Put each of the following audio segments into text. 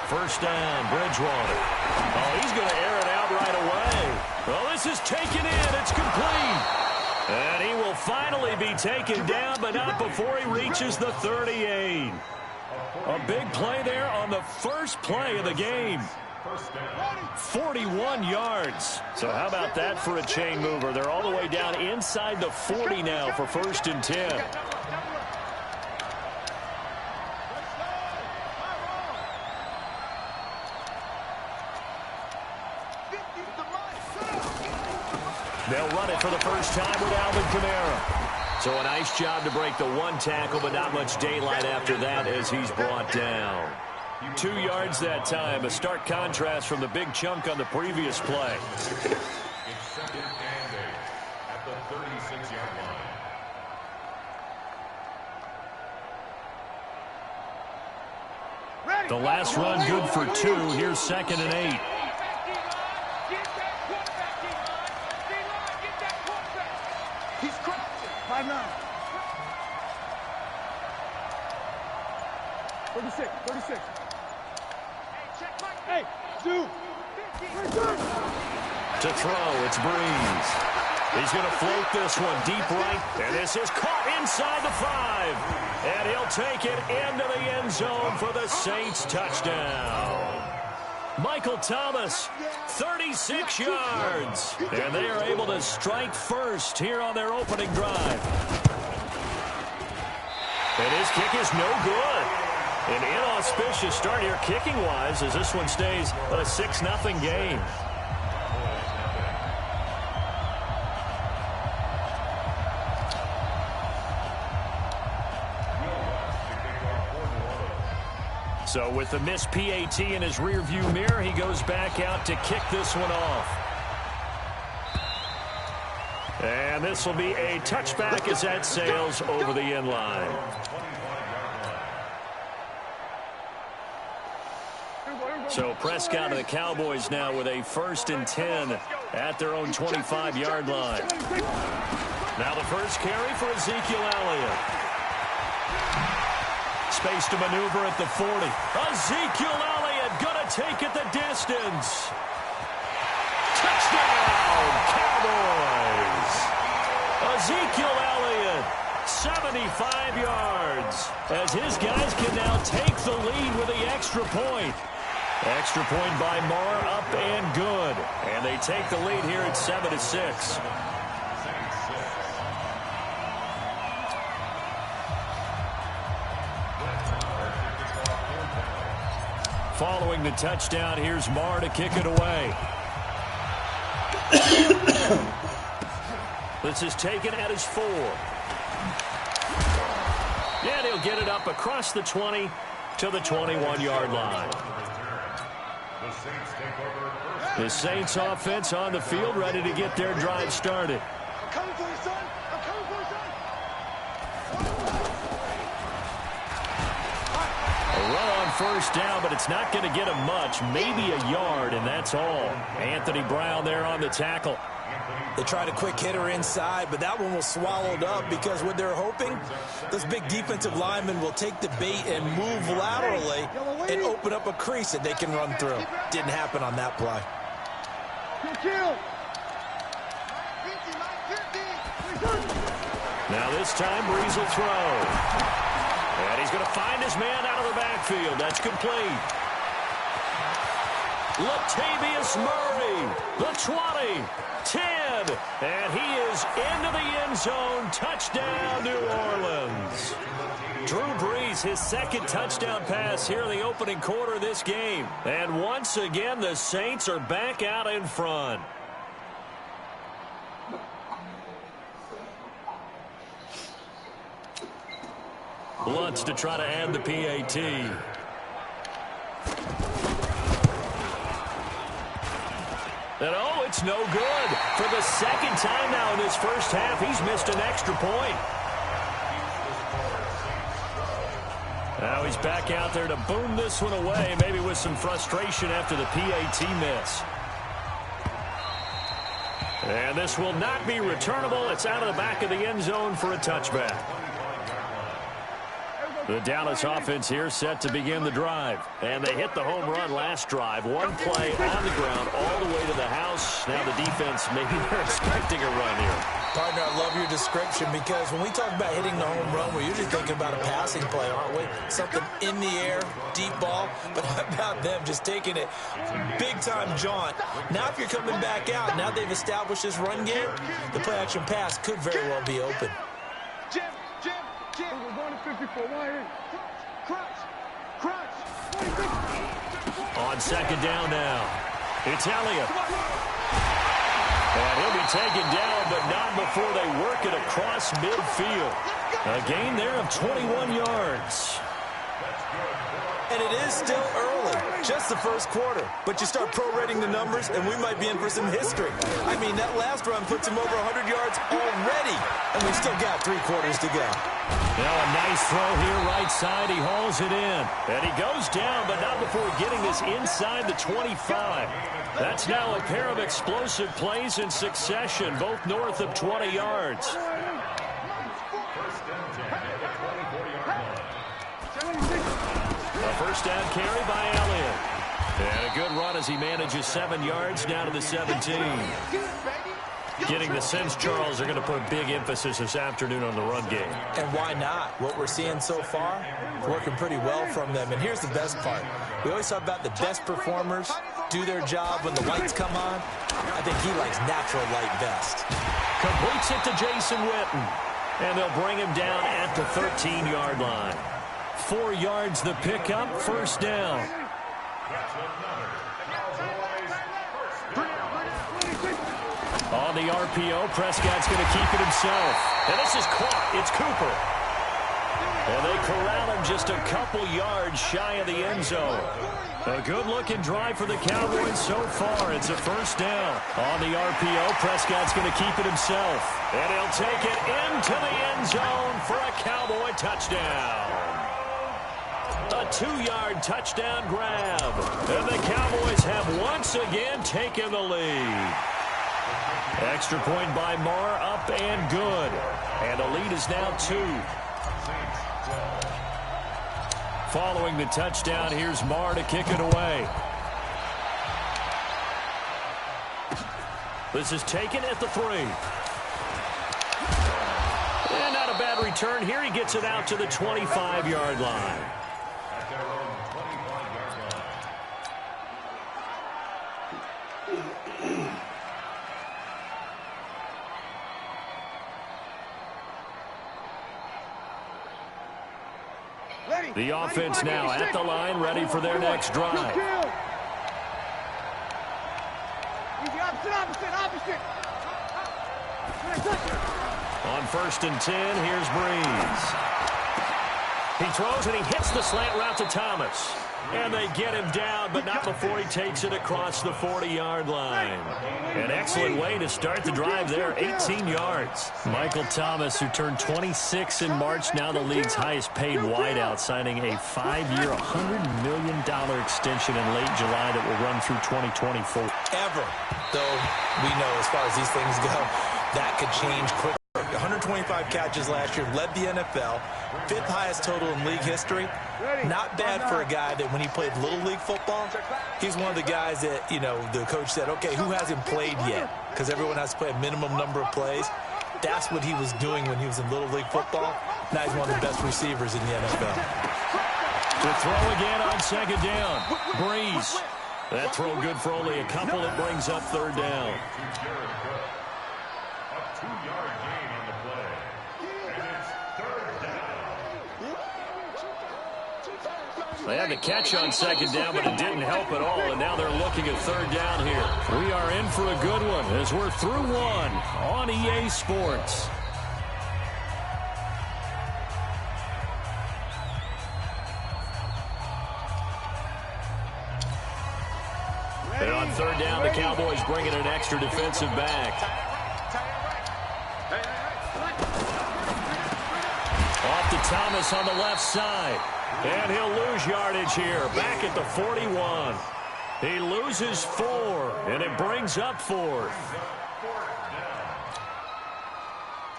First down, Bridgewater. Oh, he's going to air it out right away. Well, this is taken in. It's complete. And he will finally be taken down, but not before he reaches the 38. A big play there on the first play of the game. 41 yards. So how about that for a chain mover? They're all the way down inside the 40 now for 1st and 10. They'll run it for the first time with Alvin Kamara. So a nice job to break the one tackle, but not much daylight after that as he's brought down. 2 yards that time, a stark contrast from the big chunk on the previous play. It's 2nd and 8 at the 36-yard line. The last run good for 2. Here's 2nd and 8. He's crouching. 5-9. 36, 36. Hey, Zoo. To throw, it's Breeze. He's going to float this one deep right, and this is caught inside the 5. And he'll take it into the end zone for the Saints touchdown. Michael Thomas, 36 yards. And they are able to strike first here on their opening drive. And his kick is no good. An inauspicious start here kicking-wise as this one stays a 6-0 game. So with the missed PAT in his rearview mirror, he goes back out to kick this one off. And this will be a touchback as that sails over the end line. So Prescott and the Cowboys now with a 1st and 10 at their own 25-yard line. Now the first carry for Ezekiel Elliott. Space to maneuver at the 40. Ezekiel Elliott going to take it the distance. Touchdown, Cowboys. Ezekiel Elliott, 75 yards. As his guys can now take the lead with the extra point. Extra point by Marr, up and good. And they take the lead here at 7-6. Following the touchdown, here's Marr to kick it away. This is taken at his 4. And he'll get it up across the 20 to the 21-yard line. The Saints offense on the field, ready to get their drive started. I'm coming for you, son. I'm coming for you, son. A run on first down, but it's not going to get him much. Maybe a yard, and that's all. Anthony Brown there on the tackle. They tried a quick hitter inside, but that one was swallowed up because what they're hoping, this big defensive lineman will take the bait and move laterally and open up a crease that they can run through. Didn't happen on that play. Now this time Breeze will throw. And he's going to find his man out of the backfield. That's complete. Latavius Murray, the 20, 10, and he is into the end zone. Touchdown, New Orleans. Drew Brees, his 2nd touchdown pass here in the opening quarter of this game. And once again, the Saints are back out in front. Lutz to try to add the PAT. And oh, it's no good. For the 2nd time now in this first half, he's missed an extra point. Now he's back out there to boom this one away, maybe with some frustration after the PAT miss. And this will not be returnable. It's out of the back of the end zone for a touchback. The Dallas offense here set to begin the drive. And they hit the home run last drive. One play on the ground all the way to the house. Now the defense, maybe they're expecting a run here. Partner, I love your description because when we talk about hitting the home run, we're usually thinking about a passing play, aren't we? Something in the air, deep ball. But how about them just taking it big-time jaunt? Now if you're coming back out, now they've established this run game, the play-action pass could very well be open. Jim. We're going to 54. Wide in. Crunch. On second down now. It's Elliott. And he'll be taken down, but not before they work it across midfield. A gain there of 21 yards. And it is still early, just the first quarter. But you start prorating the numbers, and we might be in for some history. I mean, that last run puts him over 100 yards already, and we've still got 3 quarters to go. Now a nice throw here, right side. He hauls it in. And he goes down, but not before getting this inside the 25. That's now a pair of explosive plays in succession, both north of 20 yards. A first down carry by Elliott. And a good run as he manages 7 yards down to the 17. Getting the sense, Charles, are going to put big emphasis this afternoon on the run game. And why not? What we're seeing so far, working pretty well from them. And here's the best part. We always talk about the best performers do their job when the lights come on. I think he likes natural light best. Completes it to Jason Witten. And they'll bring him down at the 13-yard line. 4 yards the pickup, first down. On the RPO, Prescott's going to keep it himself. And this is caught. It's Cooper. And they corral him just a couple yards shy of the end zone. A good-looking drive for the Cowboys so far. It's a first down. On the RPO, Prescott's going to keep it himself. And he'll take it into the end zone for a Cowboy touchdown. A 2-yard touchdown grab. And the Cowboys have once again taken the lead. Extra point by Marr, up and good. And the lead is now 2. Following the touchdown, here's Marr to kick it away. This is taken at the 3. And not a bad return here. He gets it out to the 25-yard line. The offense now at the line, ready for their next drive. On first and 10, here's Breeze. He throws and he hits the slant route to Thomas. And they get him down, but not before he takes it across the 40-yard line. An excellent way to start the drive there, 18 yards. Michael Thomas, who turned 26 in March, now the league's highest-paid wideout, signing a 5-year, $100 million extension in late July that will run through 2024. Ever, though we know as far as these things go, that could change quickly. 125 catches last year, led the NFL, 5th highest total in league history. Not bad for a guy that when he played Little League football, he's one of the guys that, you know, the coach said, okay, who hasn't played yet? Because everyone has to play a minimum number of plays. That's what he was doing when he was in Little League football. Now he's one of the best receivers in the NFL. To throw again on second down. Breeze. That throw good for only a couple. It brings up third down. They had the catch on second down, but it didn't help at all, and now they're looking at third down here. We are in for a good one as we're through one on EA Sports. And on third down, the Cowboys bringing an extra defensive back. Off to Thomas on the left side. And he'll lose yardage here, back at the 41. He loses 4, and it brings up 4th.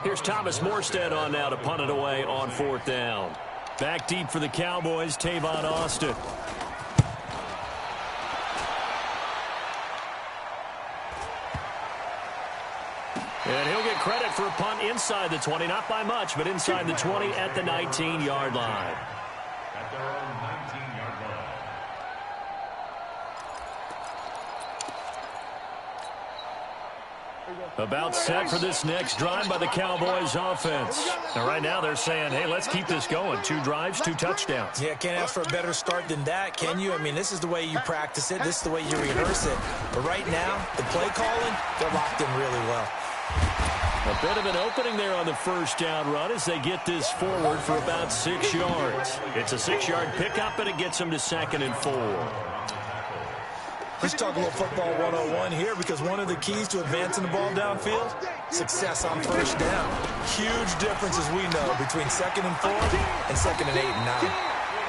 Here's Thomas Morstead on now to punt it away on 4th down. Back deep for the Cowboys, Tavon Austin. And he'll get credit for a punt inside the 20, not by much, but inside the 20 at the 19-yard line. At their own 19-yard line. About set for this next drive by the Cowboys offense. And right now they're saying, hey, let's keep this going. 2 drives, 2 touchdowns. Yeah, can't ask for a better start than that, can you? I mean, this is the way you practice it. This is the way you rehearse it. But right now, the play calling, they're locked in really well. A bit of an opening there on the first down run as they get this forward for about 6 yards. It's a 6-yard pickup, and it gets them to 2nd and 4. Let's talk a little football 101 here, because one of the keys to advancing the ball downfield, success on first down. Huge difference, as we know, between 2nd and 4 and 2nd and 8 and 9.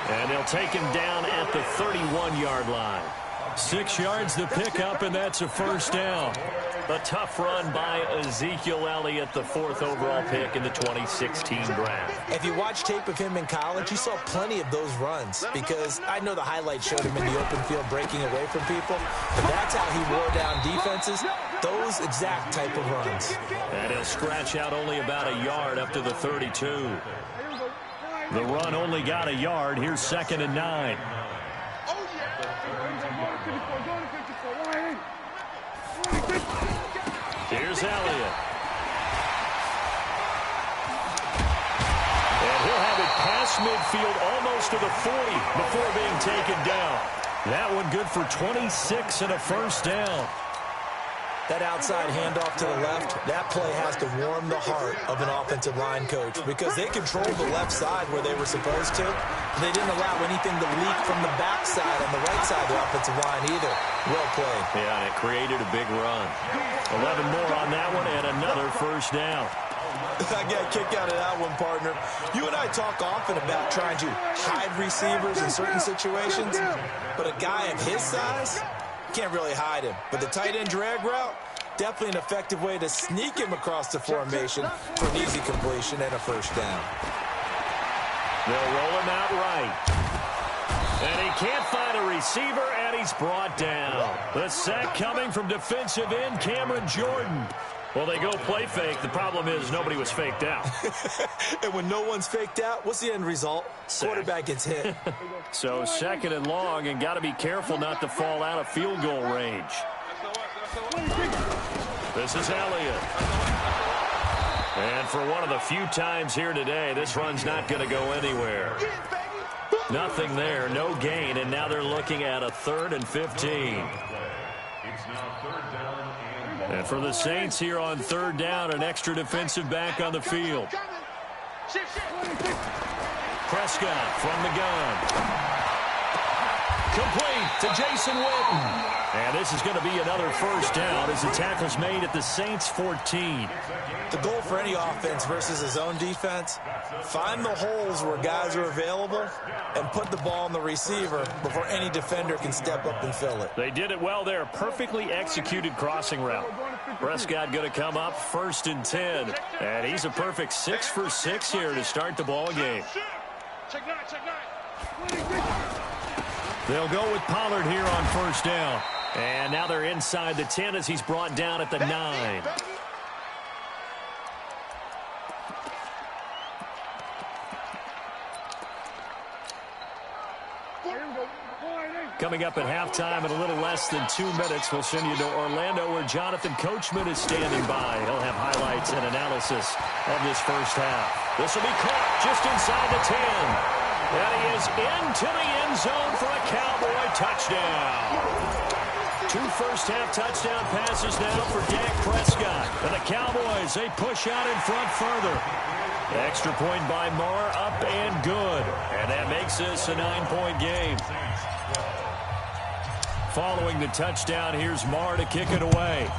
And they'll take him down at the 31-yard line. 6 yards the pickup, and that's a first down. A tough run by Ezekiel Elliott, the 4th overall pick in the 2016 draft. If you watch tape of him in college, you saw plenty of those runs, because I know the highlights showed him in the open field breaking away from people, but that's how he wore down defenses, those exact type of runs. And he'll scratch out only about a yard up to the 32. The run only got a yard. Here's 2nd and 9. Here's Elliott. And he'll have it past midfield almost to the 40 before being taken down. That one good for 26 and a first down. That outside handoff to the left, that play has to warm the heart of an offensive line coach, because they controlled the left side where they were supposed to. They didn't allow anything to leak from the backside on the right side of the offensive line either. Well played. Yeah, and it created a big run. 11 more on that one and another first down. I got a kick out of that one, partner. You and I talk often about trying to hide receivers in certain situations, but a guy of his size, can't really hide him. But the tight end drag route, definitely an effective way to sneak him across the formation for an easy completion and a first down. They'll roll him out right. And he can't find a receiver, and he's brought down. The sack coming from defensive end Cameron Jordan. Well, they go play fake. The problem is nobody was faked out. And when no one's faked out, what's the end result? Quarterback gets hit. So 2nd and long, and got to be careful not to fall out of field goal range. This is Elliott. And for one of the few times here today, this run's not going to go anywhere. Nothing there, no gain, and now they're looking at a 3rd and 15. It's now 3rd down and for the Saints here on 3rd down, an extra defensive back on the field. Prescott from the gun. Complete to Jason Witten. And this is going to be another first down as the tackle's made at the Saints' 14. The goal for any offense versus his own defense, find the holes where guys are available and put the ball on the receiver before any defender can step up and fill it. They did it well there. Perfectly executed crossing route. Prescott going to come up 1st and 10. And he's a perfect 6 for 6 here to start the ball game. They'll go with Pollard here on first down. And now they're inside the 10 as he's brought down at the 9. Coming up at halftime in a little less than 2 minutes, we'll send you to Orlando where Jonathan Coachman is standing by. He'll have highlights and analysis of this first half. This will be caught just inside the 10. And he is into the end zone for a Cowboy touchdown. 2 first-half touchdown passes now for Dak Prescott. And the Cowboys, they push out in front further. Extra point by Marr, up and good. And that makes this a 9-point game. Following the touchdown, here's Marr to kick it away.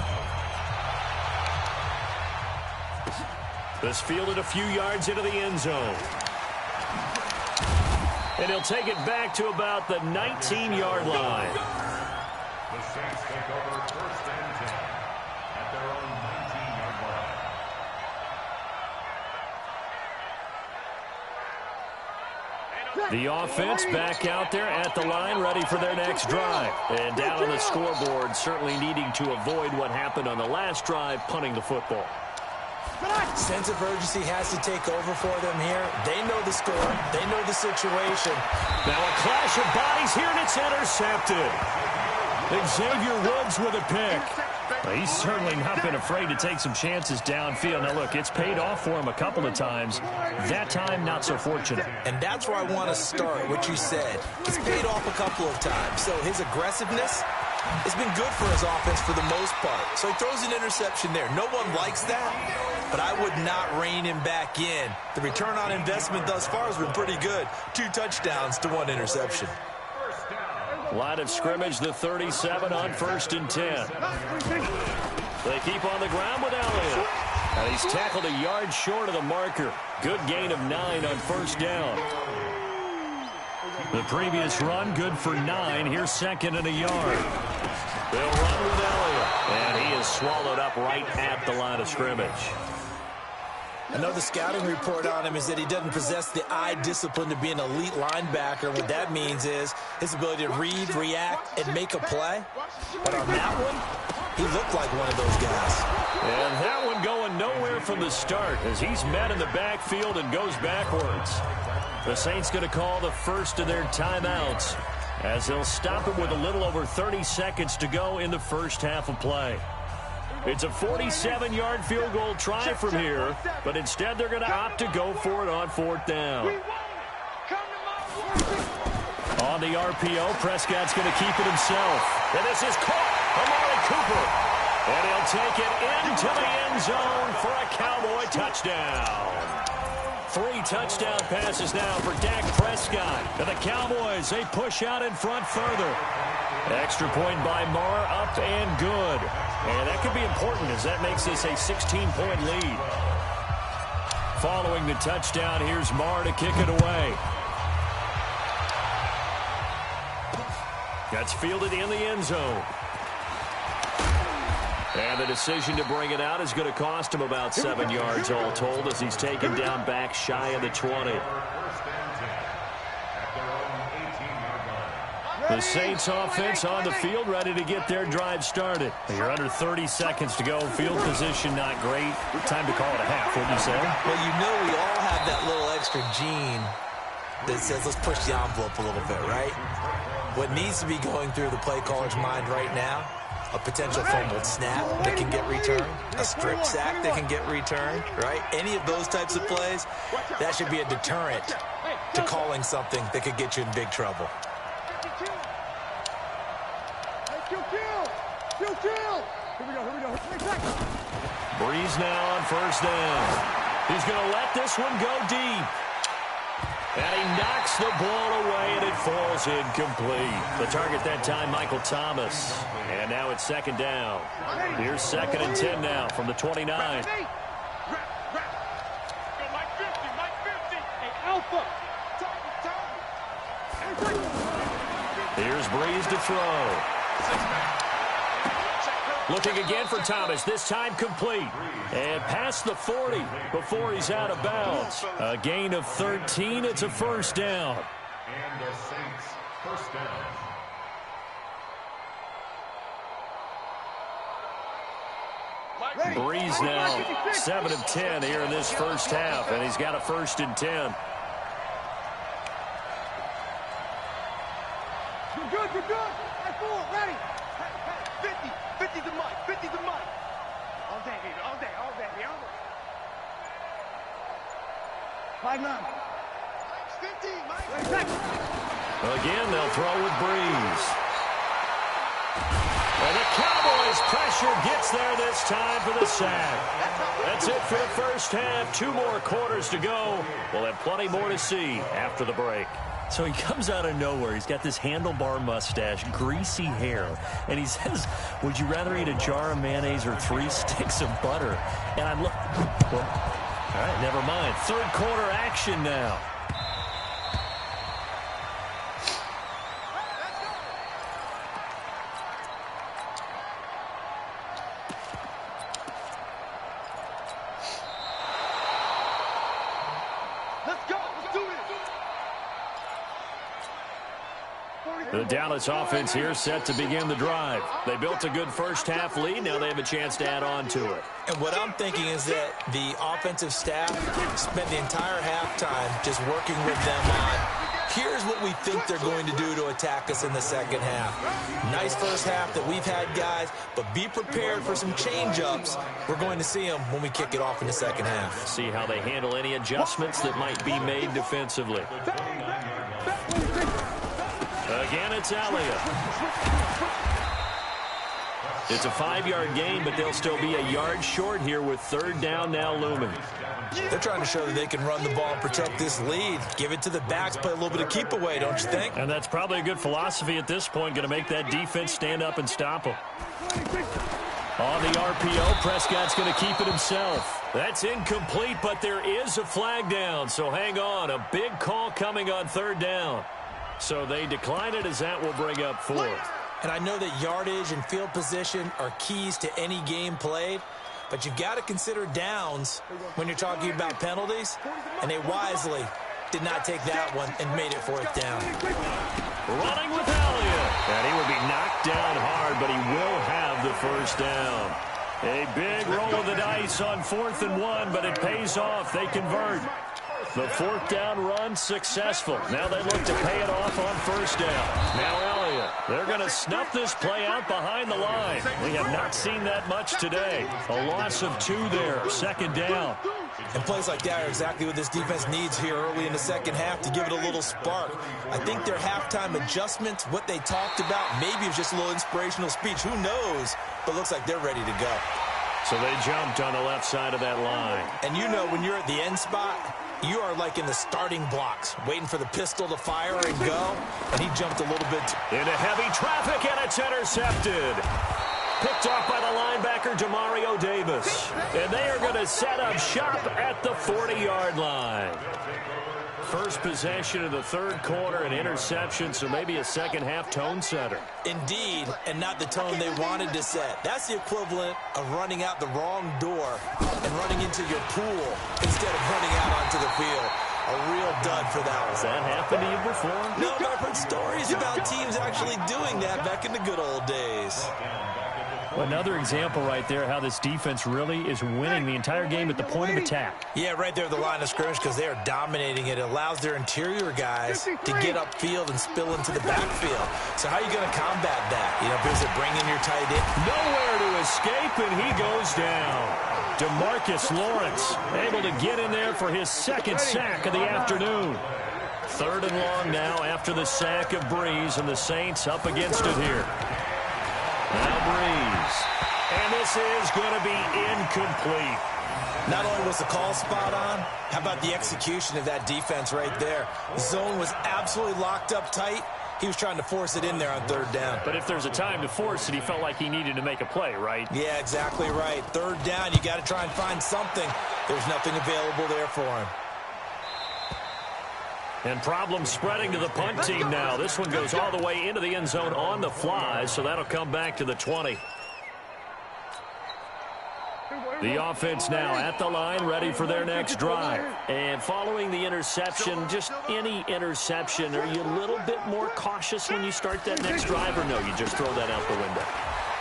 This fielded a few yards into the end zone. And he'll take it back to about the 19-yard line. The Saints take over 1st and 10 at their own 19-yard line. 1 The offense back out there at the line, ready for their next drive. And down on the scoreboard, certainly needing to avoid what happened on the last drive, punting the football. Sense of urgency has to take over for them here. They know the score. They know the situation. Now a clash of bodies here, and it's intercepted. Xavier Woods with a pick. He's certainly not been afraid to take some chances downfield. Now, look, it's paid off for him a couple of times. That time, not so fortunate. And that's where I want to start, what you said. It's paid off a couple of times. So his aggressiveness has been good for his offense for the most part. So he throws an interception there. No one likes that, but I would not rein him back in. The return on investment thus far has been pretty good. 2 touchdowns to 1 interception. Line of scrimmage, the 37 on 1st and 10. They keep on the ground with Elliott. And he's tackled a yard short of the marker. Good gain of 9 on 1st down. The previous run, good for 9. Here's 2nd and a yard. They'll run with Elliott. And he is swallowed up right at the line of scrimmage. Another scouting report on him is that he doesn't possess the eye discipline to be an elite linebacker. What that means is his ability to read, react, and make a play. But on that one, he looked like one of those guys. And that one going nowhere from the start as he's met in the backfield and goes backwards. The Saints going to call the first of their timeouts as they'll stop it with a little over 30 seconds to go in the first half of play. It's a 47-yard field goal try from here, but instead they're going to opt to go for it on 4th down. On the RPO, Prescott's going to keep it himself. And this is caught. Amari Cooper. And he'll take it into the end zone for a Cowboy touchdown. 3 touchdown passes now for Dak Prescott. And the Cowboys, they push out in front further. Extra point by Marr, up and good. And that could be important as that makes this a 16-point lead. Following the touchdown, here's Marr to kick it away. That's fielded in the end zone. And the decision to bring it out is going to cost him about 7 yards all told as he's taken down back shy of the 20. The Saints offense on the field, ready to get their drive started. You're under 30 seconds to go. Field position not great. Time to call it a half, wouldn't you say? Well, you know we all have that little extra gene that says let's push the envelope a little bit, right? What needs to be going through the play caller's mind right now, a potential fumbled snap that can get returned, a strip sack that can get returned, right? Any of those types of plays, that should be a deterrent to calling something that could get you in big trouble. Breeze now on 1st down. He's going to let this one go deep. And he knocks the ball away, and it falls incomplete. The target that time, Michael Thomas. And now it's 2nd down. Here's 2nd and 10 now from the 29. Here's Breeze to throw. Looking again for Thomas, this time complete. And past the 40 before he's out of bounds. A gain of 13, it's a 1st down. And the Saints, 1st down. Breeze now 7 of 10 here in this first half, and he's got a 1st and 10. You're good, you're good. That's full, ready. 50 the mic, 50 the mic. All day, baby, all day, all day. Mike, 50, Mike. Again, they'll throw with Breeze. And the Cowboys' pressure gets there this time for the sack. That's it for the first half. 2 more quarters to go. We'll have plenty more to see after the break. So he comes out of nowhere. He's got this handlebar mustache, greasy hair, and he says, would you rather eat a jar of mayonnaise or 3 sticks of butter? And I look, well, all right, never mind. 3rd quarter action now. The Dallas offense here set to begin the drive. They built a good first-half lead. Now they have a chance to add on to it. And what I'm thinking is that the offensive staff spent the entire halftime just working with them on, here's what we think they're going to do to attack us in the second half. Nice first half that we've had, guys, but be prepared for some change-ups. We're going to see them when we kick it off in the second half. See how they handle any adjustments that might be made defensively. Again, it's Elliott. It's a 5-yard gain, but they'll still be a yard short here with third down now looming. They're trying to show that they can run the ball and protect this lead. Give it to the backs, play a little bit of keep away, don't you think? And that's probably a good philosophy at this point, going to make that defense stand up and stop them. On the RPO, Prescott's going to keep it himself. That's incomplete, but there is a flag down, so hang on. A big call coming on third down. So they decline it as that will bring up fourth. And I know that yardage and field position are keys to any game played, but you've got to consider downs when you're talking about penalties, and they wisely did not take that one and made it fourth down. Running with Elliott. And he will be knocked down hard, but he will have the first down. A big roll of the dice on 4th and 1, but it pays off. They convert. The fourth down run successful. Now they look to pay it off on first down. Now Elliott. They're going to snuff this play out behind the line. We have not seen that much today. A loss of 2 there. Second down. And plays like that are exactly what this defense needs here early in the second half to give it a little spark. I think their halftime adjustments, what they talked about, maybe it was just a little inspirational speech. Who knows? But it looks like they're ready to go. So they jumped on the left side of that line. And you know when you're at the end spot, you are like in the starting blocks, waiting for the pistol to fire and go. And he jumped a little bit. Into heavy traffic, and it's intercepted. Picked off by the linebacker, Demario Davis. And they are going to set up shop at the 40-yard line. First possession of the third quarter, an interception, so maybe a second-half tone setter. Indeed, and not the tone they wanted to set. That's the equivalent of running out the wrong door and running into your pool instead of running out onto the field. A real dud for that one. Has that happened to you before? No, but I've heard stories about teams actually doing that back in the good old days. Well, another example right there how this defense really is winning the entire game at the point of attack. Yeah, right there at the line of scrimmage because they are dominating it. It allows their interior guys to get upfield and spill into the backfield. So how are you going to combat that? You know, because they're bringing your tight end. Nowhere to escape, and he goes down. DeMarcus Lawrence able to get in there for his second sack of the afternoon. Third and long now after the sack of Breeze, and the Saints up against it here. Now Breeze. And this is going to be incomplete. Not only was the call spot on, how about the execution of that defense right there? The zone was absolutely locked up tight. He was trying to force it in there on third down. But if there's a time to force it, he felt like he needed to make a play, right? Yeah, exactly right. Third down, you got to try and find something. There's nothing available there for him. And problems spreading to the punt team now. This one goes all the way into the end zone on the fly, so that'll come back to the 20. The offense now at the line, ready for their next drive. And following the interception, just any interception, are you a little bit more cautious when you start that next drive, or no, you just throw that out the window?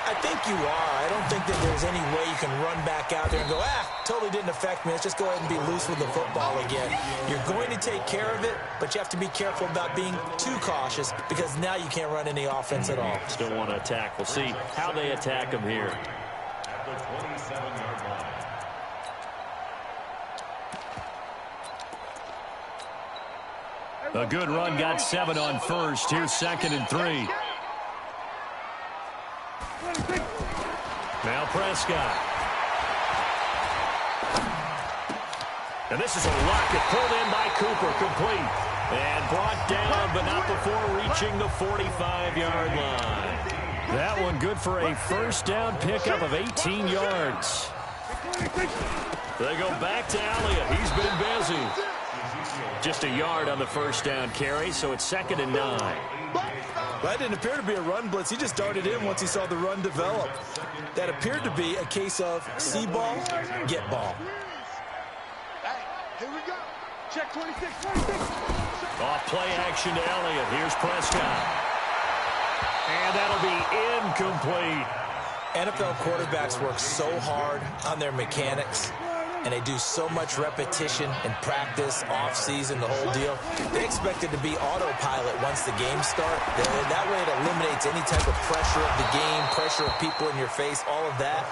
I think you are. I don't think that there's any way you can run back out there and go, totally didn't affect me. Let's just go ahead and be loose with the football again. You're going to take care of it, but you have to be careful about being too cautious because now you can't run any offense at all. Still want to attack. We'll see how they attack them here. At the 27-yard line. A good run, got 7 on first. Here's 2nd and 3. Now Prescott. And this is a rocket pulled in by Cooper, complete. And brought down, but not before reaching the 45-yard line. That one good for a first down pickup of 18 yards. They go back to Elliott. He's been busy. Just a yard on the first down carry, so it's 2nd and 9. That didn't appear to be a run blitz. He just darted in once he saw the run develop. That appeared to be a case of see ball, get ball. Hey, here we go. Check 26. Off play action to Elliott. Here's Prescott. And that'll be incomplete. NFL quarterbacks work so hard on their mechanics, and they do so much repetition and practice, off-season, the whole deal. They expect it to be autopilot once the games start. That way it eliminates any type of pressure of the game, pressure of people in your face, all of that.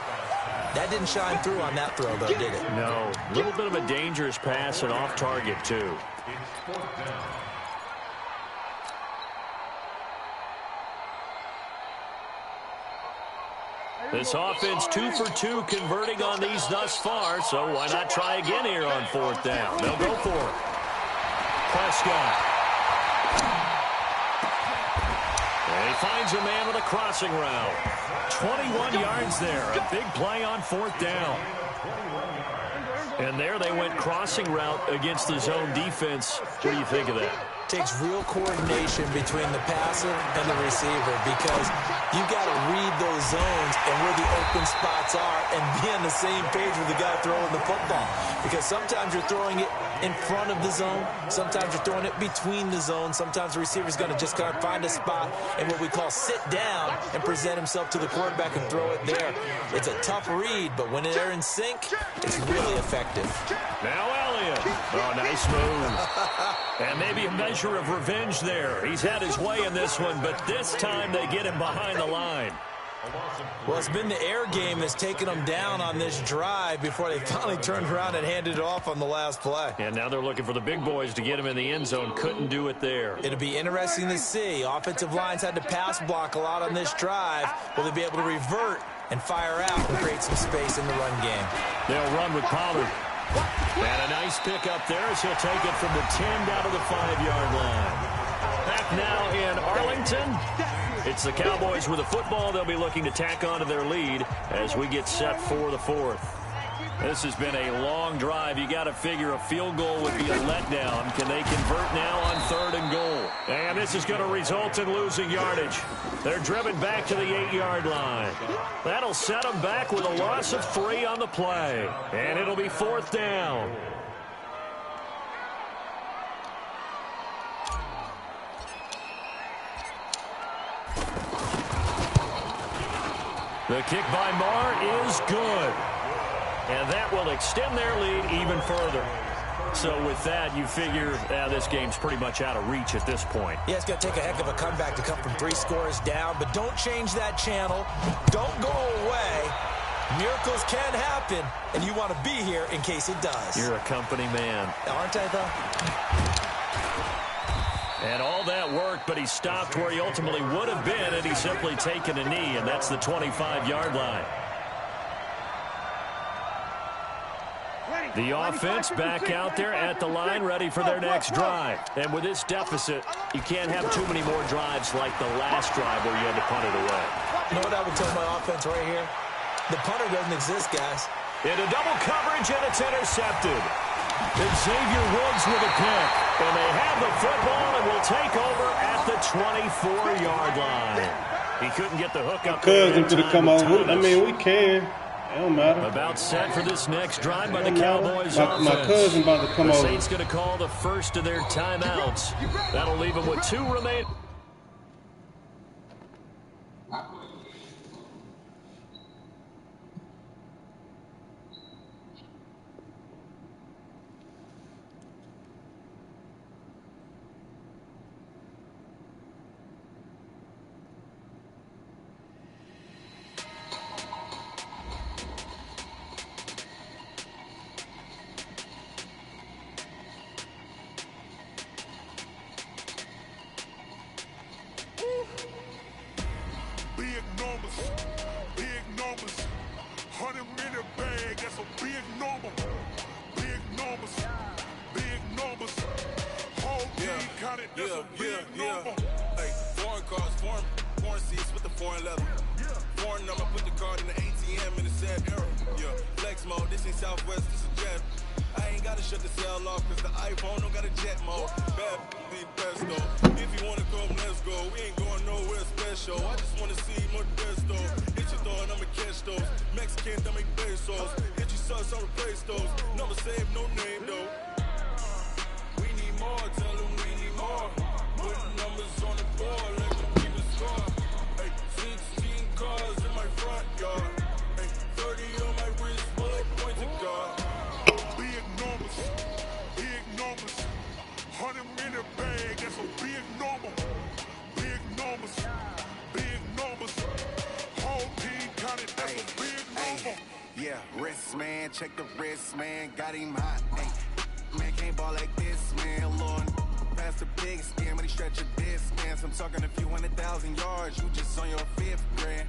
That didn't shine through on that throw, though, did it? No. A little bit of a dangerous pass and off target, too. This offense 2 for 2 converting on these thus far, so why not try again here on 4th down? They'll go for it. Prescott. And he finds a man with a crossing route. 21 yards there. A big play on 4th down. And there they went crossing route against the zone defense. What do you think of that? Takes real coordination between the passer and the receiver, because you've got to read those zones and where the open spots are and be on the same page with the guy throwing the football. Because sometimes you're throwing it in front of the zone. Sometimes you're throwing it between the zones. Sometimes the receiver's going to just kind of find a spot and what we call sit down and present himself to the quarterback and throw it there. It's a tough read, but when they're in sync, it's really effective. Now Elliott. Oh, nice move. And maybe a measure of revenge there. He's had his way in this one, but this time they get him behind the line. Well, it's been the air game that's taken them down on this drive before they finally turned around and handed it off on the last play. And now they're looking for the big boys to get him in the end zone. Couldn't do it there. It'll be interesting to see. Offensive lines had to pass block a lot on this drive. Will they be able to revert and fire out and create some space in the run game? They'll run with Pollard. And a nice pick up there as he'll take it from the 10 down to the 5-yard line. Back now in Arlington. It's the Cowboys with the football. They'll be looking to tack on to their lead as we get set for the 4th. This has been a long drive. You got to figure a field goal would be a letdown. Can they convert now on 3rd and goal? And this is going to result in losing yardage. They're driven back to the 8-yard line. That'll set them back with a loss of 3 on the play. And it'll be 4th down. The kick by Marr is good. And that will extend their lead even further. So with that, you figure this game's pretty much out of reach at this point. Yeah, it's going to take a heck of a comeback to come from 3 scores down, but don't change that channel. Don't go away. Miracles can happen, and you want to be here in case it does. You're a company man. Aren't I, though? And all that worked, but he stopped where he ultimately would have been had he simply taken a knee, and that's the 25-yard line. The offense back out there at the line, ready for their next drive. And with this deficit, you can't have too many more drives like the last drive where you had to punt it away. You know what I would tell my offense right here? The punter doesn't exist, guys. Into double coverage, and it's intercepted. And Xavier Woods with a pick. And they have the football and will take over at the 24-yard line. He couldn't get the hook up. Cousin could have come over. I mean, we can. It don't matter. About set for this next drive by the Cowboys offense. My cousin about to come over. The Saints going to call the first of their timeouts. That'll leave them with 2 remaining. Hey, foreign cars, foreign seats with the foreign leather. Foreign number, put the card in the ATM in the sad era. Yeah, flex mode, this ain't Southwest, this is jet. I ain't gotta shut the cell off, cause the iPhone don't got a jet mode. Bad be pesto. If you wanna come, let's go. We ain't going nowhere special. I just wanna see more pesto. Hit your throw and I'ma catch those. Mexican, don't make pesos. Hit your sauce, I'll replace those. Number save, no name though. We need more, tell them we need more. Put numbers on the board, let them keep it score. check the wrist, man, got him hot. Hey, man, can't ball like this, man, Lord. Past the big skin, when he stretch a distance. I'm talking a few 100,000 yards, you just on your 5th grand.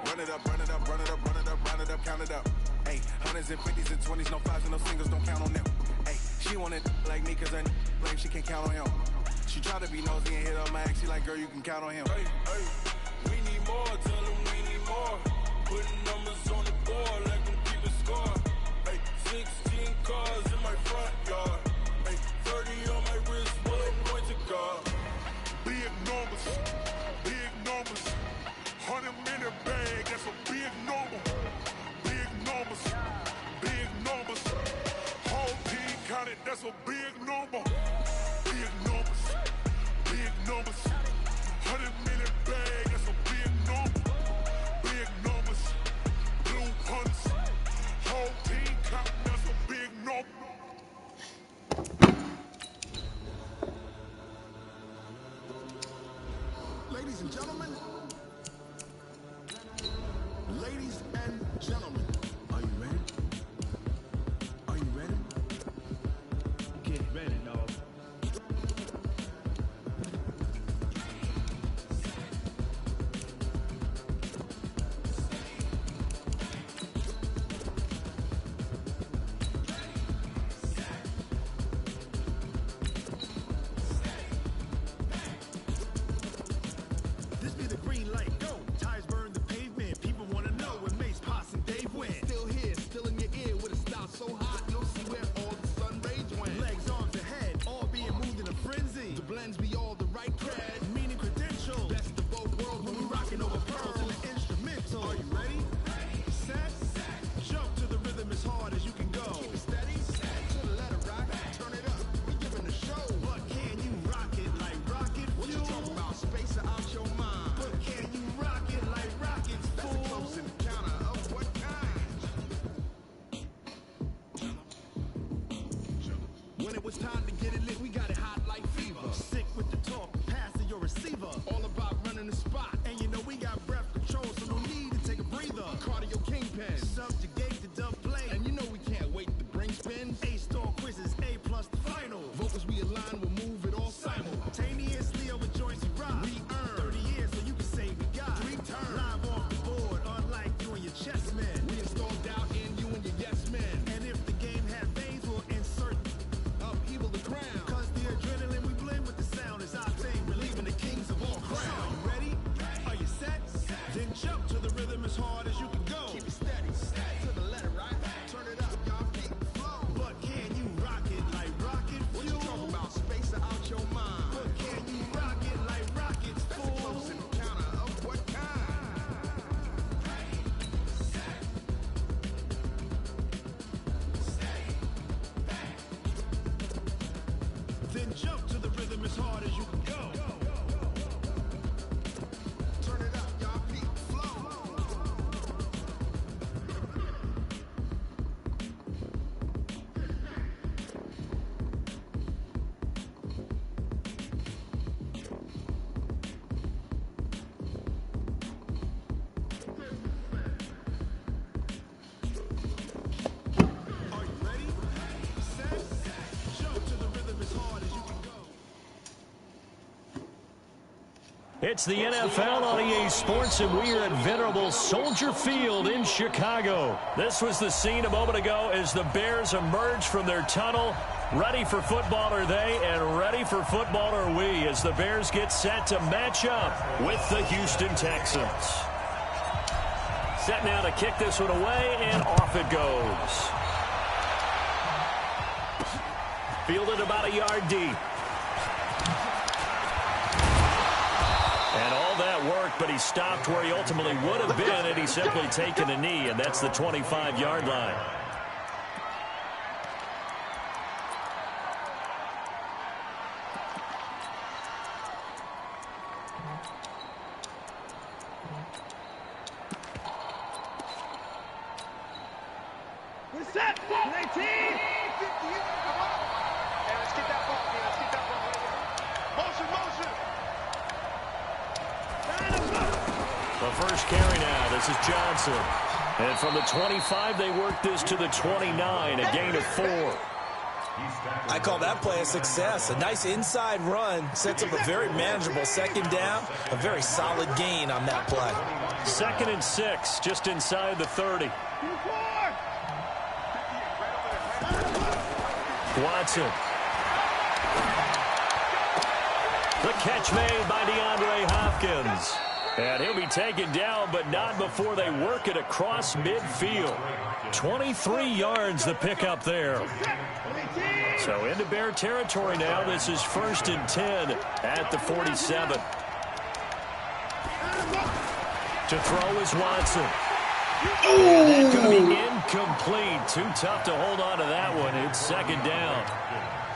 Run it up, run it up, run it up, run it up, run it up, count it up. Hey, hundreds and 50s and 20s, no 5s and no singles, don't count on them. Hey, she wanted like me cause her blame, she can't count on him. She tried to be nosy and hit up my ex, she like, girl, you can count on him. Hey, hey, we need more, tell them we need more. Putting numbers on the board, let them keep the score. Hey, 16 cars in my front yard. Hey, 30 on my wrist, bullet point to guard. Big numbers, big numbers. 100-minute bag, that's a big number. Big numbers, big numbers. Whole team counted, that's a big number. Big numbers, big numbers. 100-minute bag, that's a big number. Big numbers, blue punts. Whole team counting, that's a big number. Ladies and gentlemen, ladies and gentlemen, are you ready? Are you ready? Get ready, dog. This be the green light, go. Tires burn the pavement. People wanna know when Mace, Posse, and Dave went. Still here, still in your ear with a style so hot, you'll see where all the sun rage went. Legs, arms, and head, all being moved in a frenzy. The blends be all the right cred, meaning credentials. Best of both worlds when we rocking over pearls and the instrumental. Are you ready? Set, jump to the rhythm as hard as you can go. Keep it steady, to the letter rock, turn it up. We giving the show. But can you rock it like rocket fuel? What you talking about? Space out your mind. But can you rock it like rockets, fool? That's a close encounter of what kind? When it was time to get it lit, we got it hot like fever. Sick with the talk, pass to your receiver. All about running the spot. And you know we got breath control, so no need to take a breather. Cardio kingpin, subjugate the dub play. And you know we can't wait to bring spin. A-star quizzes, A+ the final. Vocals we align, we'll move it all simultaneously over joints we rock. We earn 30 years, so you can say we got 3 turns. Live off the board, unlike you and your chess men. We installed doubt in you and your yes men. And if the game had veins, we'll insert upheaval the crown. Cause the adrenaline we blend with the sound is our thing, relieving the kings of all crowns. Are you ready? Are you set? Then jump to the rhythm as hard as you can go. Keep it steady, to the letter, right? Turn it up, y'all, keep the flow. But can you rock it like rocket fuel? What you talking about? Space out your mind. But can you rock it like rockets, fool? That's a close encounter of what kind? Then jump to the rhythm as hard as you can go. Turn it up, y'all, keep the flow. Are you ready? Set, jump to the rhythm as hard as you can go. It's the NFL on EA Sports, and we are at venerable Soldier Field in Chicago. This was the scene a moment ago as the Bears emerged from their tunnel. Ready for football are they, and ready for football are we, as the Bears get set to match up with the Houston Texans. Set now to kick this one away, and off it goes. Fielded about a yard deep. And all that work, but he stopped where he ultimately would have been, and he's simply taken a knee, and that's the 25-yard line. We're set. 19. 50. Hey, let's get that ball. Yeah, let's get that ball right here. Motion, motion. The first carry now. This is Johnson. And from the 25, they work this to the 29, a gain of 4. I call that play a success. A nice inside run sets up a very manageable second down. A very solid gain on that play. 2nd and 6, just inside the 30. Watson. The catch made by DeAndre Hopkins. And he'll be taken down, but not before they work it across midfield. 23 yards the pickup there. So into Bear territory now. This is 1st and 10 at the 47. To throw is Watson. And that could be incomplete. Too tough to hold on to that one. It's 2nd down.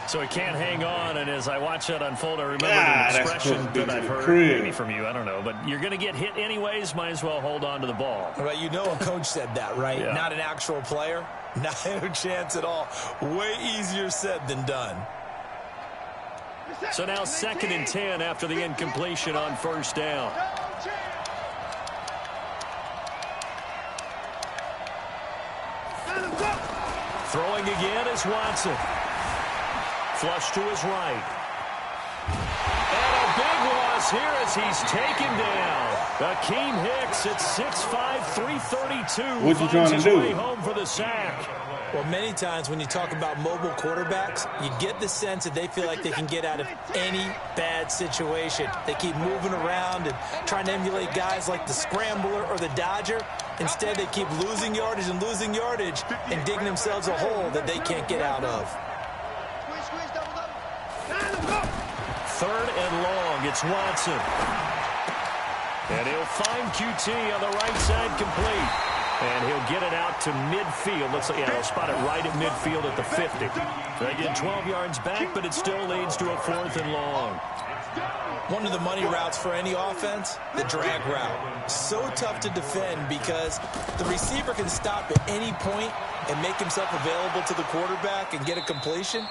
So he can't hang on, and as I watch that unfold, I remember the expression that I've heard maybe from you, I don't know, but you're going to get hit anyways, might as well hold on to the ball. Right, you know a coach said that, right? Yeah. Not an actual player. Not a chance at all. Way easier said than done. So now 2nd and 10 after the incompletion on 1st down. Throwing again is Watson. Flush to his right. And a big loss here as he's taken down. Akeem Hicks at 6'5", 332. What you trying to do? Way home for the sack. Well, many times when you talk about mobile quarterbacks, you get the sense that they feel like they can get out of any bad situation. They keep moving around and trying to emulate guys like the Scrambler or the Dodger. Instead, they keep losing yardage and digging themselves a hole that they can't get out of. 3rd and long. It's Watson. And he'll find QT on the right side complete. And he'll get it out to midfield. Looks like, yeah, he'll spot it right at midfield at the 50. So they get 12 yards back, but it still leads to a 4th and long. One of the money routes for any offense, the drag route. So tough to defend because the receiver can stop at any point and make himself available to the quarterback and get a completion.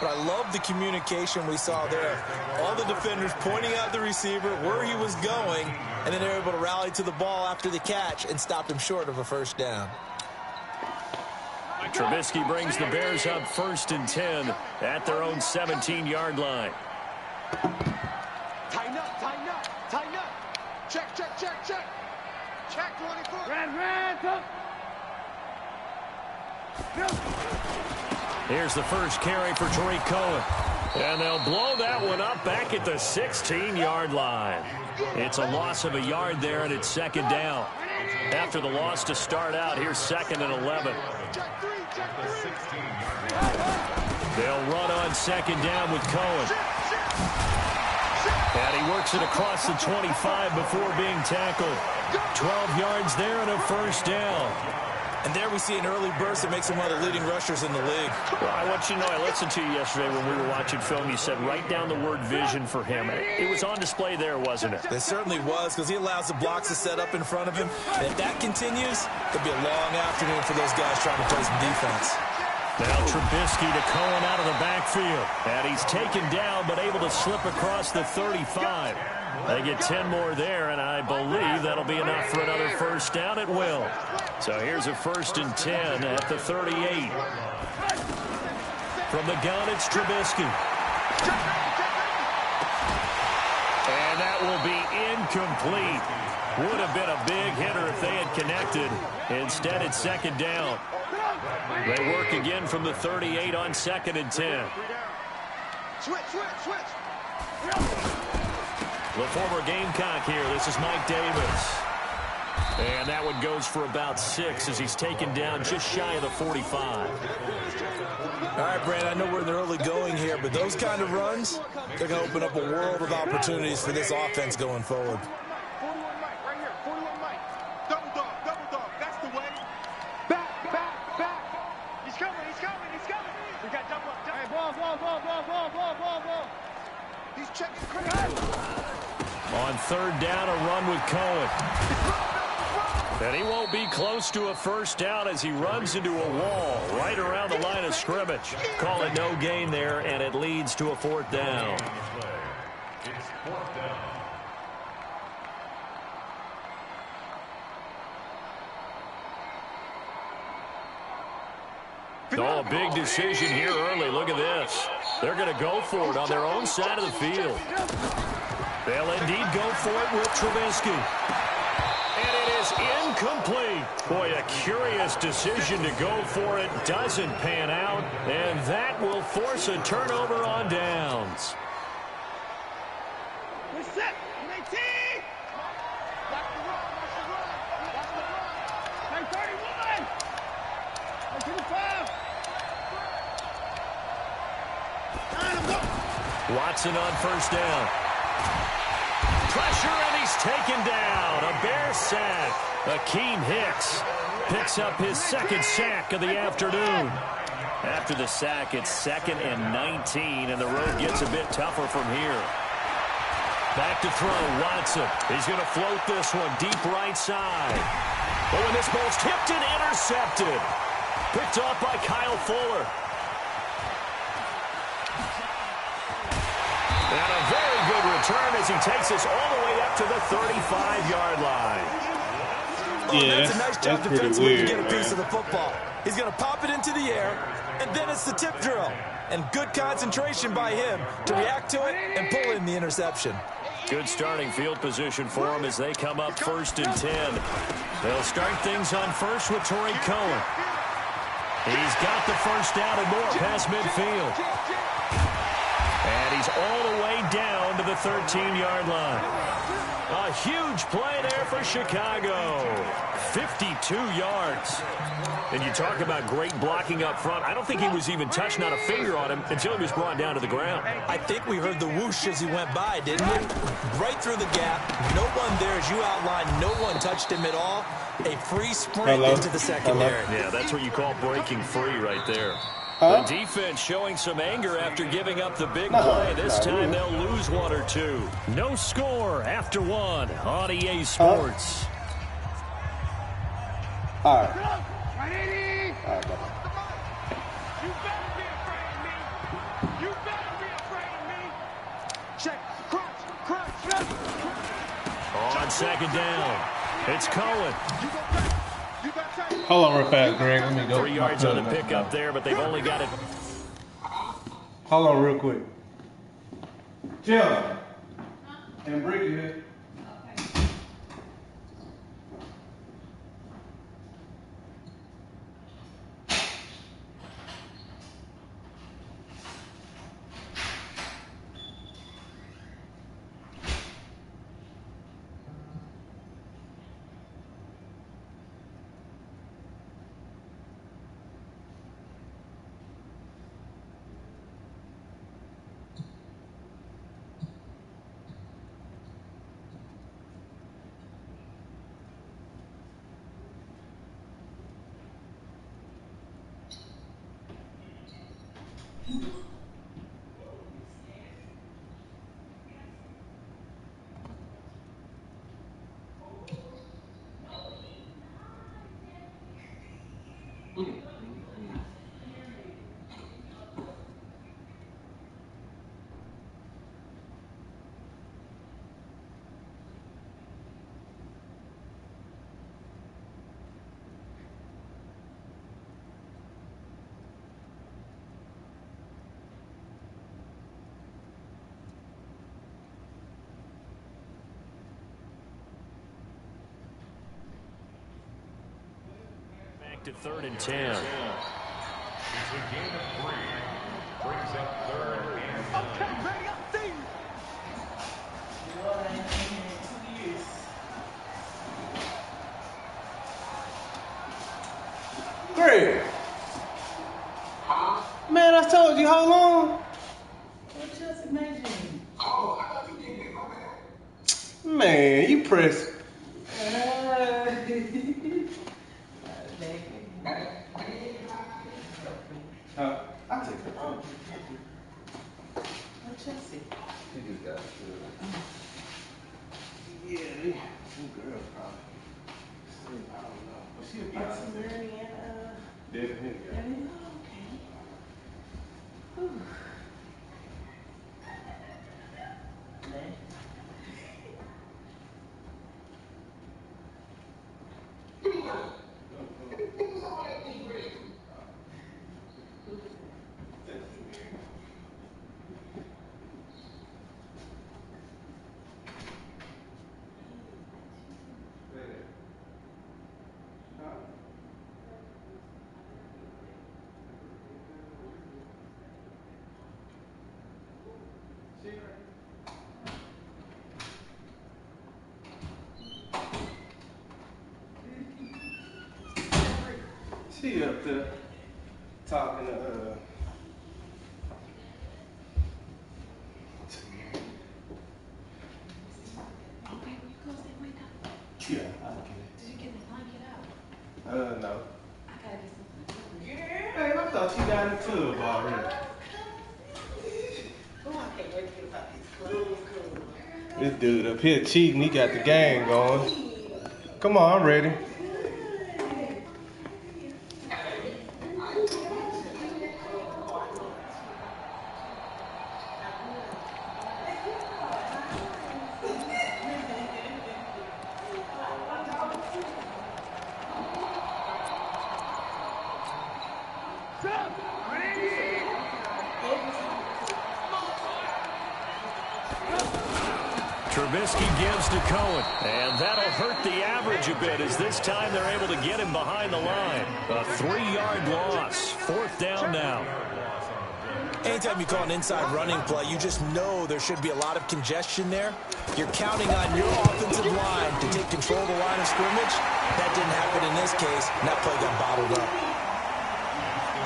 But I love the communication we saw there. All the defenders pointing out the receiver, where he was going, and then they're able to rally to the ball after the catch and stop him short of a 1st down. Trubisky brings the Bears up 1st and 10 at their own 17-yard line. Tighten up, tighten up, tighten up. Check, check, check, check. Check 24. Red, go. Here's the first carry for Tariq Cohen. And they'll blow that one up back at the 16-yard line. It's a loss of a yard there, and it's 2nd down. After the loss to start out, here's 2nd and 11. They'll run on 2nd down with Cohen. And he works it across the 25 before being tackled. 12 yards there and a 1st down. And there we see an early burst that makes him one of the leading rushers in the league. Well, I want you to know, I listened to you yesterday when we were watching film. You said write down the word vision for him. It was on display there, wasn't it? It certainly was, because he allows the blocks to set up in front of him. And if that continues, it'll be a long afternoon for those guys trying to play some defense. Now Trubisky to Cohen out of the backfield. And he's taken down, but able to slip across the 35. They get 10 more there, and I believe that'll be enough for another 1st down at will. So here's a 1st and 10 at the 38. From the gun, it's Trubisky. And that will be incomplete. Would have been a big hitter if they had connected. Instead, it's 2nd down. They work again from the 38 on 2nd and 10. Switch, switch, switch. The former Gamecock here. This is Mike Davis. And that one goes for about 6 as he's taken down just shy of the 45. All right, Brandon, I know we're in the early going here, but those kind of runs, they're going to open up a world of opportunities for this offense going forward. 41 Mike, right here. 41 Mike. Double dog. That's the way. Back. He's coming. We got double up. Hey, ball. He's checking crazy. On 3rd down, a run with Cohen. And he won't be close to a 1st down as he runs into a wall right around the line of scrimmage. Call it no gain there, and it leads to a 4th down. Oh, a big decision here early. Look at this. They're going to go for it on their own side of the field. They'll indeed go for it with Trubisky. And it is incomplete. Boy, a curious decision to go for it. Doesn't pan out. And that will force a turnover on downs. We're set. 19. Watch the run. Watch the run. Watch the run. 31. 25. Watson on first down. Pressure, and he's taken down. A Bear sack. Akeem Hicks picks up his second sack of the afternoon. After the sack, it's 2nd and 19, and the road gets a bit tougher from here. Back to throw, Watson. He's going to float this one deep right side. Oh, and this ball's tipped and intercepted. Picked off by Kyle Fuller. And a very good return as he takes us all the way up to the 35-yard line. Yeah, that's a nice job defensively to get a piece of the football. He's going to pop it into the air, and then it's the tip drill. And good concentration by him to react to it and pull in the interception. Good starting field position for them as they come up 1st and 10. They'll start things on first with Torrey Cohen. He's got the first down and more past midfield. And he's all the way down to the 13-yard line. A huge play there for Chicago. 52 yards. And you talk about great blocking up front. I don't think he was even touched, not a finger on him, until he was brought down to the ground. I think we heard the whoosh as he went by, didn't we? Right through the gap. No one there, as you outlined. No one touched him at all. A free sprint into the secondary. Yeah, that's what you call breaking free right there. The defense showing some anger after giving up the big play. This time they'll lose 1 or 2. No score after 1 on EA Sports. All right. Ready? You better be afraid of me. You better be afraid of me. Check. Crunch. On 2nd down, it's Cohen. Hold on real fast, Greg. Let me go. 3 yards on the pickup there, but they've only got it. Hold on real quick. Jill. And Bricky here. To 3rd and 10. It's a game of 3. Brings up 3rd and 10. Okay, ready up, see. Greg. Man, I told you how long. Man, you press. I'll take that. Chelsea. She just got it. Yeah, some girl probably. I don't know. But she'll be honest. Definitely. She up there talking to yeah, I get it. Did you get the blanket out? No. I gotta get some. Yeah. Hey, I thought you got into it already. Oh, I can't wait to get about these clothes. This dude up here cheating, he got the gang going. Come on, I'm ready. Trubisky gives to Cohen, and that'll hurt the average a bit as this time they're able to get him behind the line. A 3-yard loss. 4th down now. Anytime you call an inside running play, you just know there should be a lot of congestion there. You're counting on your offensive line to take control of the line of scrimmage. That didn't happen in this case, and that play got bottled up.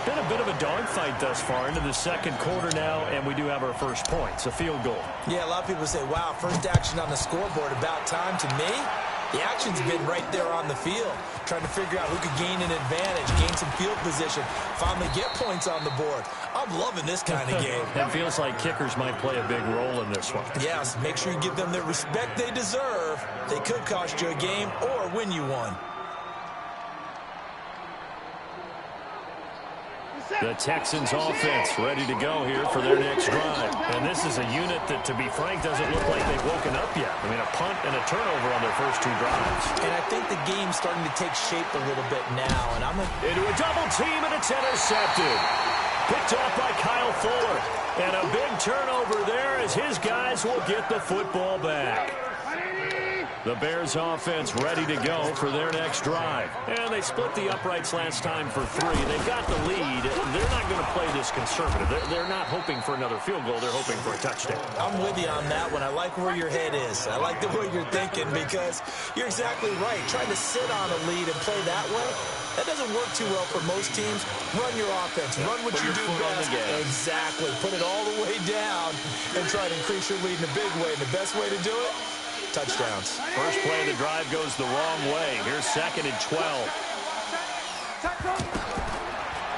Been a bit of a dogfight thus far into the second quarter now, and we do have our first points, a field goal. Yeah, a lot of people say, wow, first action on the scoreboard, about time. To me, the action's been right there on the field, trying to figure out who could gain an advantage, gain some field position, finally get points on the board. I'm loving this kind of game. It feels like kickers might play a big role in this one. Yes, make sure you give them the respect they deserve. They could cost you a game or win you one. The Texans offense ready to go here for their next drive. And this is a unit that, to be frank, doesn't look like they've woken up yet. I mean, a punt and a turnover on their first 2 drives. And I think the game's starting to take shape a little bit now. And into a double team, and it's intercepted. Picked off by Kyle Fuller. And a big turnover there as his guys will get the football back. The Bears offense ready to go for their next drive. And they split the uprights last time for 3. They've got the lead. They're not going to play this conservative. They're not hoping for another field goal. They're hoping for a touchdown. I'm with you on that one. I like where your head is. I like the way you're thinking because you're exactly right. Trying to sit on a lead and play that way, that doesn't work too well for most teams. Run your offense. Run what you do best. Exactly. Put it all the way down and try to increase your lead in a big way. And the best way to do it, touchdowns. First play of the drive goes the wrong way. Here's 2nd and 12.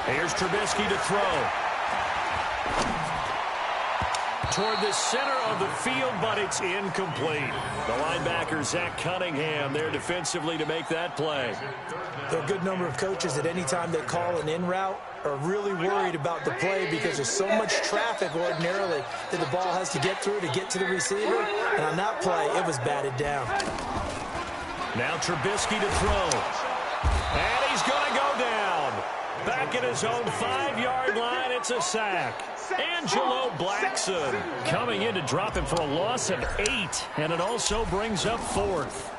Here's Trubisky to throw. Toward the center of the field, but it's incomplete. The linebacker, Zach Cunningham, there defensively to make that play. There are a good number of coaches at any time they call an in route are really worried about the play because there's so much traffic ordinarily that the ball has to get through to get to the receiver. And on that play, it was batted down. Now Trubisky to throw. And he's going to go down. Back at his own 5-yard line, it's a sack. Angelo Blackson coming in to drop him for a loss of 8. And it also brings up 4th.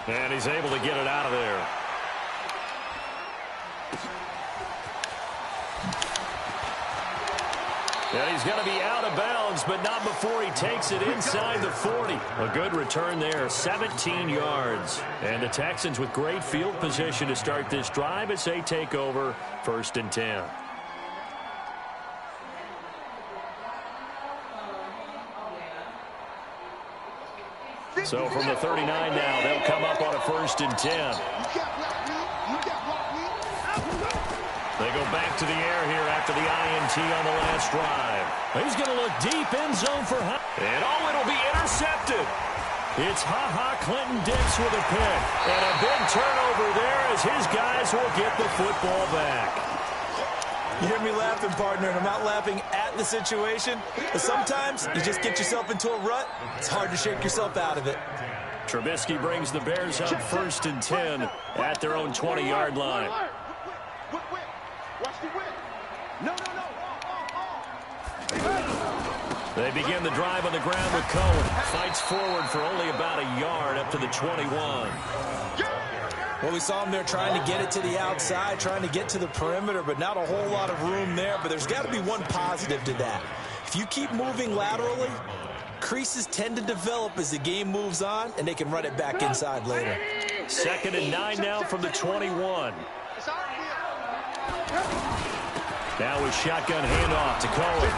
And he's able to get it out of there. And he's going to be out of bounds, but not before he takes it inside the 40. A good return there, 17 yards. And the Texans with great field position to start this drive as they take over 1st and 10. So from the 39 now, they'll come up on a 1st and 10. They go back to the air here after the INT on the last drive. He's going to look deep end zone for Hunt. And it'll be intercepted. It's Ha-Ha Clinton-Dix with a pick. And a big turnover there as his guys will get the football back. You hear me laughing, partner, and I'm not laughing at the situation. But sometimes you just get yourself into a rut. It's hard to shake yourself out of it. Trubisky brings the Bears up 1st and 10 at their own 20-yard line. Watch the whip. No. They begin the drive on the ground with Cohen. Fights forward for only about a yard up to the 21. Well, we saw him there trying to get it to the outside, trying to get to the perimeter, but not a whole lot of room there. But there's got to be one positive to that. If you keep moving laterally, creases tend to develop as the game moves on, and they can run it back inside later. 2nd and 9 now from the 21. It's our field. Now a shotgun handoff to Cohen.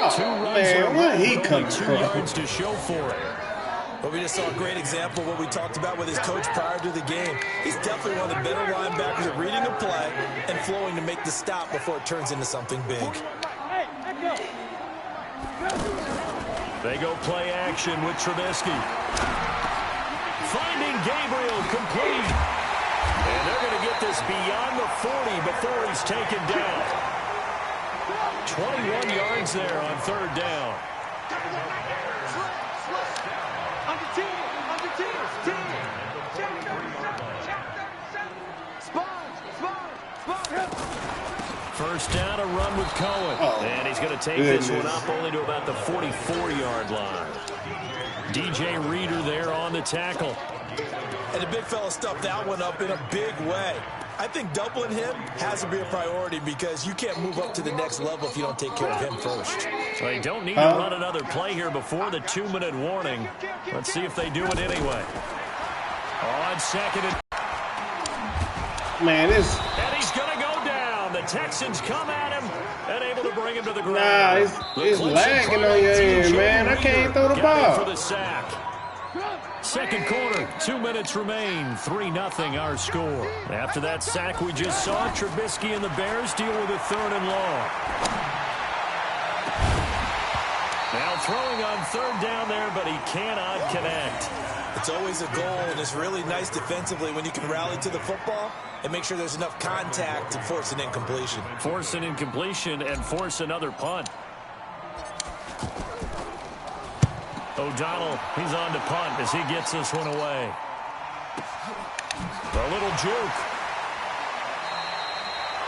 Oh, Two runs man, where he only coming 2 from? yards to show for it. But we just saw a great example of what we talked about with his coach prior to the game. He's definitely one of the better linebackers at reading a play and flowing to make the stop before it turns into something big. They go play action with Trubisky. Finding Gabriel complete. And they're going to get this beyond the 40 before he's taken down. 21 yards there on 3rd down. First down, a run with Cohen. And he's going to take this one up only to about the 44-yard line. DJ Reader there on the tackle. And the big fella stuffed that one up in a big way. I think doubling him has to be a priority because you can't move up to the next level if you don't take care of him first. So they don't need to run another play here before the 2-minute warning. Let's see if they do it anyway. On 2nd and... Man, this... And he's going to go down. The Texans come at him and able to bring him to the ground. Nah, it's lagging on your end, man. I can't throw the ball. For the sack. 2nd quarter, 2 minutes remain, 3-0 our score. After that sack we just saw, Trubisky and the Bears deal with a 3rd and long. Now throwing on 3rd down there, but he cannot connect. It's always a goal, and it's really nice defensively when you can rally to the football and make sure there's enough contact to force an incompletion. Force an incompletion and force another punt. O'Donnell, he's on to punt as he gets this one away. A little juke.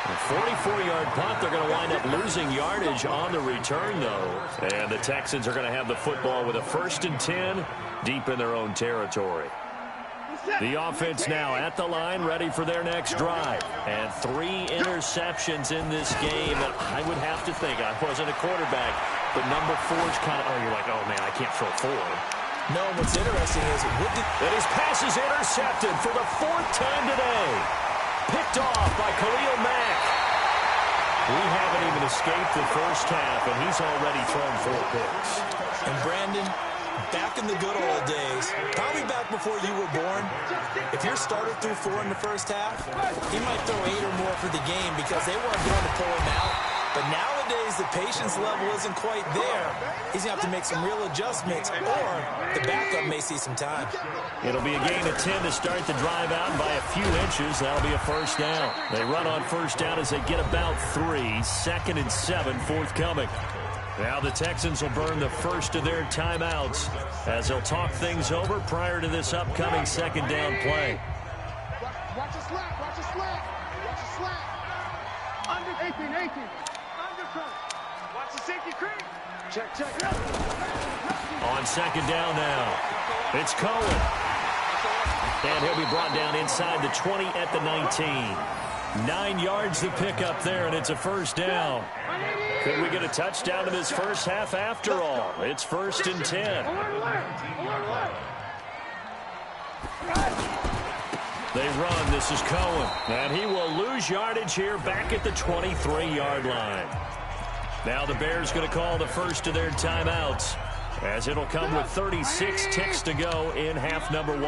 A 44-yard punt. They're going to wind up losing yardage on the return, though. And the Texans are going to have the football with a 1st and 10 deep in their own territory. The offense now at the line, ready for their next drive. And 3 interceptions in this game. And I would have to think, I wasn't a quarterback, but number 4's kind of, you're like, oh, man, I can't throw 4. No, what's interesting is that his pass is intercepted for the 4th time today. Picked off by Khalil Mack. We haven't even escaped the first half, and he's already thrown 4 picks. And Brandon, back in the good old days, probably back before you were born, if your starter threw 4 in the first half, he might throw 8 or more for the game because they weren't going to pull him out. But nowadays, the patience level isn't quite there. He's going to have to make some real adjustments, or the backup may see some time. It'll be a gain of 10 to start the drive out, and by a few inches, that'll be a 1st down. They run on 1st down as they get about 3. 2nd and 7 forthcoming. Now the Texans will burn the first of their timeouts as they'll talk things over prior to this upcoming 2nd down play. Watch the slap, watch the slap, watch the slap. Under 18. Watch the safety creep. Check. On 2nd down now, it's Cohen. And he'll be brought down inside the 20 at the 19. 9 yards to pick up there, and it's a 1st down. Could we get a touchdown in this first half after all? It's 1st and 10. They run. This is Cohen. And he will lose yardage here back at the 23-yard line. Now the Bears going to call the first of their timeouts as it'll come with 36 ticks to go in half number 1.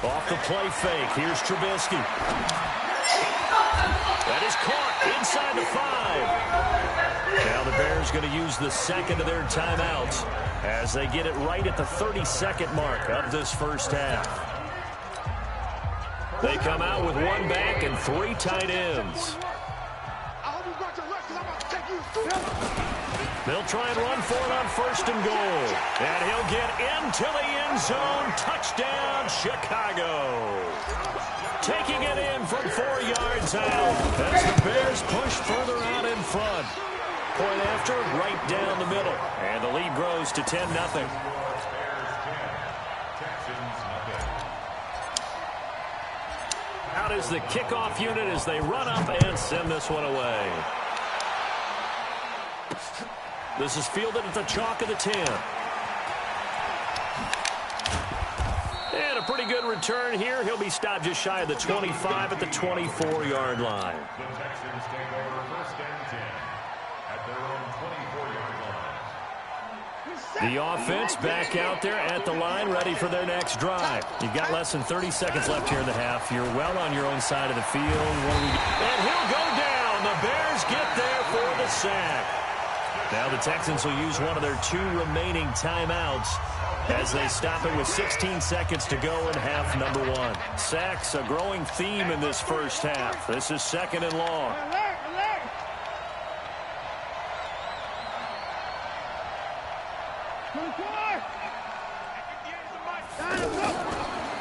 Off the play fake. Here's Trubisky. That is caught inside the 5. Now the Bears going to use the 2nd of their timeouts as they get it right at the 32nd mark of this first half. They come out with 1 back and 3 tight ends. They'll try and run for it on 1st and goal. And he'll get into the end zone. Touchdown, Chicago. Taking it in from 4 yards out as the Bears push further out in front. Point after, right down the middle. And the lead grows to 10-0. Out is the kickoff unit as they run up and send this one away. This is fielded at the chalk of the 10. And a pretty good return here. He'll be stopped just shy of the 25 at the 24-yard line. The Texans take over 1st and 10 at their own 24-yard line. The offense back out there at the line, ready for their next drive. You've got less than 30 seconds left here in the half. You're well on your own side of the field. And he'll go down. The Bears get there for the sack. Now the Texans will use one of their 2 remaining timeouts as they stop it with 16 seconds to go in half number 1. Sacks, a growing theme in this first half. This is 2nd and long.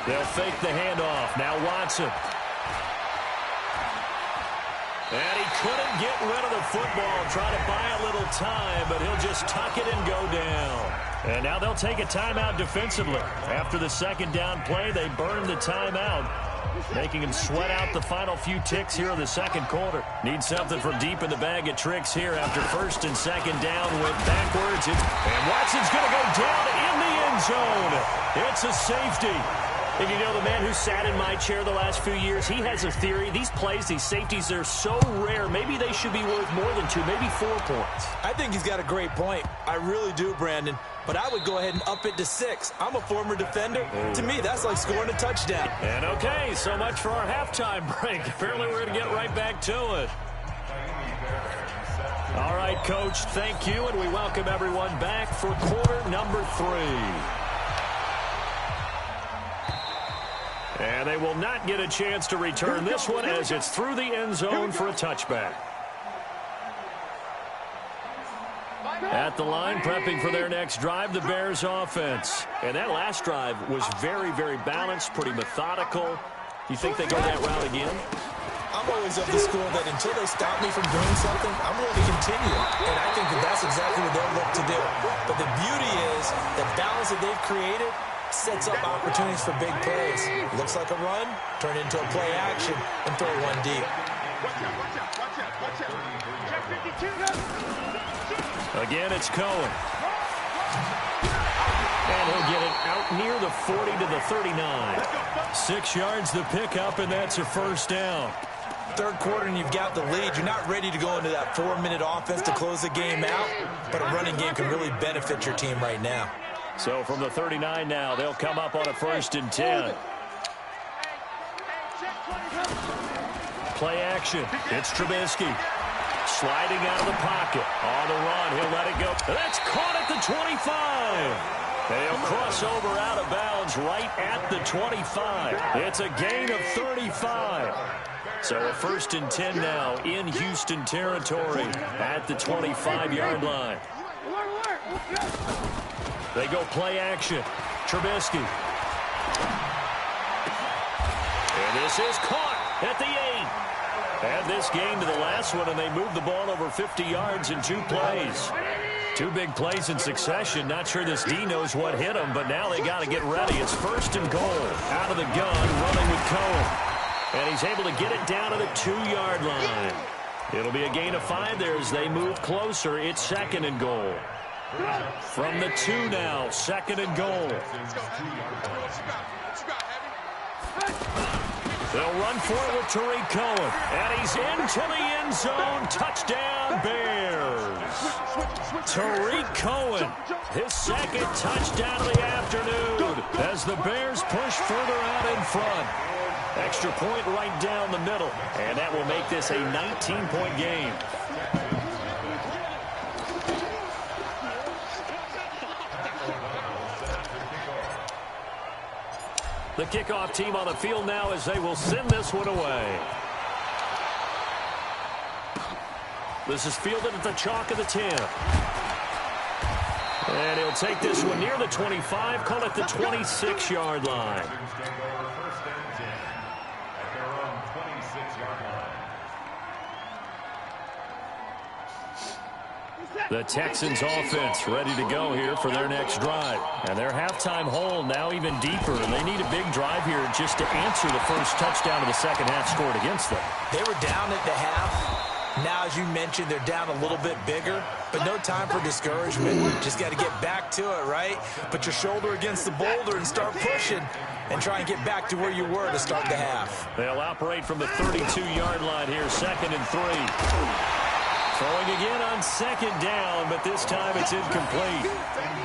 They'll fake the handoff. Now Watson. And he couldn't get rid of the football. Try to buy a little time, but he'll just tuck it and go down. And now they'll take a timeout defensively. After the 2nd down play, they burn the timeout, making him sweat out the final few ticks here in the 2nd quarter. Need something from deep in the bag of tricks here after 1st and 2nd down. Went backwards. And Watson's going to go down in the end zone. It's a safety. And you know, the man who sat in my chair the last few years, he has a theory. These plays, these safeties, they're so rare. Maybe they should be worth more than 2, maybe 4 points. I think he's got a great point. I really do, Brandon. But I would go ahead and up it to 6. I'm a former defender. To me, that's like scoring a touchdown. And okay, so much for our halftime break. Apparently we're going to get right back to it. All right, Coach, thank you, and we welcome everyone back for quarter number 3. And they will not get a chance to return this one as it's through the end zone for a touchback. At the line, prepping for their next drive, the Bears offense. And that last drive was very, very balanced, pretty methodical. You think they go that route again? I'm always of the school that until they stop me from doing something, I'm going to continue. And I think that that's exactly what they'll look to do. But the beauty is the balance that they've created sets up opportunities for big plays. Looks like a run, turn into a play action, and throw one deep. Again, it's Cohen. And he'll get it out near the 40 to the 39. 6 yards the pickup, and that's a 1st down. 3rd quarter, and you've got the lead. You're not ready to go into that 4-minute offense to close the game out, but a running game can really benefit your team right now. So from the 39 now, they'll come up on a 1st and 10. Play action. It's Trubisky. Sliding out of the pocket. On the run. He'll let it go. That's caught at the 25. They'll cross over out of bounds right at the 25. It's a gain of 35. So a 1st and 10 now in Houston territory at the 25-yard line. They go play action. Trubisky. And this is caught at the 8. Add this game to the last one, and they moved the ball over 50 yards in 2 plays. 2 big plays in succession. Not sure this D knows what hit him, but now they got to get ready. It's 1st and goal. Out of the gun, running with Cohen. And he's able to get it down to the 2-yard line. It'll be a gain of 5 there as they move closer. It's 2nd and goal. From the 2 now, 2nd and goal. They'll run for it with Tariq Cohen. And he's into the end zone. Touchdown, Bears. Tariq Cohen, his 2nd touchdown of the afternoon as the Bears push further out in front. Extra point right down the middle. And that will make this a 19-point game. The kickoff team on the field now as they will send this one away. This is fielded at the chalk of the 10. And he'll take this one near the 25, call it the 26-yard line. The Texans offense ready to go here for their next drive. And their halftime hole now even deeper. And they need a big drive here just to answer the first touchdown of the second half scored against them. They were down at the half. Now, as you mentioned, they're down a little bit bigger. But no time for discouragement. Just got to get back to it, right? Put your shoulder against the boulder and start pushing. and try and get back to where you were to start the half. They'll operate from the 32-yard line here, 2nd and 3. Throwing again on 2nd down, but this time it's incomplete.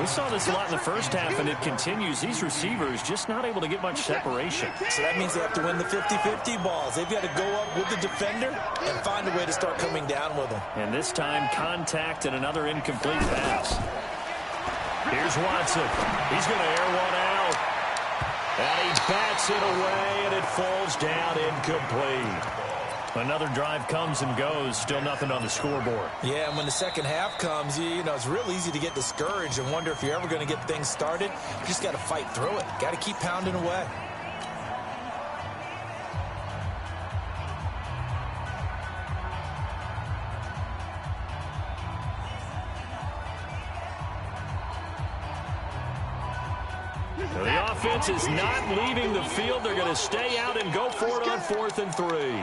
We saw this a lot in the first half, and it continues. These receivers just not able to get much separation. So that means they have to win the 50-50 balls. They've got to go up with the defender and find a way to start coming down with them. And this time, contact and another incomplete pass. Here's Watson. He's going to air one out. And he bats it away, and it falls down incomplete. Another drive comes and goes, still nothing on the scoreboard. Yeah, and when the second half comes, you know, it's real easy to get discouraged and wonder if you're ever going to get things started. You just got to fight through it. Got to keep pounding away. The offense is not leaving the field. They're going to stay out and go for it on 4th and 3.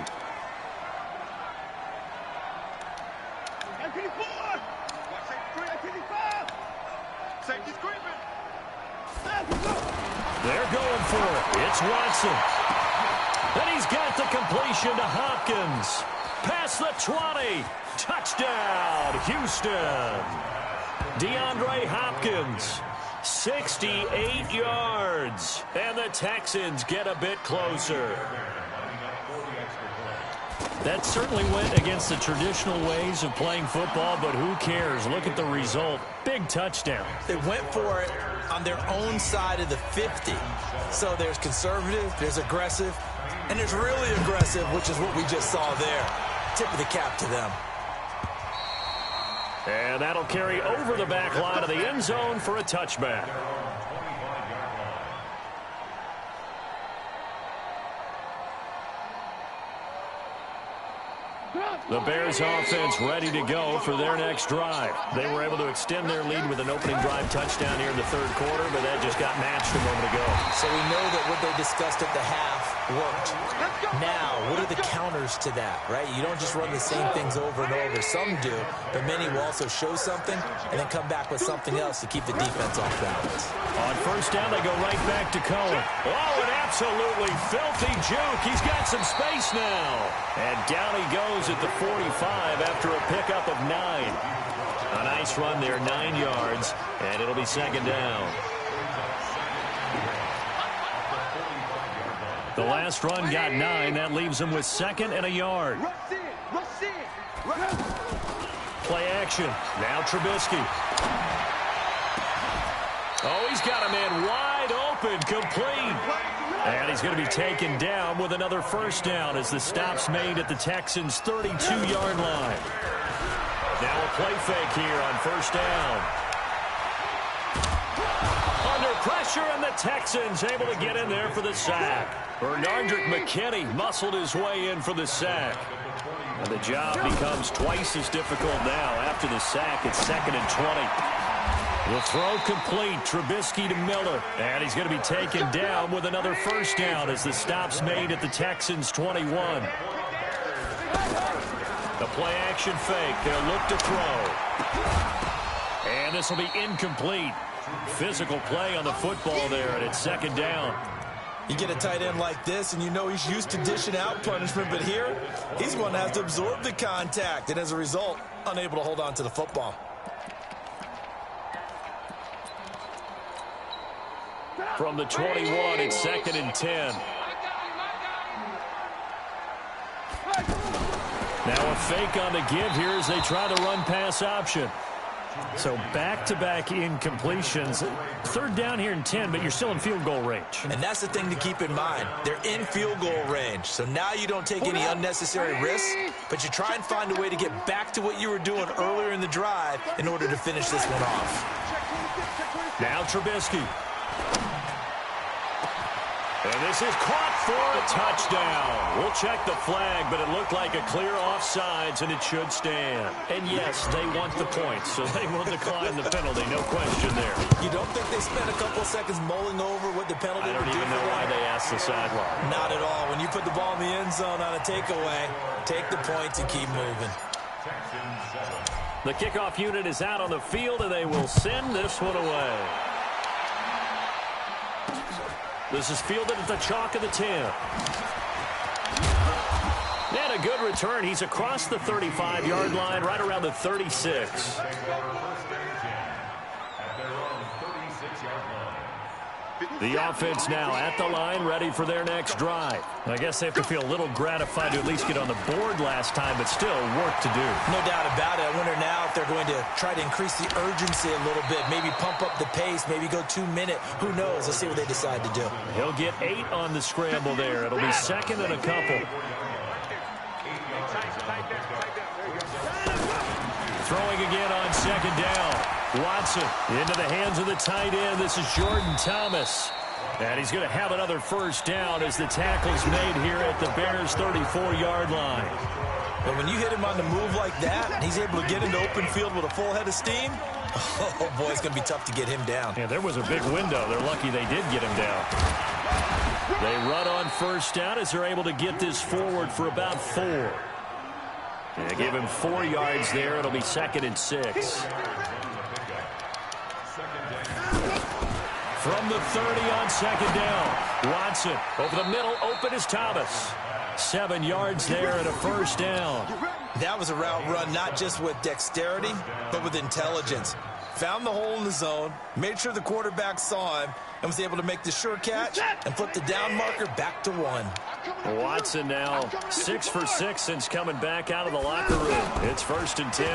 They're going for it. It's Watson. And he's got the completion to Hopkins. Past the 20. Touchdown, Houston. DeAndre Hopkins, 68 yards. And the Texans get a bit closer. That certainly went against the traditional ways of playing football, but who cares? Look at the result. Big touchdown. They went for it on their own side of the 50. So there's conservative, there's aggressive, and there's really aggressive, which is what we just saw there. Tip of the cap to them. And that'll carry over the back line of the end zone for a touchback. The Bears offense ready to go for their next drive. They were able to extend their lead with an opening drive touchdown here in the 3rd quarter, but that just got matched a moment ago. So we know that what they discussed at the half worked. Now, what are the counters to that, right? You don't just run the same things over and over. Some do, but many will also show something and then come back with something else to keep the defense off balance. On 1st down, they go right back to Cohen. Oh, an absolutely filthy juke. He's got some space now. And down he goes at the 45 after a pickup of 9. A nice run there, 9 yards, and it'll be 2nd down. The last run got 9. That leaves him with 2nd and a yard. Play action. Now Trubisky. Oh, he's got a man wide open, complete. And he's going to be taken down with another 1st down as the stop's made at the Texans' 32-yard line. Now a play fake here on 1st down. Under pressure, and the Texans able to get in there for the sack. Bernardrick McKinney muscled his way in for the sack. And the job becomes twice as difficult now. After the sack, it's 2nd and 20. The throw complete. Trubisky to Miller. And he's going to be taken down with another 1st down as the stop's made at the Texans' 21. The play action fake. They'll look to throw. And this will be incomplete. Physical play on the football there, and it's 2nd down. You get a tight end like this, and you know he's used to dishing out punishment, but here, he's going to have to absorb the contact, and as a result, unable to hold on to the football. From the 21, it's 2nd and 10. Now a fake on the give here as they try the run-pass option. So back-to-back incompletions. 3rd down here and 10, but you're still in field goal range. And that's the thing to keep in mind. They're in field goal range. So now you don't take any unnecessary risks, but you try and find a way to get back to what you were doing earlier in the drive in order to finish this one off. Now Trubisky. And this is caught for a touchdown. We'll check the flag, but it looked like a clear offsides, and it should stand. And yes, they want the points, so they will decline the penalty, no question there. You don't think they spent a couple seconds mulling over what the penalty would do? I don't even know why they asked the sideline. Not at all. When you put the ball in the end zone on a takeaway, take the points and keep moving. The kickoff unit is out on the field, and they will send this one away. This is fielded at the chalk of the 10. And a good return. He's across the 35-yard line, right around the 36. The offense now at the line, ready for their next drive. I guess they have to feel a little gratified to at least get on the board last time, but still work to do. No doubt about it. I wonder now if they're going to try to increase the urgency a little bit, maybe pump up the pace, maybe go 2-minute. Who knows? Let's see what they decide to do. He'll get 8 on the scramble there. It'll be second and a couple. Throwing again on second down. Watson into the hands of the tight end. This is Jordan Thomas. And he's going to have another first down as the tackle's made here at the Bears' 34-yard line. But when you hit him on the move like that, and he's able to get into open field with a full head of steam, oh, boy, it's going to be tough to get him down. Yeah, there was a big window. They're lucky they did get him down. They run on first down as they're able to get this forward for about 4. They give him 4 yards there. It'll be second and 6. From the 30 on second down. Watson over the middle. Open is Thomas. 7 yards there and a first down. That was a route run not just with dexterity, but with intelligence. Found the hole in the zone, made sure the quarterback saw him, and was able to make the sure catch and flip the down marker back to 1. Watson now 6 for 6 since coming back out of the locker room. It's first and 10.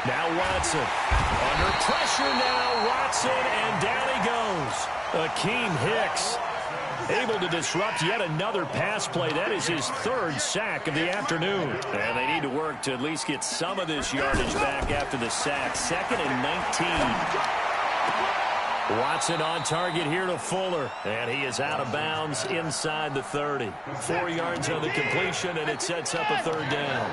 Now Watson under pressure now. Watson, and down he goes. Akeem Hicks able to disrupt yet another pass play. That is his 3rd sack of the afternoon. And they need to work to at least get some of this yardage back after the sack. Second and 19. Watson on target here to Fuller. And he is out of bounds inside the 30. 4 yards on the completion, and it sets up a 3rd down.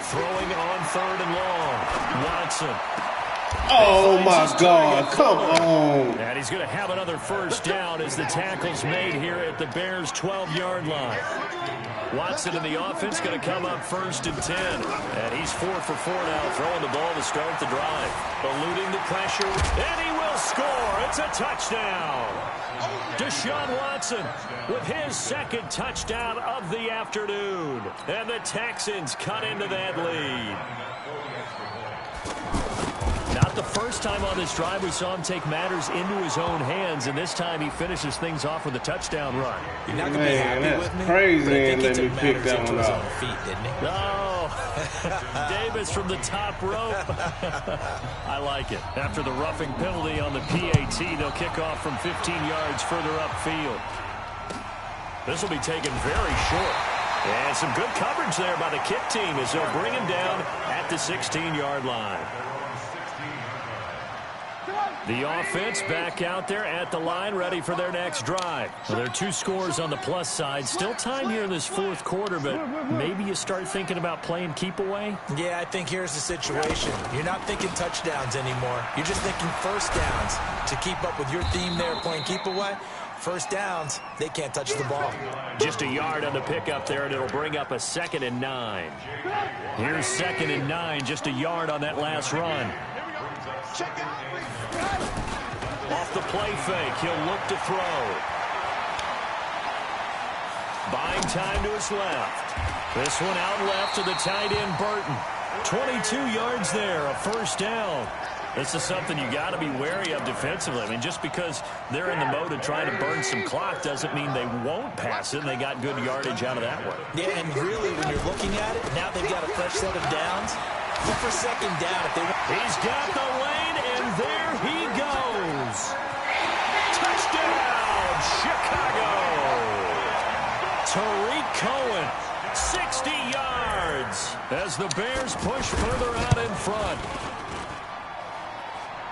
Throwing on 3rd and long. Watson. Oh, my God. Come on. And he's going to have another first down as the tackle's made here at the Bears' 12-yard line. Watson in the offense going to come up first and 10. And he's 4 for 4 now, throwing the ball to start the drive. Eluding the pressure, and he will score. It's a touchdown. Deshaun Watson with his 2nd touchdown of the afternoon. And the Texans cut into that lead. Not the first time on this drive we saw him take matters into his own hands, and this time he finishes things off with a touchdown run. You're not going to be happy with me, crazy. but I think he let me took pick matters that into one his up. own feet, didn't he? No. Davis from the top rope. I like it. After the roughing penalty on the PAT, they'll kick off from 15 yards further upfield. This will be taken very short. And some good coverage there by the kick team as they'll bring him down at the 16-yard line. The offense back out there at the line, ready for their next drive. Well, there are 2 scores on the plus side. Still time here in this 4th quarter, but maybe you start thinking about playing keep away? Yeah, I think here's the situation. You're not thinking touchdowns anymore. You're just thinking first downs. To keep up with your theme there, playing keep away, first downs, they can't touch the ball. Just a yard on the pickup there, and it'll bring up a 2nd and 9. Here's 2nd and 9, just a yard on that last run. Off the play fake, he'll look to throw. Buying time to his left. This one out left to the tight end, Burton. 22 yards there, a first down. This is something you got to be wary of defensively. I mean, just because they're in the mode of trying to burn some clock doesn't mean they won't pass it, and they got good yardage out of that one. Yeah, and really, when you're looking at it, now they've got a fresh set of downs. Look for 2nd down if they want. He's got the lane, and there he goes. Touchdown, Chicago. Tariq Cohen, 60 yards as the Bears push further out in front.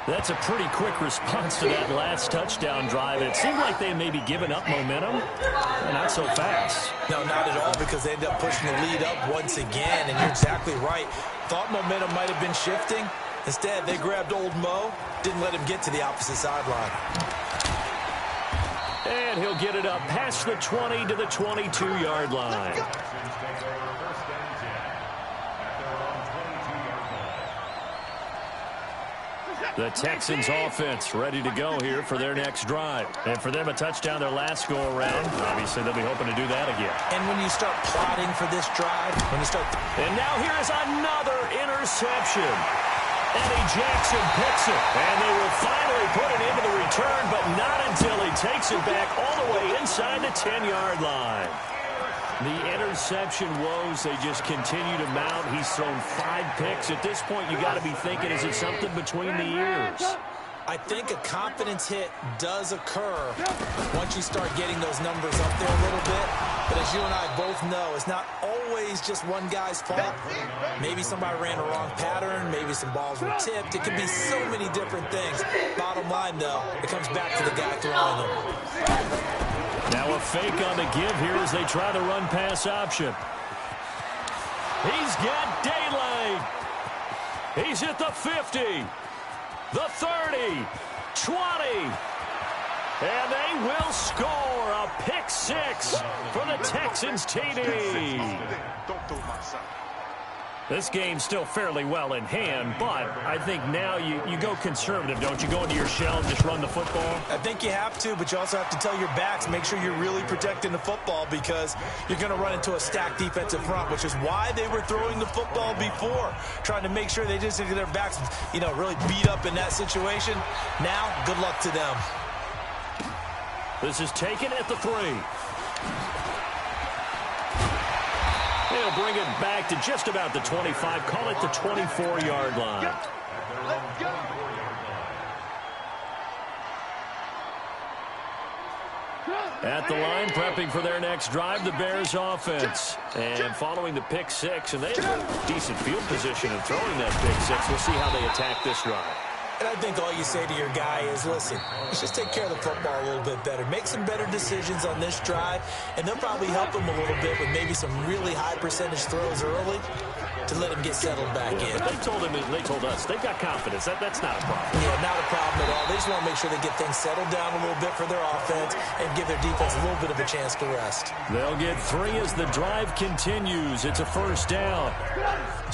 That's a pretty quick response to that last touchdown drive. It seemed like they may be giving up momentum. Not so fast. No, not at all, because they end up pushing the lead up once again, and you're exactly right. Thought momentum might have been shifting. Instead, they grabbed old Mo, didn't let him get to the opposite sideline. And he'll get it up past the 20 to the 22-yard line. The Texans offense ready to go here for their next drive. And for them, a touchdown their last go-around. Obviously, they'll be hoping to do that again. And when you start plotting for this drive, And now here is another interception. Eddie Jackson picks it. And they will finally put it into the return, but not until he takes it back all the way inside the 10-yard line. The interception woes, they just continue to mount. He's thrown 5 picks. At this point, you got to be thinking, is it something between the ears? I think a confidence hit does occur once you start getting those numbers up there a little bit. But as you and I both know, it's not always just one guy's fault. Maybe somebody ran a wrong pattern. Maybe some balls were tipped. It can be so many different things. Bottom line, though, it comes back to the guy throwing them. Now a fake on the give here as they try the run-pass option. He's got daylight. He's at the 50, the 30, 20. And they will score a pick 6 for the Texans TD. Don't throw my side. This game's still fairly well in hand, but I think now you go conservative, don't you? Go into your shell and just run the football? I think you have to, but you also have to tell your backs, make sure you're really protecting the football because you're going to run into a stacked defensive front, which is why they were throwing the football before, trying to make sure they just get their backs, really beat up in that situation. Now, good luck to them. This is taken at the 3. They'll bring it back to just about the 25. Call it the 24-yard line. Let's go. At the line, prepping for their next drive, the Bears offense. And following the pick 6, and they have a decent field position in throwing that pick 6. We'll see how they attack this drive. And I think all you say to your guy is, listen, let's just take care of the football a little bit better. Make some better decisions on this drive, and they'll probably help him a little bit with maybe some really high percentage throws early to let him get settled back in. But they told us they've got confidence. That's not a problem. Yeah, not a problem at all. They just want to make sure they get things settled down a little bit for their offense and give their defense a little bit of a chance to rest. They'll get 3 as the drive continues. It's a first down.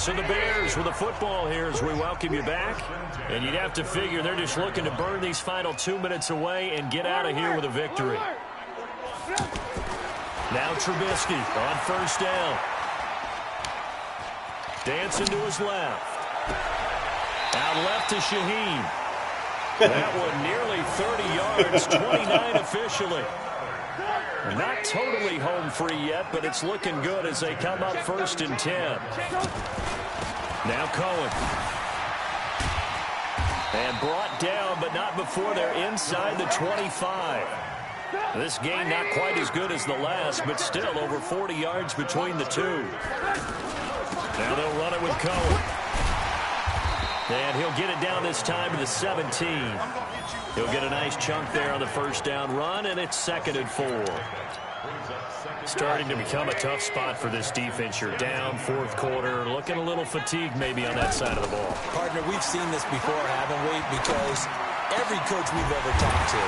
So the Bears with the football here as we welcome you back. And you'd have to figure they're just looking to burn these final 2 minutes away and get out of here with a victory. Now Trubisky on first down. Dancing to his left. Out left to Shaheen. That one nearly 30 yards, 29 officially. Not totally home free yet, but it's looking good as they come up 1st and 10. Now Cohen. And brought down, but not before they're inside the 25. This game not quite as good as the last, but still over 40 yards between the two. Now they'll run it with Cohen. And he'll get it down this time to the 17. He'll get a nice chunk there on the first down run, and it's 2nd and 4. Starting to become a tough spot for this defense. You're down 4th quarter, looking a little fatigued maybe on that side of the ball. Partner, we've seen this before, haven't we? Because every coach we've ever talked to.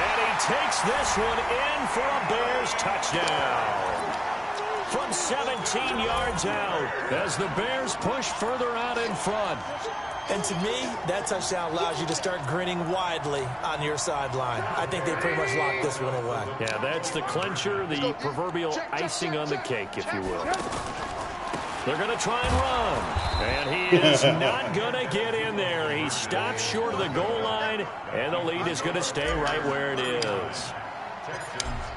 And he takes this one in for a Bears touchdown. From 17 yards out as the Bears push further out in front. And to me, that touchdown allows you to start grinning widely on your sideline. I think they pretty much locked this one away. Yeah, that's the clincher, the proverbial icing on the cake, if you will. They're going to try and run. And he is not going to get in there. He stops short of the goal line, and the lead is going to stay right where it is.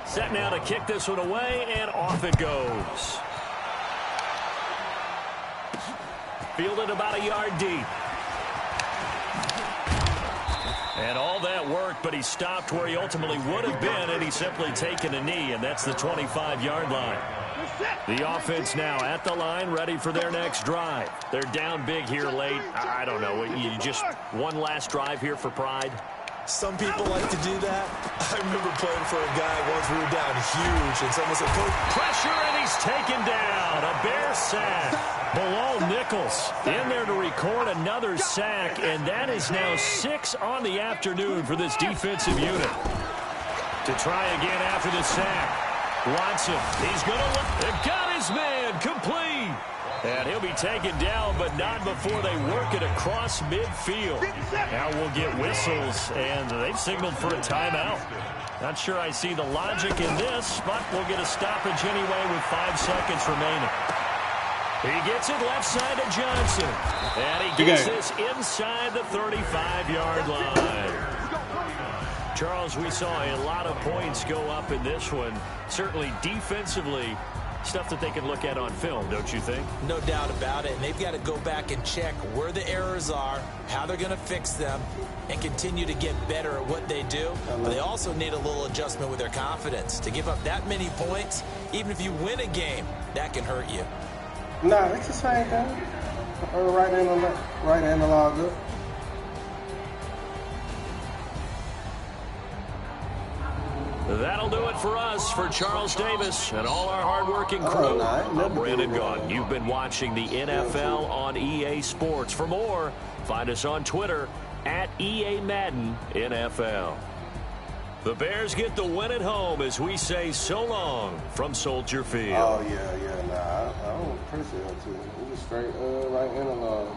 Set now to kick this one away, and off it goes. Fielded about a yard deep. And all that work, but he stopped where he ultimately would have been, and he's simply taken a knee, and that's the 25-yard line. The offense now at the line, ready for their next drive. They're down big here late. I don't know. You just one last drive here for pride? Some people like to do that. I remember playing for a guy once we were down huge, and someone said, "Coach, pressure," and he's taken down. A Bear sack. Bilal Nichols in there to record another sack, and that is now 6 on the afternoon for this defensive unit. To try again after the sack. Watson, he's going to look. They've got his man complete. And he'll be taken down, but not before they work it across midfield. Now we'll get whistles, and they've signaled for a timeout. Not sure I see the logic in this, but we'll get a stoppage anyway with 5 seconds remaining. He gets it left side to Johnson. And he gets this inside the 35-yard line. Charles, we saw a lot of points go up in this one. Certainly defensively, stuff that they can look at on film, don't you think? No doubt about it. And they've got to go back and check where the errors are, how they're going to fix them, and continue to get better at what they do. But they also need a little adjustment with their confidence. To give up that many points, even if you win a game, that can hurt you. Nah, it's the same thing. Right analog up. That'll do it for us, for Charles Davis and all our hardworking crew. I'm Brandon Gaudin. You've been watching the NFL on EA Sports. For more, find us on Twitter at EA Madden NFL. The Bears get the win at home as we say so long from Soldier Field. Oh, yeah. Nah, I don't appreciate it, too. It was straight right analog.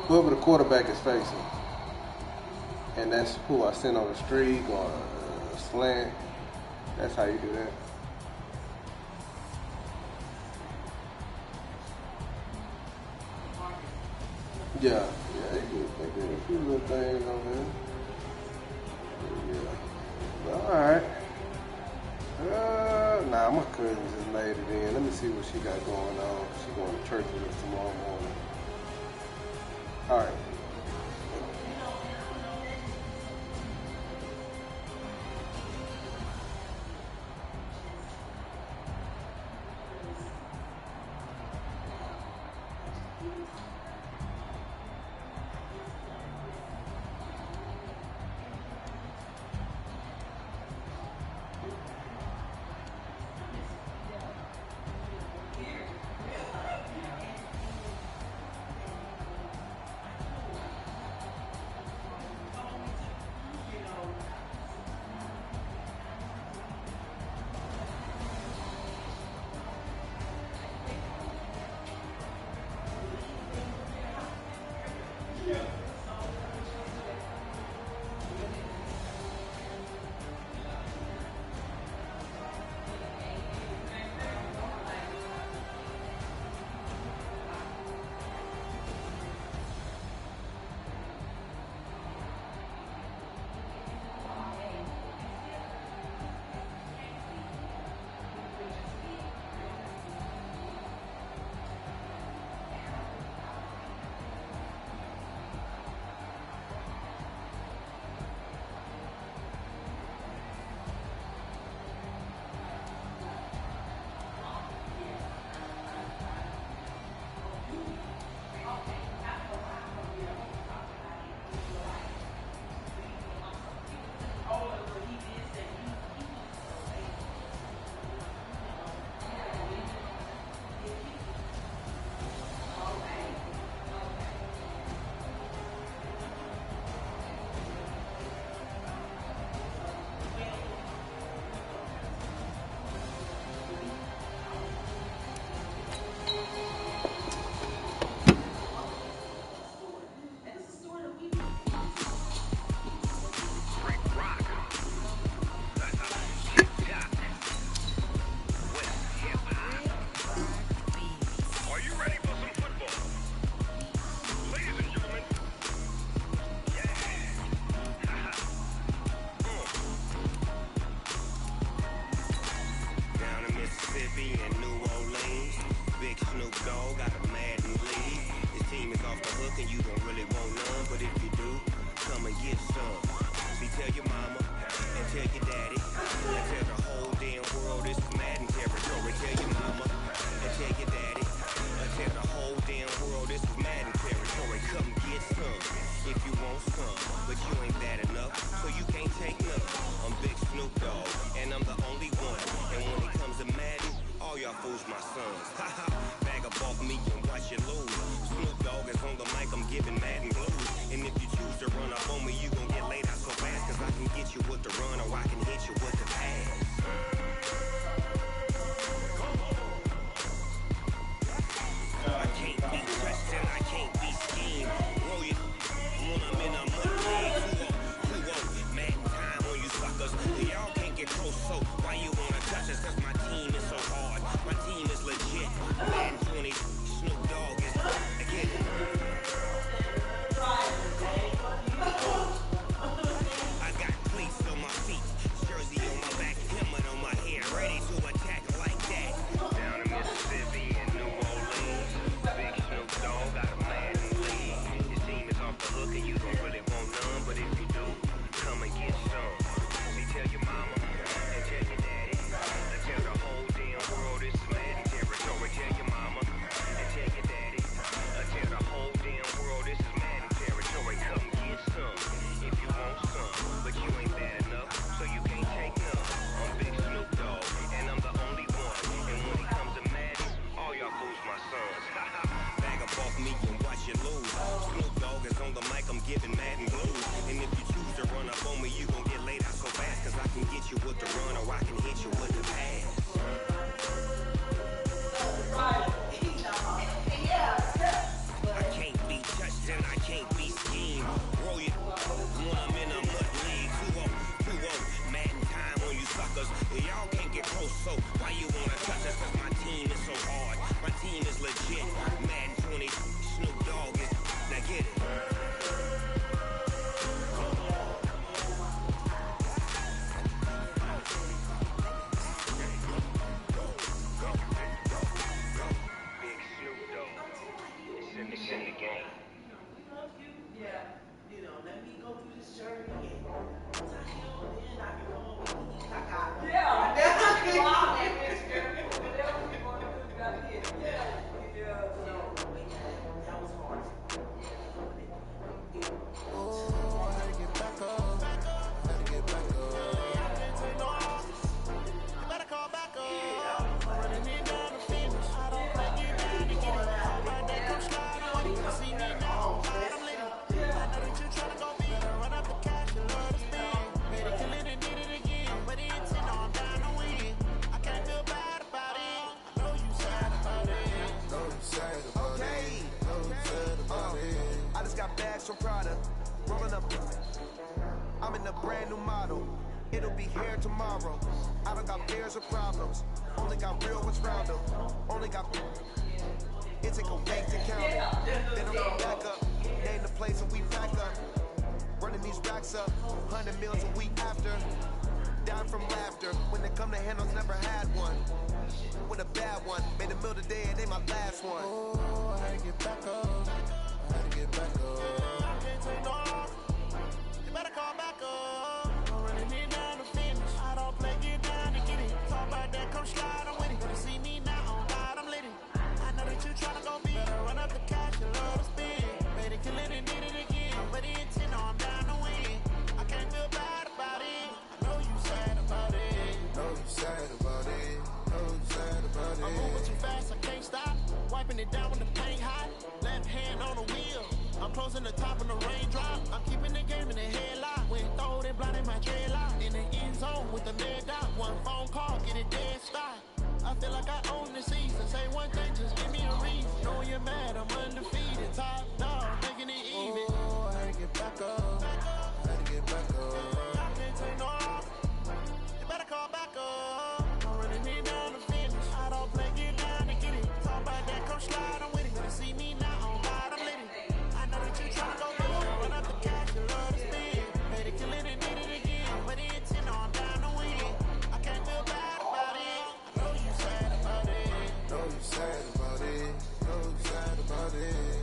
Whoever the quarterback is facing. And that's who I send on a streak or a slant. That's how you do that. Yeah, they did a few little things on there. Yeah. All right. Nah, my cousin just made it in. Let me see what she got going on. She's going to church with us tomorrow morning. All right. Cause my team is so hard. My team is legit. Madden 20, Snoop Dogg is. Now get it. Big Snoop Dogg. It's in the game. Yeah, you know, let me go through this journey again. I just got bags from Prada, rolling up. I'm in a brand new model. It'll be here tomorrow. I don't got fears or problems. Only got real ones round them. Only got. It take a bank to count it. Then I'm going back up. Name the place and we pack up. Running these racks up. 100 meals a week after. Down from laughter. When they come to handles, never had one. With a bad one. Made a meal today and they my last one. Oh, I had to get back up. I had to get back up. I can't take no off. You better call back up. I'm running it down to finish. I don't play, get down to get it. Talk about that, come slide, I'm with it. Better see me now, on God, I'm lit it. I know that you tryna go big. Better run up the cash, you love to spend. Better kill it and did it again. But the intent, no, I'm down to win. I can't feel bad about it. I know you sad about it. Know you sad about it. Know you sad about it. I'm moving too fast, I can't stop. Wiping it down when the paint hot. Left hand on the wheel. I'm closing the top of the raindrop. I'm keeping the game in the headlock. When throw it, blinding my dreadlock. In the end zone with the red dot. One phone call, get it dead stop. I feel like I own the season. Say one thing, just give me a reason. Know you're mad, I'm undefeated. Top dog, making it even. Oh, I had to get back up. I had to get back up. I can't take no off. You better call back up. I'm running it down to finish. I don't play, get down to get it. Talk about that, come slide, I'm with it. Better see me now, on God, I'm lit it. I know that you tryna go big. Run up the cash, you love to spend. Made it, kill it and did it again. But the intent, no, I'm down to win. I can't feel bad about it. I know you sad about it. Know you sad about it. Know you sad about it.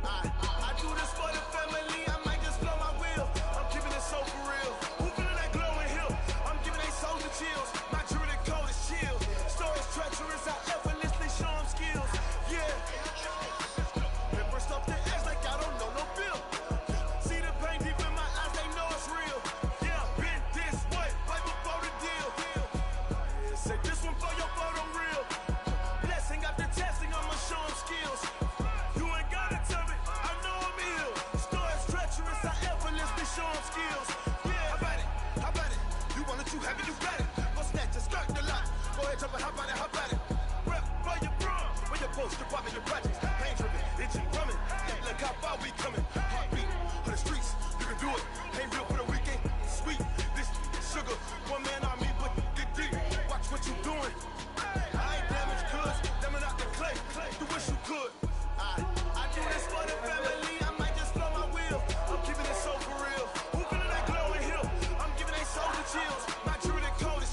I do this for the family, I might just blow my wheel. I'm keeping it so for real. Who feeling that glowing hill? I'm giving they soldier chills. My jewelry code is chill. Stories treacherous, I effortlessly show them skills. Yeah. Been burst up the edge like I don't know no feel. See the pain deep in my eyes, they know it's real. Yeah, been this way, right before the deal. Say this one for your photo real. Blessing after testing, I'ma show them skills. You ain't gotta tell me, I know I'm ill. Stories treacherous, I effortlessly show them skills. Yeah, how about it? How about it? You want it, you have it, you got it. Go snatch and skirt the lot. Go ahead, jump it, how about it? How about it? Rep for your bro, for your post, your poppin', your projects. Pain driven, itching, drumming. Look how far we coming. Heartbeat for the streets, you can do it. Ain't real for the weekend, sweet. This sugar, one man army, but get deep. Watch what you doing. I ain't damaged, cuz, damn it out the clay. You wish you could. I do this for the family, I might just blow my wheel. I'm keeping it so for real. Who feeling that glowing hill? I'm giving they soldier chills. My jewelry code is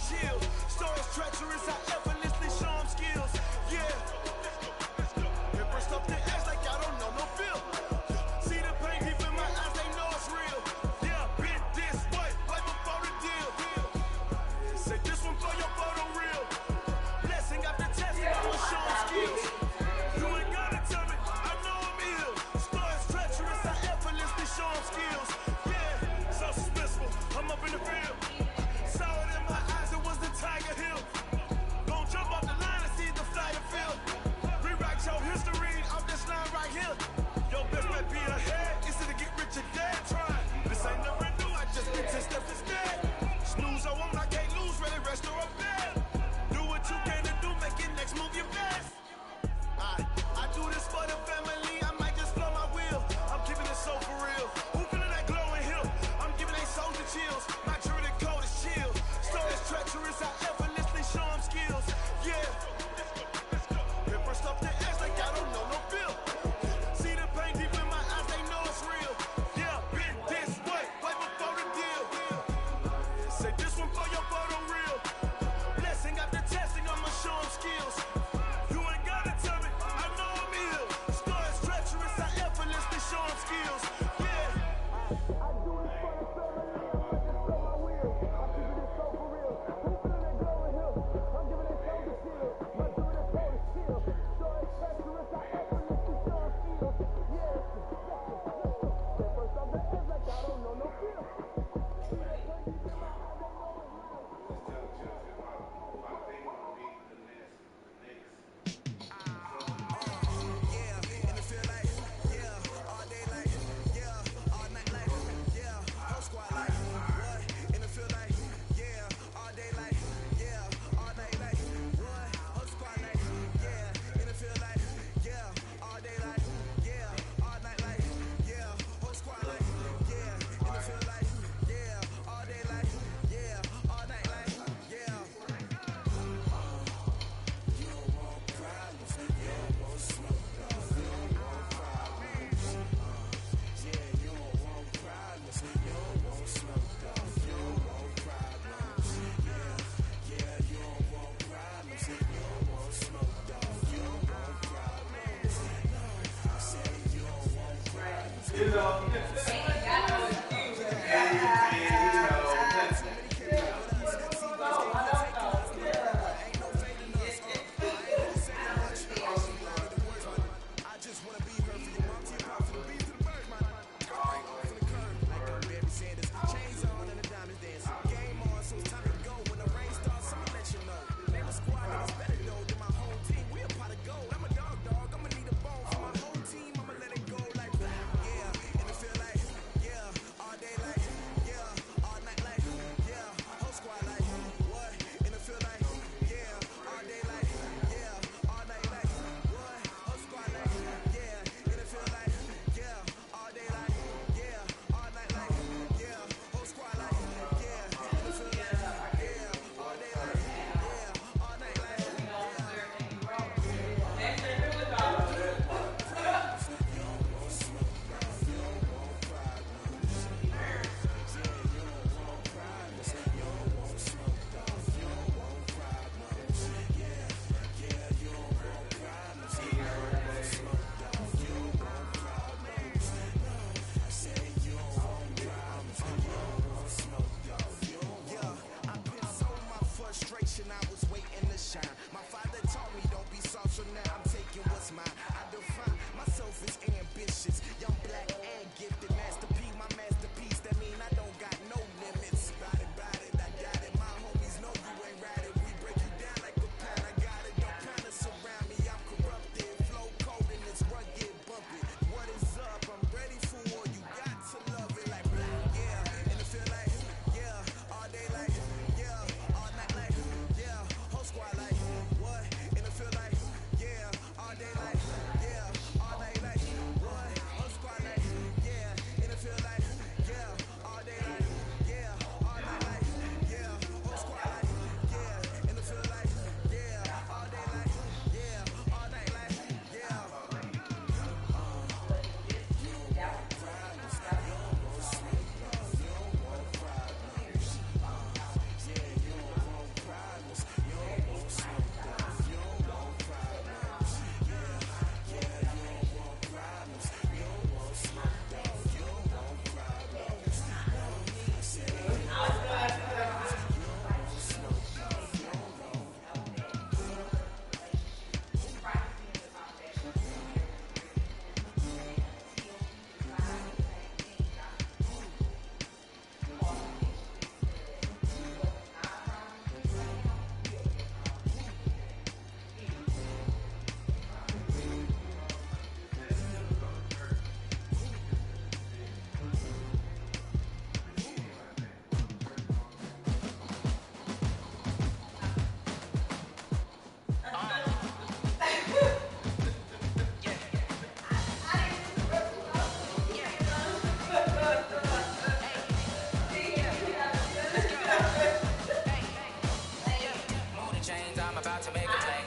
about to make a play.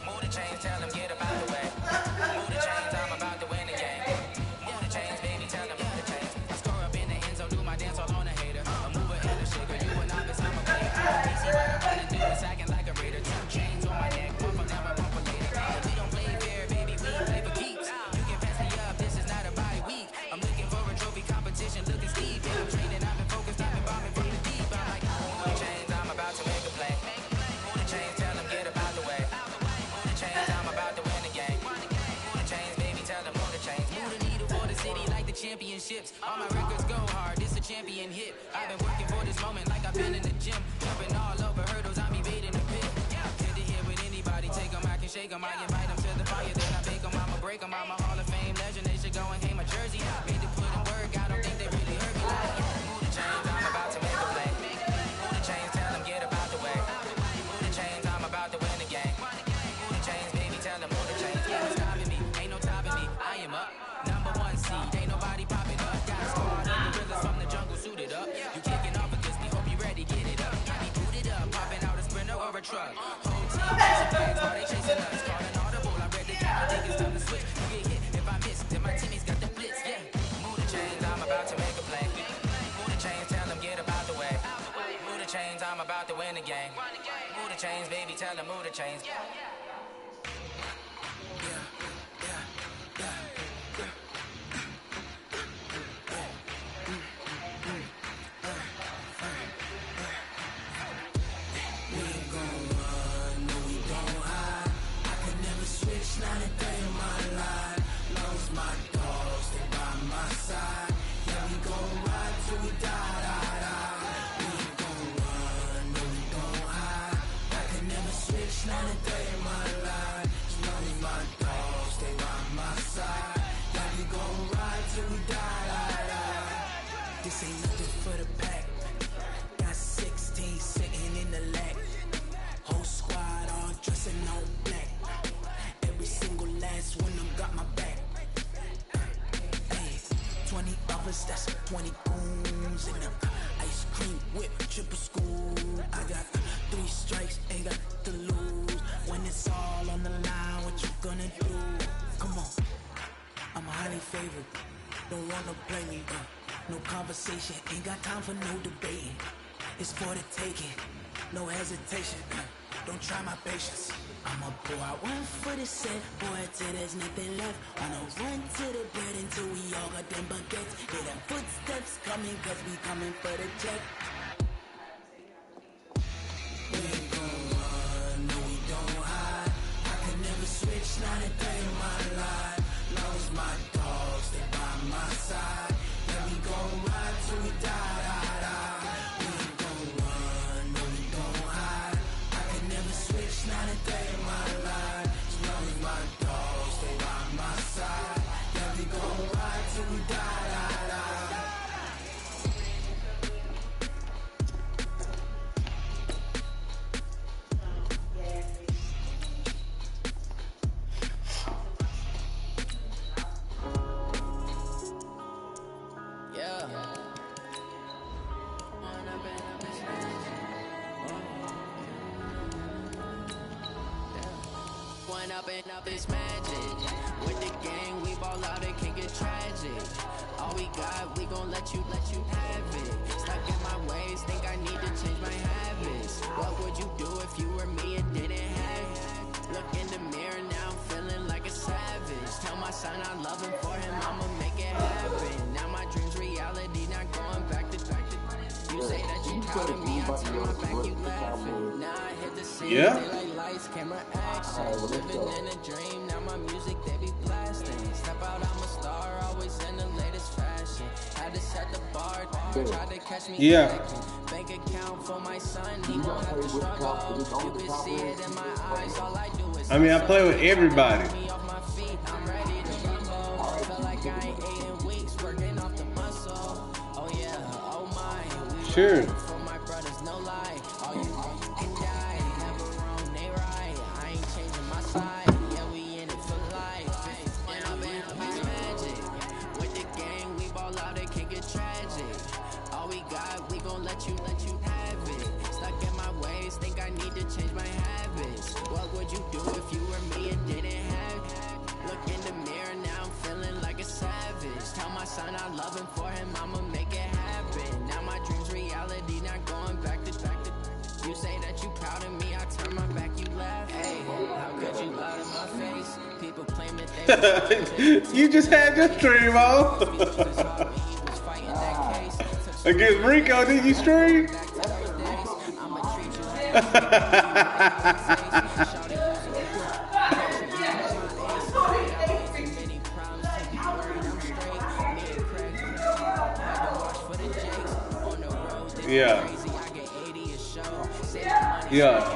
Move the chains, tell them get about the way. Move the chains, I'm about to win the game. Move the chains, baby, tell them move the chains. I score up in the end zone, do my dance all on a hater. A mover and a shaker, you and I, I'm a player. Easy what I'm gonna do is acting like a raider. 2 chains on my neck, one for never, one for later. We don't play fair, baby, we play for keeps. You can pass me up, this is not a bye week. I'm looking for a trophy competition, looking steep. And I'm training, I've been focused, I've been bombing from the deep. I'm like, move the chains, I'm about to make a play. Move the chains, tell them get about the way. Move the chains, I'm about to win the game. Move the chains, baby, tell them move the chains. Move the needle for the city like the championships. All my records go hard, this a champion hit. I've been working for this moment like I've been in the gym. Jumping all over hurdles, I'm evading the pit. Head to head with anybody, take them, I can shake them. I invite them to the fire, then I bake them. I'ma break them, I'm a Hall of Fame legend. They should go and hang my jersey. Made to put in work, I don't think they really heard me. Like, move the chains, I'm about to make a play. Move the chains, tell them get about the way. Move the chains, I'm about to win the game. Move the chains, baby, tell them move the chains. Ain't no stopping me, ain't no topping me. I am up, #1 seed. Ain't nobody popping up. Got a squad of gorillas from the jungle suited up. You kicking off against me, hope you ready, get it up. I be booted up, popping out a sprinter or a truck. Whole team chasing flags while they chasing us. Calling audible, I read the game, I think it's time to switch. You get hit if I miss, then my teammates got the blitz, yeah. Move the chains, I'm about to make a play. Move the chains, tell them get about the way. Move the chains, I'm about to win the game. Move the chains, baby, tell them move the chains. Not a day in my life. Lost my dogs, they by my side. Yeah, we gon' ride till we die, die, die. We ain't gon' run, no, we gon' hide. I can never switch, not a day in my life. As long as my dogs, they by my side. Yeah, we gon' ride till we die, die, die. This ain't nothing for the pack. Got 16 sitting in the lag. Whole squad all dressing all black. Single last one of them got my back. Hey, 20 of us, that's 20 goons in the ice cream whip, triple scoop. I got 3 strikes, ain't got to lose. When it's all on the line, what you gonna do? Come on, I'm highly favored. Don't wanna play me, no conversation. Ain't got time for no debating. It's for the taking, no hesitation. Don't try my patience. I'ma pour out one for the set, boy, till there's nothing left. Wanna run to the bread until we all got them baguettes. Hear them footsteps coming, cause we coming for the check. We ain't gon' run, no, we don't hide. I can never switch, not a day in my life. Lost my dogs, they by my side. Yeah, we gon' ride till we die, die, die. We ain't gon' run, no, we don't hide. I can never switch, not a day in my life. As long as my dogs, they by my side. Yeah, we gon' ride till we die, die, die. Up this magic. With the gang, we ball out, it can get tragic. All we got, we gon' let you have it. Stuck in my ways, think I need to change my habits. What would you do if you were me and didn't have it? Look in the mirror, now I'm feeling like a savage. Tell my son I love him, for him I'ma make it happen. Now my dream's reality, not going back to you say that you proud of me, I turn my back, you laughing. Now I hit the scene, daylight lights, camera action. Living in a dream, now my music, they be blasting. Step out, I'm a star, always in the latest fashion. Had to set the bar, try to catch me acting. Bank account for my son, he won't have to struggle. You can see it in my eyes, all I do is I mean, I play with everybody. I'm ready to rumble. Feel like I ain't ate in weeks, working off the muscle. Oh yeah, oh my. Sure. For my brothers, no lie. All you can die, never wrong, they right. I ain't changing my side. Yeah, we in it for life. And I've been magic. With the gang, we ball out, it can get tragic. All we got, we gon' let you have it. Stuck in my ways, think I need to change my habits. You just had your stream on. Against Rico, did you stream? Yeah. Yeah.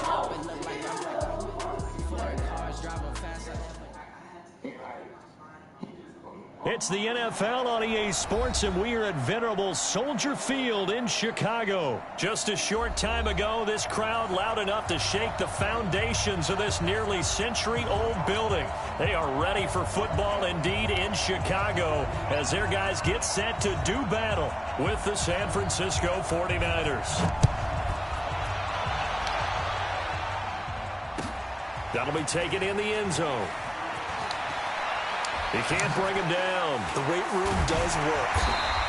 It's the NFL on EA Sports, and we are at Venerable Soldier Field in Chicago. Just a short time ago, this crowd loud enough to shake the foundations of this nearly century-old building. They are ready for football indeed in Chicago as their guys get set to do battle with the San Francisco 49ers. That'll be taken in the end zone. He can't bring him down. The weight room does work.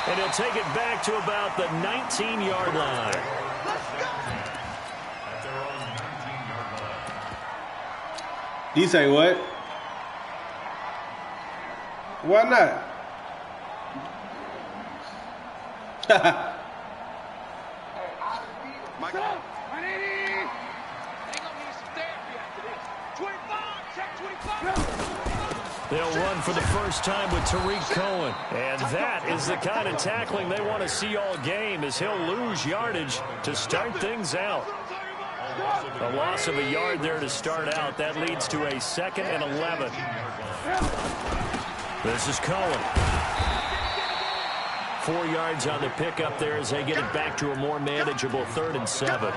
And he'll take it back to about the 19-yard line. You say what? Why not? They'll run for the first time with Tariq Cohen. And that is the kind of tackling they want to see all game, as he'll lose yardage to start things out. A loss of a yard there to start out. That leads to a 2nd and 11. This is Cohen. 4 yards on the pickup there as they get it back to a more manageable 3rd and 7.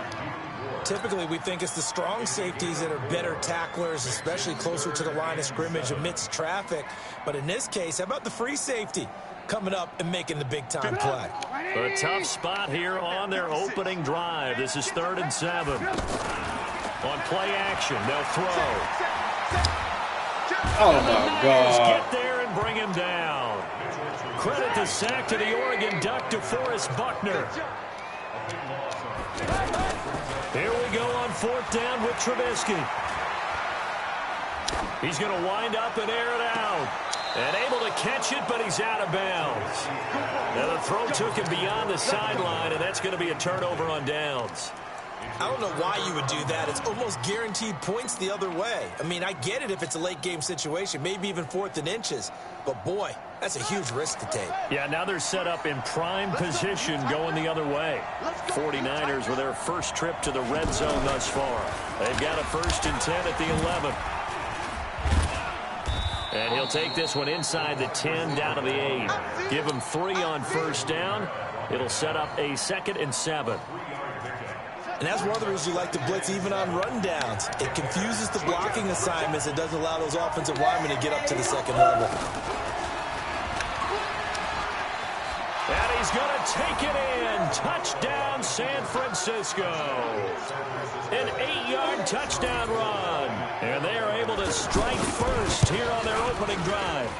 Typically, we think it's the strong safeties that are better tacklers, especially closer to the line of scrimmage amidst traffic. But in this case, how about the free safety coming up and making the big-time play? A tough spot here on their opening drive. This is 3rd and 7. On play action, they'll throw. Oh, my God. Get there and bring him down. Credit the sack to the Oregon Duck, DeForest Buckner. Here we go on 4th down with Trubisky. He's going to wind up and air it out. And able to catch it, but he's out of bounds. Now the throw took him beyond the sideline, and that's going to be a turnover on downs. I don't know why you would do that. It's almost guaranteed points the other way. I mean, I get it if it's a late-game situation, maybe even 4th and inches. But, boy, that's a huge risk to take. Yeah, now they're set up in prime position going the other way. 49ers with their first trip to the red zone thus far. They've got a 1st and 10 at the 11. And he'll take this one inside the 10 down to the 8. Give him 3 on 1st down. It'll set up a 2nd and 7. And that's one of the reasons you like to blitz even on rundowns. It confuses the blocking assignments. It doesn't allow those offensive linemen to get up to the 2nd level. And he's going to take it in. Touchdown, San Francisco. An 8-yard touchdown run. And they are able to strike first here on their opening drive.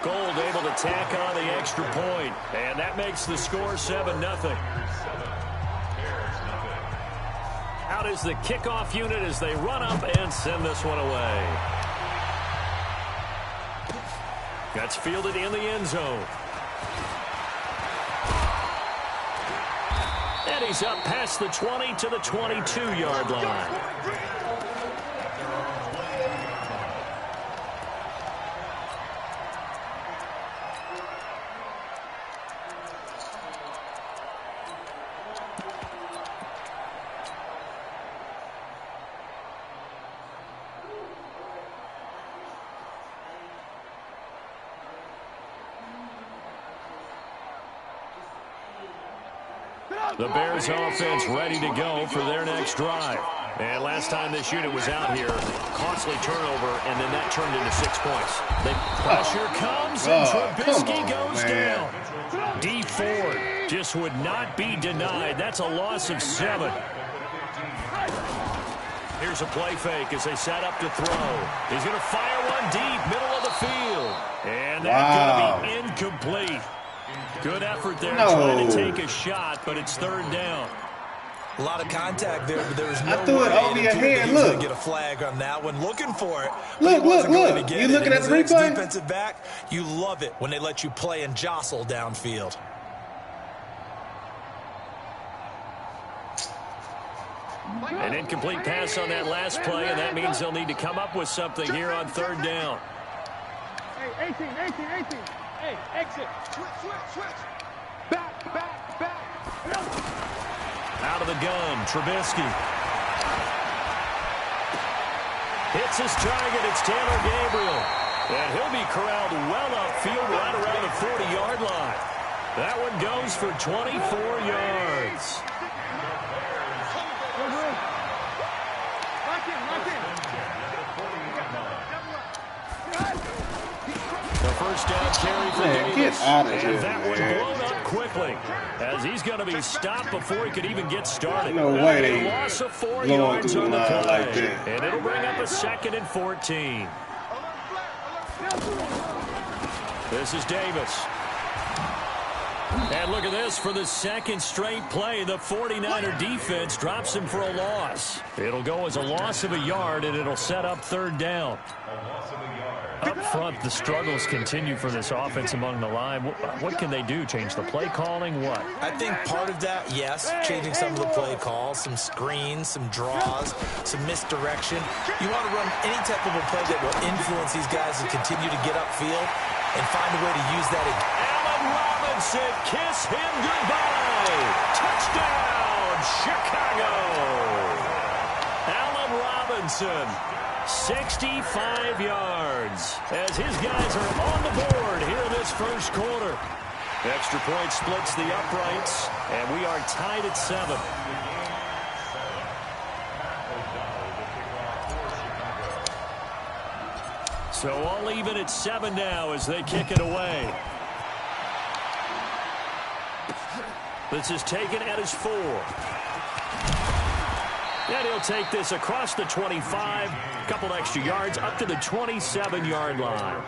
Gold able to tack on the extra point. And that makes the score 7-0. Out is the kickoff unit as they run up and send this one away. That's fielded in the end zone. And he's up past the 20 to the 22-yard line. The Bears offense ready to go for their next drive. And last time this unit was out here, costly turnover, and then that turned into 6 points. The pressure comes, and Trubisky goes down. D Ford just would not be denied. That's a loss of 7. Here's a play fake as they set up to throw. He's going to fire one deep, middle of the field. And that's going to be incomplete. Good effort there trying to take a shot, but it's 3rd down. A lot of contact there, but there was no I threw it way over your head. he was going Look. to get a flag on that one. Looking for it. Look. You looking at the replay? Defensive back, you love it when they let you play and jostle downfield. An incomplete pass on that last play, and that means they'll need to come up with something here on third down. Hey, 18. Hey, exit. Switch. Back. Out of the gun, Trubisky. Hits his target, it's Taylor Gabriel. And he'll be corralled well upfield right around the 40-yard line. That one goes for 24 yards. The first down carry for Davis. Get out of here, and that one man. blown up quickly, as he's going to be stopped before he could even get started. No way they A loss of 4 blowing yards through on the the line play. like that. And it'll bring up a 2nd and 14. This is Davis. And look at this, for the second straight play, the 49er defense drops him for a loss. It'll go as a loss of a yard, and it'll set up third down. Up front, the struggles continue for this offense among the line. What can they do? Change the play calling? What? I think part of that, yes, changing some of the play calls, some screens, some draws, some misdirection. You want to run any type of a play that will influence these guys to continue to get upfield and find a way to use that. Allen Robinson, kiss him goodbye. Touchdown, Chicago. Allen Robinson, 65 yards, as his guys are on the board here in this first quarter. Extra point splits the uprights, and we are tied at 7. So all even at 7 now as they kick it away. This is taken at his 4. And he'll take this across the 25, a couple extra yards, up to the 27-yard line.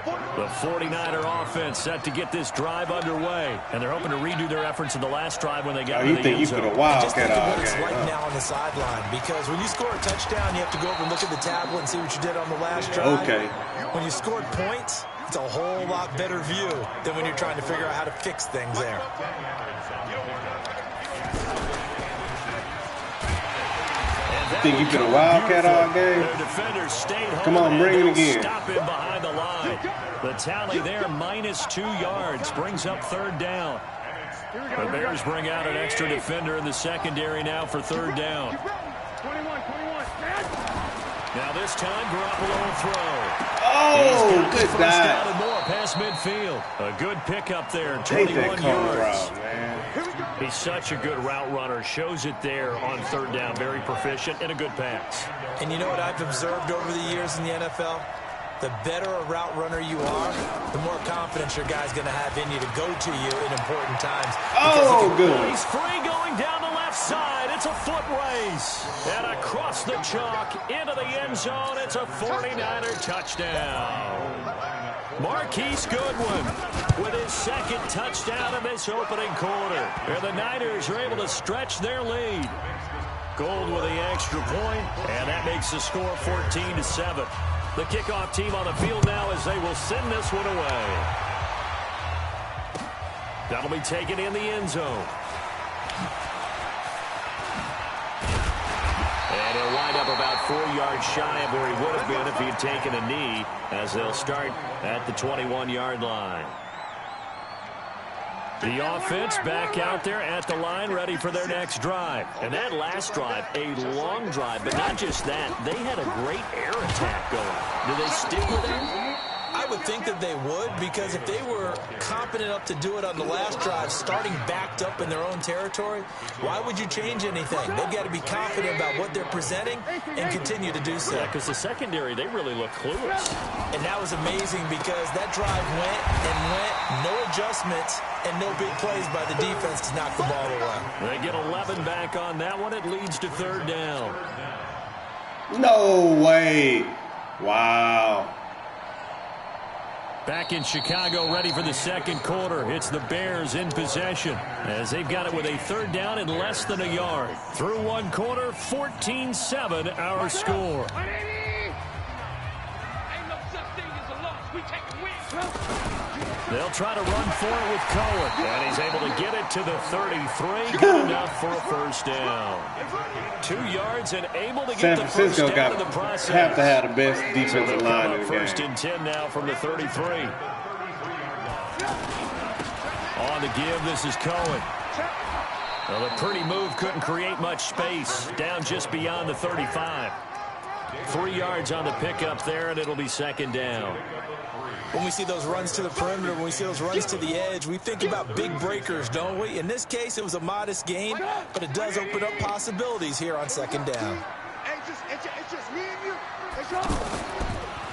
The 49er offense set to get this drive underway, and they're hoping to redo their efforts in the last drive when they got to the end zone. Just think of what it's like now on the sideline, because when you score a touchdown, you have to go over and look at the tablet and see what you did on the last drive. Okay. When you scored points, it's a whole lot better view than when you're trying to figure out how to fix things there. Think you could have wildcat all game? Come on, bring it again. Stop him behind the line. The tally there, -2 yards, brings up third down. The Bears bring out an extra defender in the secondary now for third down. Now this time, Garoppolo will throw. Oh, good first dive. down and more past midfield. A good pickup there, Take 21 that corner yards. route, man. He's such a good route runner. Shows it there on third down. Very proficient and a good pass. And you know what I've observed over the years in the NFL? The better a route runner you are, the more confidence your guy's going to have in you to go to you in important times. Oh, good. He's free going down the left side. It's a foot race. And across the chalk into the end zone. It's a 49er touchdown. Marquise Goodwin with his second touchdown in this opening quarter. And the Niners are able to stretch their lead. Gold with the extra point, and that makes the score 14-7. The kickoff team on the field now as they will send this one away. That'll be taken in the end zone. And he'll wind up about 4 yards shy of where he would have been if he had taken a knee, as they'll start at the 21-yard line. The offense back out there at the line, ready for their next drive. And that last drive, a long drive, but not just that. They had a great air attack going. Do they stick with that? I would think that they would, because if they were competent enough to do it on the last drive, starting backed up in their own territory, why would you change anything? They've got to be confident about what they're presenting and continue to do so. Yeah, because the secondary, they really look clueless. And that was amazing, because that drive went and went, no adjustments, and no big plays by the defense to knock the ball away. They get 11 back on that one. It leads to third down. No way. Wow. Back in Chicago, ready for the second quarter. It's the Bears in possession as they've got it with a third down and less than a yard. Through one quarter, 14-7 our score. They'll try to run for it with Cohen. And he's able to get it to the 33. Good enough for a first down. 2 yards and able to get the first down in the process. Have to have the best defensive line in the game. First and 10 now from the 33. On the give, this is Cohen. Well, a pretty move couldn't create much space. Down just beyond the 35. 3 yards on the pickup there, and it'll be second down. When we see those runs to the perimeter, when we see those runs to the edge, we think about big breakers, don't we? In this case, it was a modest gain, but it does open up possibilities here on second down. It's just me and you.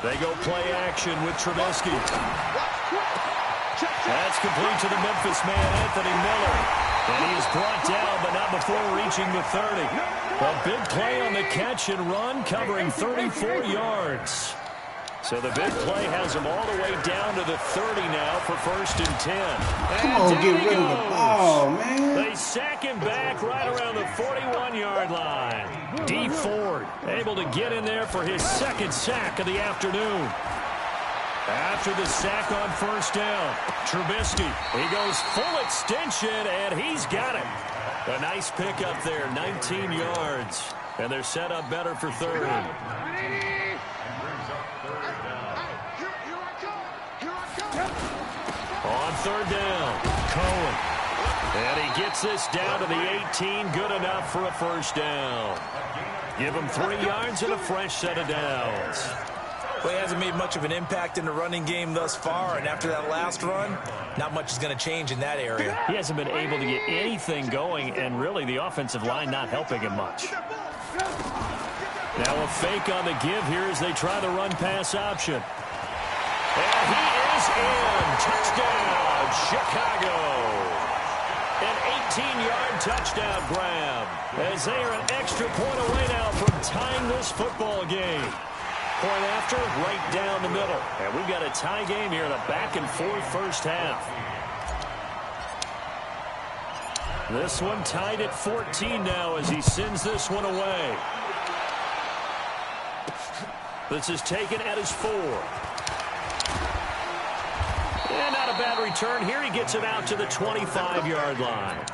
They go play action with Trubisky. That's complete to the Memphis man, Anthony Miller. And he is brought down, but not before reaching the 30. A big play on the catch and run, covering 34 yards. So the big play has him all the way down to the 30 now for first and 10. Come on, get rid of the ball, man. They sack him back right around the 41-yard line. D. Ford able to get in there for his second sack of the afternoon. After the sack on first down, Trubisky, he goes full extension, and he's got it. A nice pick up there, 19 yards. And they're set up better for third. On third down, Cohen. And he gets this down to the 18, good enough for a first down. Give him 3 yards and a fresh set of downs. Well, he hasn't made much of an impact in the running game thus far, and after that last run, not much is going to change in that area. He hasn't been able to get anything going, and really the offensive line not helping him much. Now a fake on the give here as they try the run-pass option. And he is in. Touchdown, Chicago. An 18-yard touchdown grab as they are an extra point away now from tying this football game. Point after, right down the middle. And we've got a tie game here in a back-and-forth first half. This one tied at 14 now as he sends this one away. This is taken at his 4. And not a bad return here. He gets it out to the 25-yard line.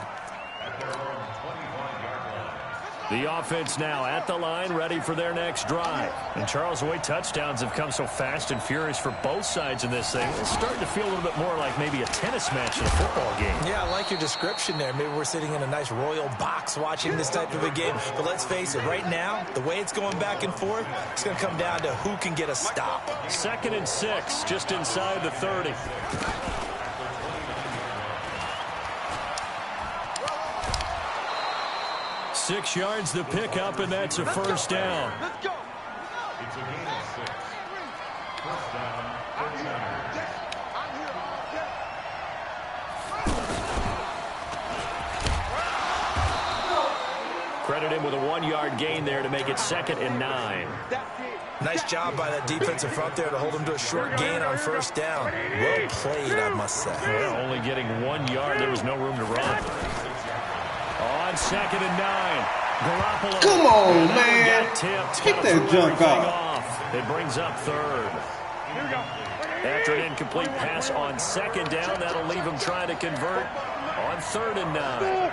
The offense now at the line, ready for their next drive. And Charles, the way touchdowns have come so fast and furious for both sides in this thing, it's starting to feel a little bit more like maybe a tennis match in a football game. Yeah, I like your description there. Maybe we're sitting in a nice royal box watching this type of a game. But let's face it, right now, the way it's going back and forth, it's going to come down to who can get a stop. 2nd and 6, just inside the 30. 6 yards the pickup, and that's a first down. Let's go. It's a gain of 6. First down, 39. Credit him with a 1-yard gain there to make it 2nd and 9. Nice job by that defensive front there to hold him to a short gain on first down. Well played, I must say. Yeah, only getting 1 yard. There was no room to run. On 2nd and 9. Garoppolo. Come on, man. Tipped. Get that junk off. It brings up third. After an incomplete pass on 2nd down, that'll leave him trying to convert on 3rd and 9.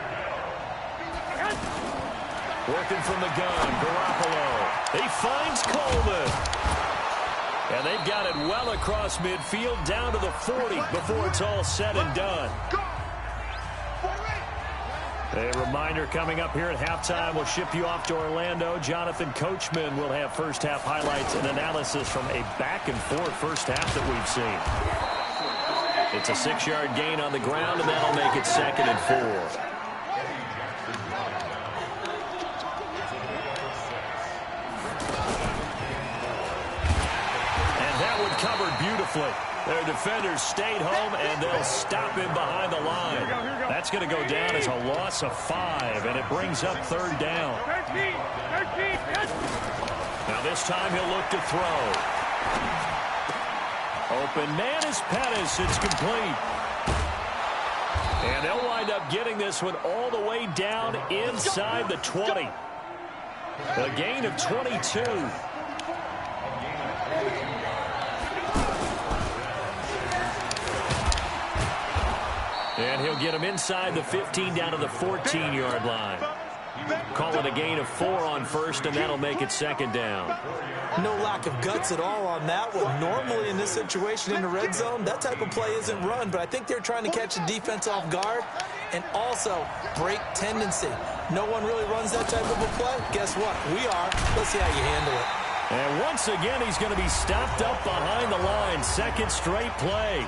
Working from the gun, Garoppolo. He finds Coleman. And they've got it well across midfield down to the 40 before it's all said and done. A reminder coming up here at halftime. We'll ship you off to Orlando. Jonathan Coachman will have first half highlights and analysis from a back-and-forth first half that we've seen. It's a 6-yard gain on the ground, and that'll make it 2nd and 4. And that one covered beautifully. Their defenders stayed home, and they'll stop him behind the line. That's going to go down as a loss of 5, and it brings up 3rd down. Now this time he'll look to throw. Open man is Pettis. It's complete. And they'll wind up getting this one all the way down inside the 20. A gain of 22. And he'll get him inside the 15 down to the 14-yard line. Call it a gain of 4 on first, and that'll make it second down. No lack of guts at all on that one. Normally in this situation in the red zone, that type of play isn't run, but I think they're trying to catch the defense off guard and also break tendency. No one really runs that type of a play. Guess what? We are. Let's see how you handle it. And once again, he's going to be stopped up behind the line. Second straight play.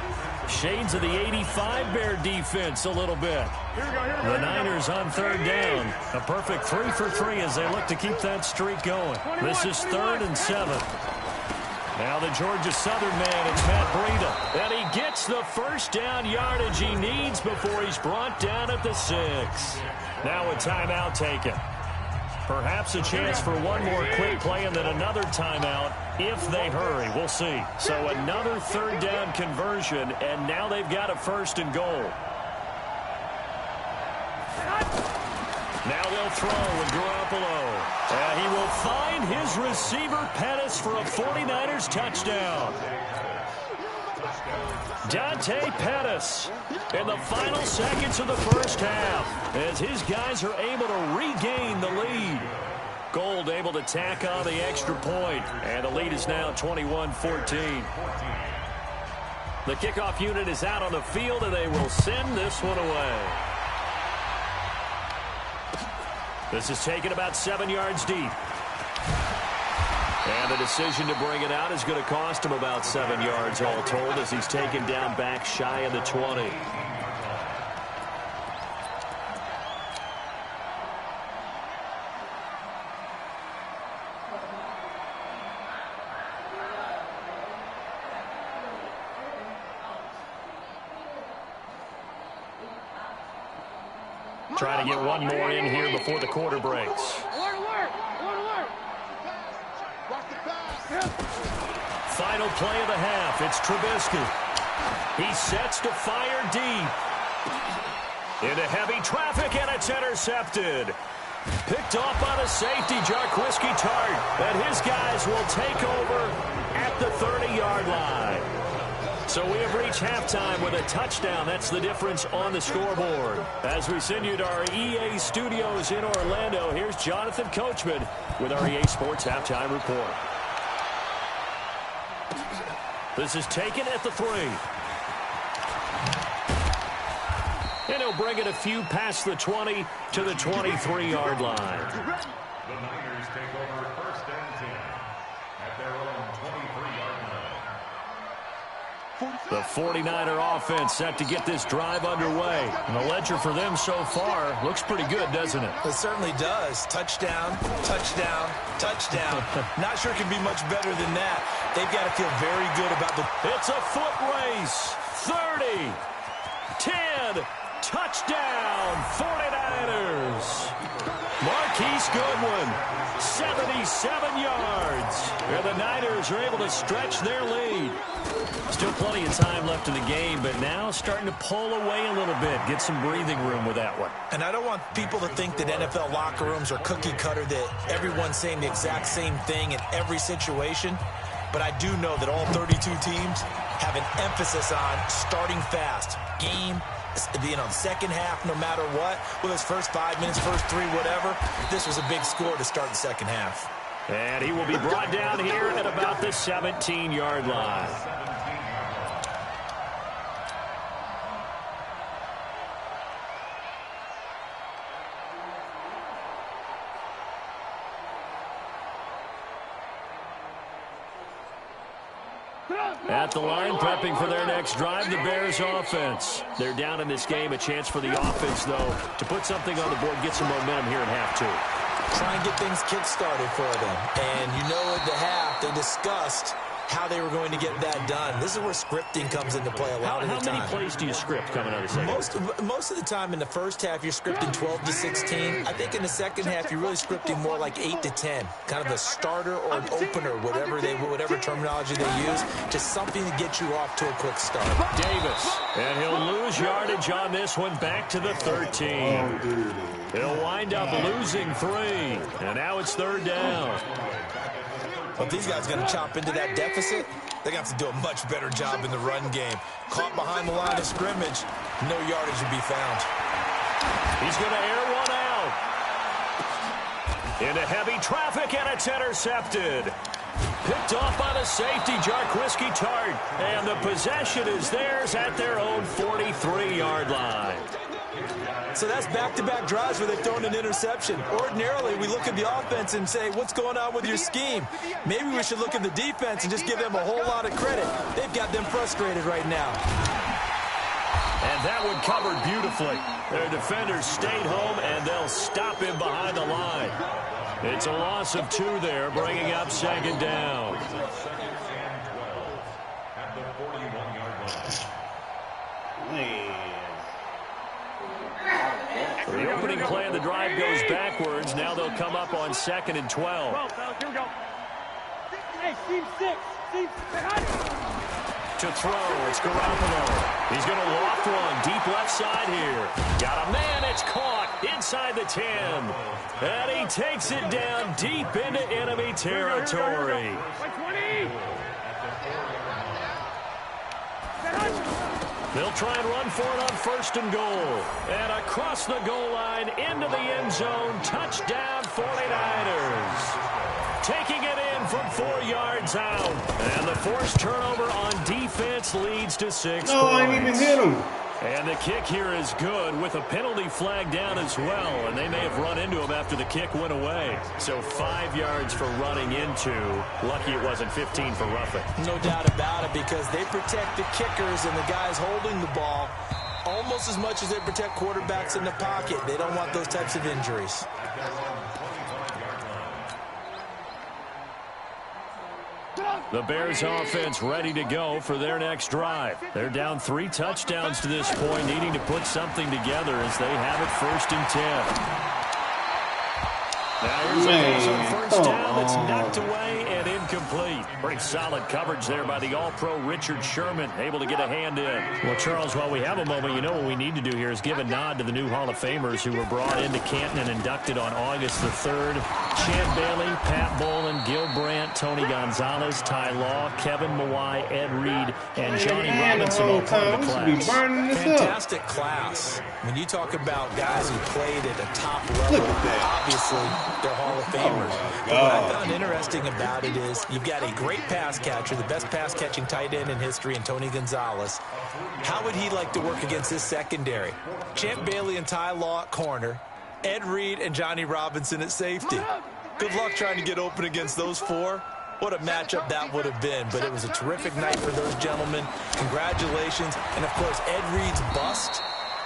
Shades of the 85 Bear defense a little bit. The Niners on third down. A perfect 3 for 3 as they look to keep that streak going. This is 3rd and 7. Now the Georgia Southern man, it's Matt Breida. And he gets the first down yardage he needs before he's brought down at the 6. Now a timeout taken. Perhaps a chance for one more quick play and then another timeout if they hurry. We'll see. So another third down conversion, and now they've got a 1st and goal. Now they'll throw with Garoppolo. And he will find his receiver Pettis for a 49ers touchdown. Dante Pettis in the final seconds of the first half as his guys are able to regain the lead. Gold able to tack on the extra point, and the lead is now 21-14. The kickoff unit is out on the field, and they will send this one away. This is taken about 7 yards deep. And the decision to bring it out is going to cost him about 7 yards all told as he's taken down back shy of the 20. Trying to get one more in here before the quarter breaks. Final play of the half. It's Trubisky. He sets to fire deep. Into heavy traffic, and it's intercepted. Picked off by the safety, Jarquiski Tart. And his guys will take over at the 30-yard line. So we have reached halftime with a touchdown. That's the difference on the scoreboard. As we send you to our EA studios in Orlando, here's Jonathan Coachman with our EA Sports Halftime Report. This is taken at the 3. And he'll bring it a few past the 20 to the 23-yard line. The Niners take over 1st and 10 at their own 23-yard line. The 49er offense set to get this drive underway. And the ledger for them so far looks pretty good, doesn't it? It certainly does. Touchdown, touchdown, touchdown. Not sure it can be much better than that. They've got to feel very good about the... It's a foot race. 30, 10, touchdown, 49ers. Marquise Goodwin, 77 yards. And the Niners are able to stretch their lead. Still plenty of time left in the game, but now starting to pull away a little bit. Get some breathing room with that one. And I don't want people to think that NFL locker rooms are cookie cutter, that everyone's saying the exact same thing in every situation. But I do know that all 32 teams have an emphasis on starting fast. Game, the second half, no matter what, whether it's first 5 minutes, first 3, whatever. This was a big score to start the second half. And he will be brought down here at about the 17-yard line. At the line, prepping for their next drive, the Bears offense. They're down in this game. A chance for the offense, though, to put something on the board, get some momentum here in half 2. Try and get things kick-started for them. And you know at the half, they discussed how they were going to get that done. This is where scripting comes into play a lot of the time. How many plays do you script coming out of the second? Most of the time in the first half, you're scripting 12 to 16. I think in the second half, you're really scripting more like 8 to 10. Kind of a starter or an opener, whatever terminology they use. Just something to get you off to a quick start. Davis, and he'll lose yardage on this one, back to the 13. He'll wind up losing 3, and now it's 3rd down. But these guys are going to chop into that deficit. They're going to have to do a much better job in the run game. Caught behind the line of scrimmage, no yardage will be found. He's going to air one out. Into heavy traffic, and it's intercepted. Picked off by the safety, Jarquiski Tart. And the possession is theirs at their own 43-yard line. So that's back-to-back drives where they've thrown an interception. Ordinarily, we look at the offense and say, what's going on with your scheme? Maybe we should look at the defense and just give them a whole lot of credit. They've got them frustrated right now. And that one covered beautifully. Their defenders stayed home, and they'll stop him behind the line. It's a loss of 2 there, bringing up 2nd down. The opening play of the drive goes backwards. Now they'll come up on 2nd and 12. Here we go. Hey, team 6. To throw, it's Garoppolo. He's going to loft one deep left side here. Got a man, it's caught inside the 10. And he takes it down deep into enemy territory. They'll try and run for it on 1st and goal. And across the goal line into the end zone. Touchdown 49ers. Taking it in from 4 yards out. And the forced turnover on defense leads to 6 points. I didn't even hit him. And the kick here is good with a penalty flag down as well. And they may have run into him after the kick went away. So 5 yards for running into. Lucky it wasn't 15 for roughing. No doubt about it, because they protect the kickers and the guys holding the ball almost as much as they protect quarterbacks in the pocket. They don't want those types of injuries. The Bears offense ready to go for their next drive. They're down 3 touchdowns to this point, needing to put something together as they have it 1st and 10. Now here's a pass on 1st down that's knocked away and incomplete. Pretty solid coverage there by the All-Pro Richard Sherman, able to get a hand in. Well, Charles, while we have a moment, you know what we need to do here is give a nod to the new Hall of Famers who were brought into Canton and inducted on August the 3rd. Champ Bailey, Pat Bowlen, Gil Brandt, Tony Gonzalez, Ty Law, Kevin Mawai, Ed Reed, and Johnny Robinson all part of the class. Fantastic class. When you talk about guys who played at a top level, obviously they're Hall of Famers. But what I found interesting about it is you've got a great pass catcher, the best pass-catching tight end in history, in Tony Gonzalez. How would he like to work against his secondary? Champ Bailey and Ty Law at corner, Ed Reed and Johnny Robinson at safety. Good luck trying to get open against those 4. What a matchup that would have been. But it was a terrific night for those gentlemen. Congratulations. And, of course, Ed Reed's bust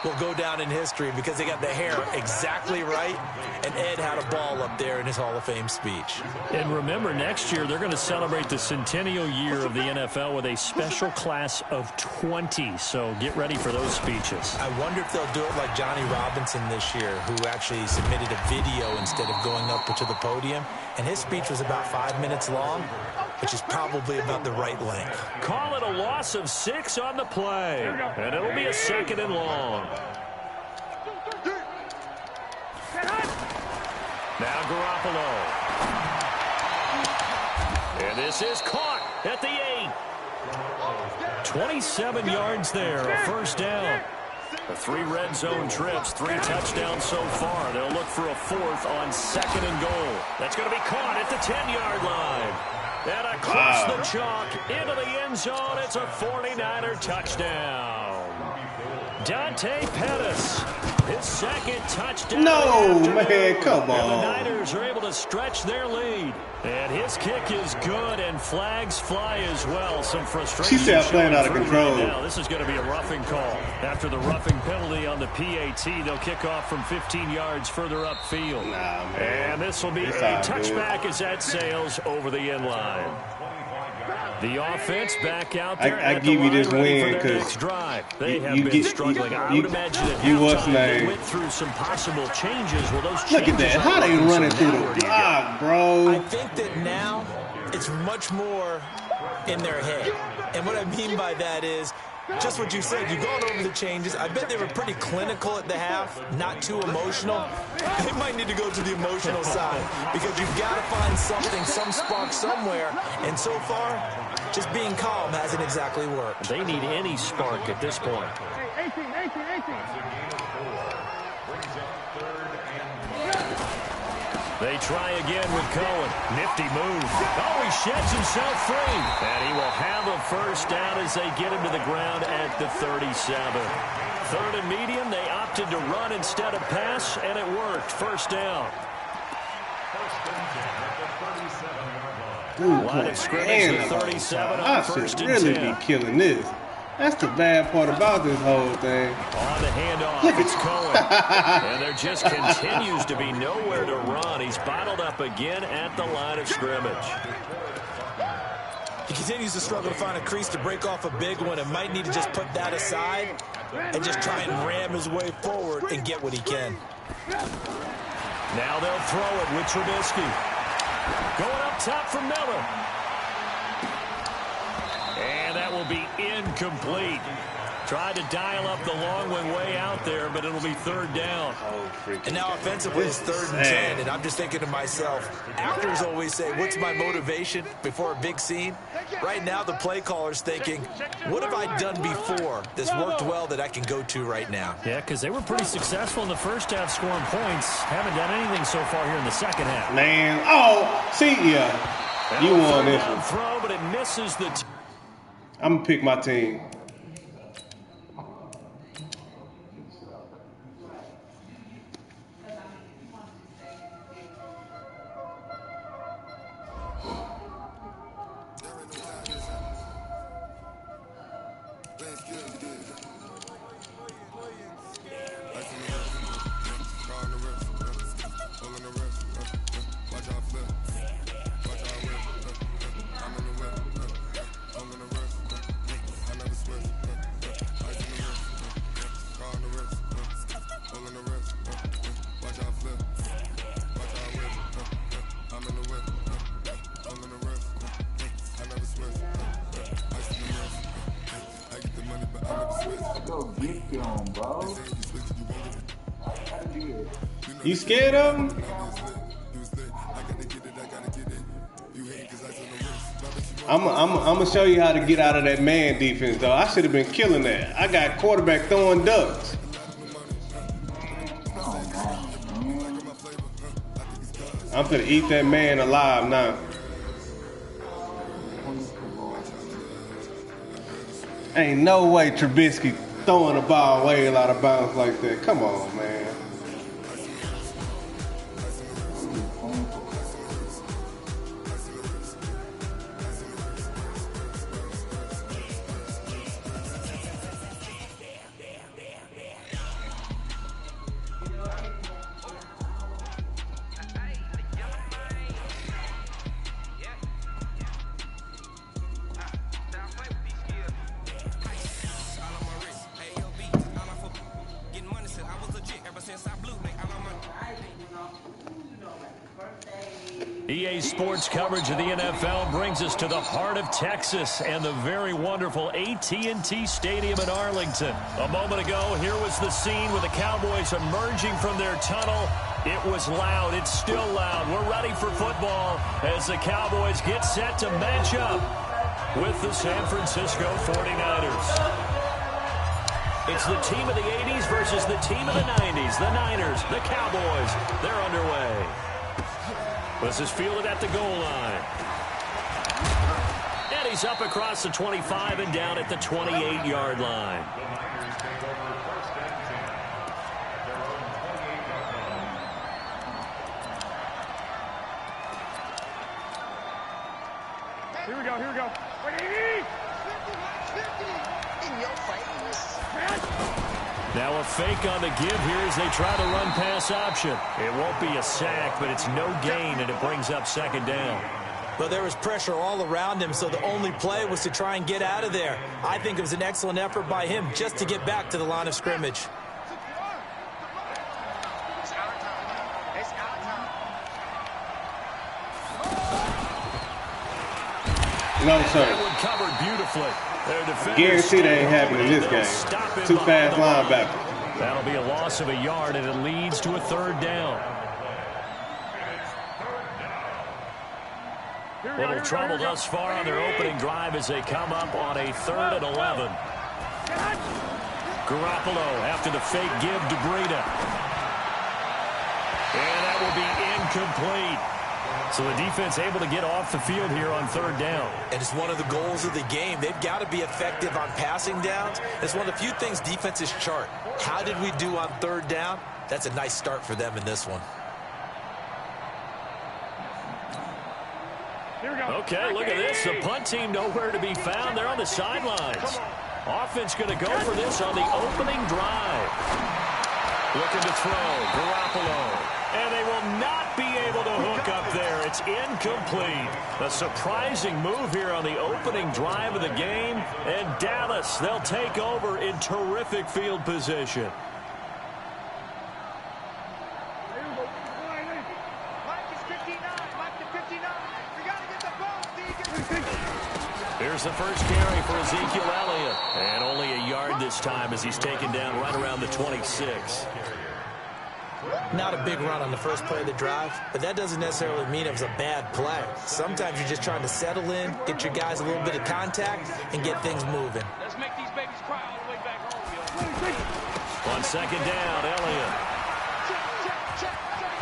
will go down in history because they got the hair exactly right, and Ed had a ball up there in his Hall of Fame speech. And remember, next year they're going to celebrate the centennial year of the NFL with a special class of 20, so get ready for those speeches. I wonder if they'll do it like Johnny Robinson this year, who actually submitted a video instead of going up to the podium, and his speech was about 5 minutes long, which is probably about the right length. Call it a loss of 6 on the play, and it'll be a 2nd and long. Now Garoppolo. And this is caught at the 8. 27 yards there, a 1st down. The 3 red zone trips, 3 touchdowns so far. They'll look for a 4th on 2nd and goal. That's going to be caught at the 10-yard line. And across the chalk into the end zone, it's a 49er touchdown. Dante Pettis, his 2nd touchdown. No, man, come on. And the Niners are able to stretch their lead. And his kick is good, and flags fly as well. Some frustration. She said playing out of control. Right now. This is going to be a roughing call. After the roughing penalty on the PAT, they'll kick off from 15 yards further upfield. Nah, man. And this will be a touchback as that sails over the end line. The offense back out there. I give you this win because they have been struggling. I would imagine at halftime they went through some possible changes. Well, those changes. Look at that. How they running through the block, bro? I think that now it's much more in their head. And what I mean by that is just what you said. You've gone over the changes. I bet they were pretty clinical at the half, not too emotional. They might need to go to the emotional side because you've got to find something, some spark somewhere. And so far, just being calm hasn't exactly worked. They need any spark at this point. 18. They try again with Cohen. Nifty move. Oh, he sheds himself free. And he will have a first down as they get him to the ground at the 37. Third and medium, they opted to run instead of pass, and it worked. First down. Line of scrimmage at 37 on first and 10. I should really be killing this. That's the bad part about this whole thing. On the handoff, it's Cohen. And there just continues to be nowhere to run. He's bottled up again at the line of scrimmage. He continues to struggle to find a crease to break off a big one and might need to just put that aside and just try and ram his way forward and get what he can. Now they'll throw it with Trubisky. Going up top for Miller. And that will be incomplete. Tried to dial up the long one way out there, but it'll be third down. And now offensively it's 3rd and 10, and I'm just thinking to myself, actors always say, what's my motivation before a big scene? Right now the play caller's thinking, what have I done before that's worked well that I can go to right now? Yeah, because they were pretty successful in the first half scoring points. Haven't done anything so far here in the second half. Man, you won this one. Throw, but it misses the I'm going to pick my team. You scared of him? I'm gonna show you how to get out of that man defense, though. I should have been killing that. I got quarterback throwing ducks. I'm gonna eat that man alive now. Ain't no way Trubisky throwing a ball way out of bounds like that. Come on, man. EA Sports coverage of the NFL brings us to the heart of Texas and the very wonderful AT&T Stadium in Arlington. A moment ago, here was the scene with the Cowboys emerging from their tunnel. It was loud. It's still loud. We're ready for football as the Cowboys get set to match up with the San Francisco 49ers. It's the team of the 80s versus the team of the 90s. The Niners, the Cowboys, they're underway. This is fielded at the goal line. And he's up across the 25 and down at the 28-yard line. Here we go. In your face. Now a fake on the give here as they try to run pass option. It won't be a sack, but it's no gain, and it brings up second down. But there was pressure all around him, so the only play was to try and get out of there. I think it was an excellent effort by him just to get back to the line of scrimmage. No, sir. Covered beautifully. Guarantee that ain't happening in this game. Too fast linebacker. That'll be a loss of a yard, and it leads to a 3rd down. Little trouble thus far on their opening drive as they come up on a 3rd and 11. Garoppolo after the fake give to Breida. And that will be incomplete. So the defense able to get off the field here on 3rd down. And it's one of the goals of the game. They've got to be effective on passing downs. It's one of the few things defenses chart. How did we do on 3rd down? That's a nice start for them in this one. Okay, look at this. The punt team nowhere to be found. They're on the sidelines. Offense going to go for this on the opening drive. Looking to throw. Garoppolo. And they will not be able to hook up there. It's incomplete. A surprising move here on the opening drive of the game. And Dallas, they'll take over in terrific field position. Here's the first carry for Ezekiel Elliott. And only a yard this time as he's taken down right around the 26. Not a big run on the first play of the drive, but that doesn't necessarily mean it was a bad play. Sometimes you're just trying to settle in, get your guys a little bit of contact, and get things moving. Let's make these babies cry all the way back home, yo. On 2nd down, Elliott.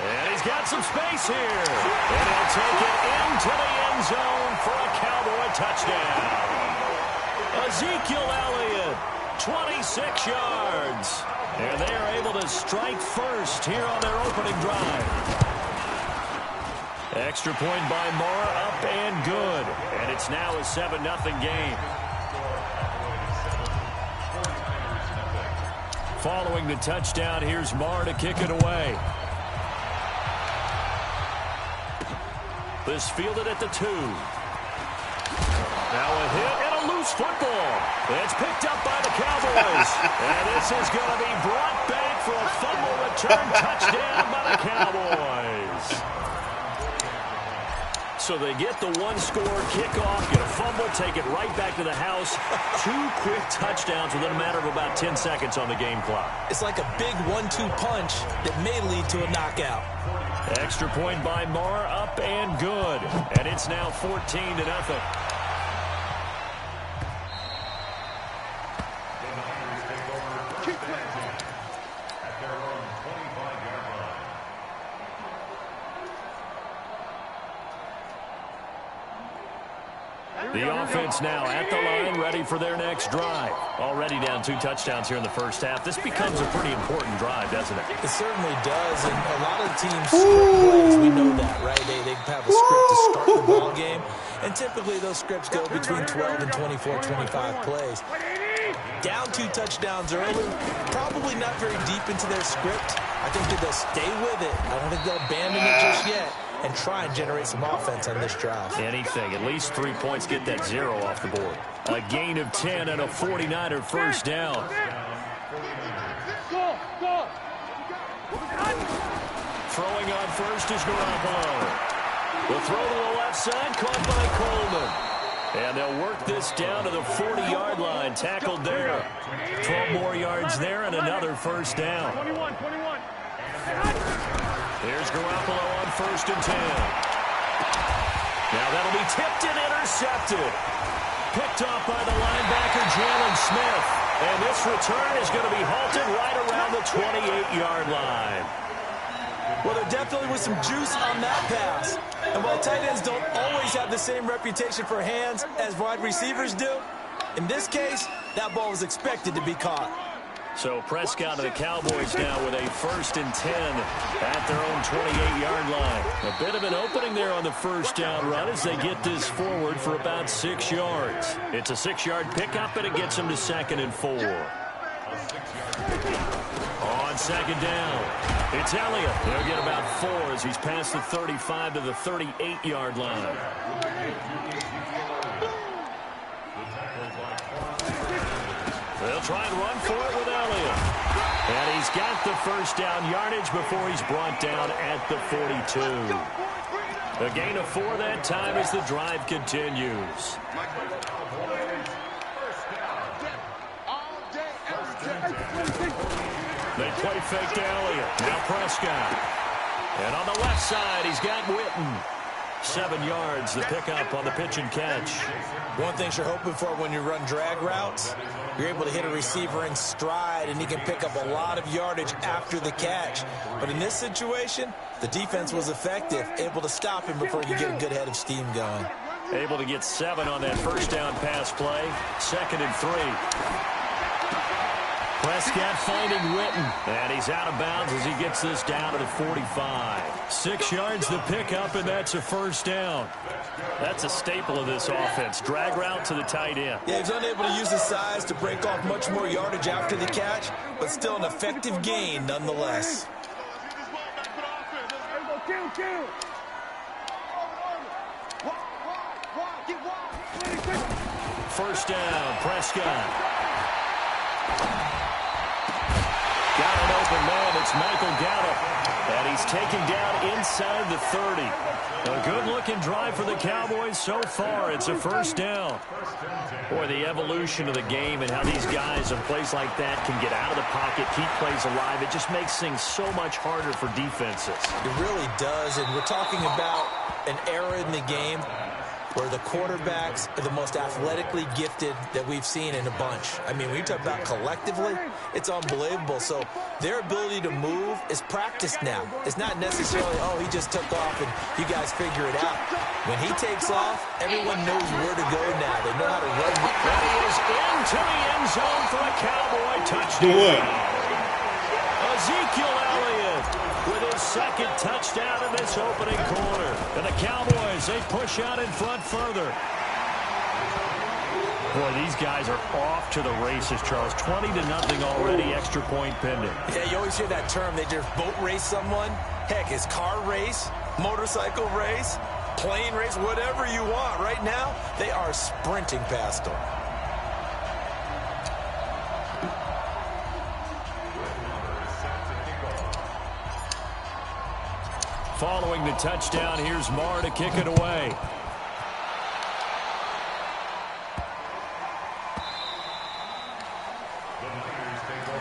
And he's got some space here. And he'll take it into the end zone for a Cowboy touchdown. Ezekiel Elliott, 26 yards. And they are able to strike first here on their opening drive. Extra point by Moore, up and good. And it's now a 7-0 game. Following the touchdown, here's Moore to kick it away. This fielded at the 2. Now a hit and a loose football. It's picked up by the Cowboys. And this is going to be brought back for a fumble return touchdown by the Cowboys. So they get the 1-score kickoff, get a fumble, take it right back to the house. 2 quick touchdowns within a matter of about 10 seconds on the game clock. It's like a big 1-2 punch that may lead to a knockout. Extra point by Moore, up and good. And it's now 14-0. The offense now at the line, ready for their next drive. Already down 2 touchdowns here in the first half. This becomes a pretty important drive, doesn't it? It certainly does, and a lot of the teams script plays, we know that, right? They have a script to start the ball game, and typically those scripts go between 12 and 24, 25 plays. Down 2 touchdowns early, probably not very deep into their script. I think that they'll stay with it. I don't think they'll abandon it just yet and try and generate some offense on this drive. Anything. At least 3 points, get that 0 off the board. A gain of 10 and a 49er first down. Throwing on first is Garoppolo. The throw to the left side, caught by Coleman. And they'll work this down to the 40-yard line. Tackled there. 12 more yards there and another first down. 21. Here's Garoppolo on 1st and 10. Now that'll be tipped and intercepted. Picked off by the linebacker, Jalen Smith. And this return is going to be halted right around the 28-yard line. Well, there definitely was some juice on that pass. And while tight ends don't always have the same reputation for hands as wide receivers do, in this case, that ball was expected to be caught. So Prescott and the Cowboys now with a 1st and 10 at their own 28-yard line. A bit of an opening there on the first down run as they get this forward for about 6 yards. It's a 6-yard pickup, and it gets them to 2nd and 4. On 2nd down, it's Elliott. He'll get about 4 as he's past the 35 to the 38-yard line. They'll try and run for it with Elliott. And he's got the first down yardage before he's brought down at the 42. A gain of 4 that time as the drive continues. They play fake to Elliott. Now Prescott. And on the left side, he's got Witten. 7 yards, the pickup on the pitch and catch. One thing you're hoping for when you run drag routes, you're able to hit a receiver in stride, and he can pick up a lot of yardage after the catch. But in this situation, the defense was effective, able to stop him before you get a good head of steam going. Able to get 7 on that first down pass play. 2nd and 3. Prescott finding Witten, and he's out of bounds as he gets this down to the 45. 6 yards the pickup, and that's a first down. That's a staple of this offense. Drag route to the tight end. Yeah, he's unable to use his size to break off much more yardage after the catch, but still an effective gain nonetheless. First down, Prescott. Got an open man. It's Michael Gallup. And he's taken down inside the 30. A good-looking drive for the Cowboys so far. It's a first down. Boy, the evolution of the game and how these guys in plays like that can get out of the pocket, keep plays alive, it just makes things so much harder for defenses. It really does, and we're talking about an era in the game where the quarterbacks are the most athletically gifted that we've seen in a bunch. I mean, when you talk about collectively, it's unbelievable. So their ability to move is practiced now. It's not necessarily, oh, he just took off and you guys figure it out. When he takes off, everyone knows where to go now. They know how to run. That is into the end zone for a Cowboy touchdown. Ezekiel Elliott with his 2nd touchdown in this opening quarter. And the Cowboys, they push out in front further. Boy, these guys are off to the races, Charles. 20-0 already, extra point pending. Yeah, you always hear that term. They just boat race someone. Heck, it's car race, motorcycle race, plane race, whatever you want. Right now, they are sprinting past them. Following the touchdown, here's Marr to kick it away.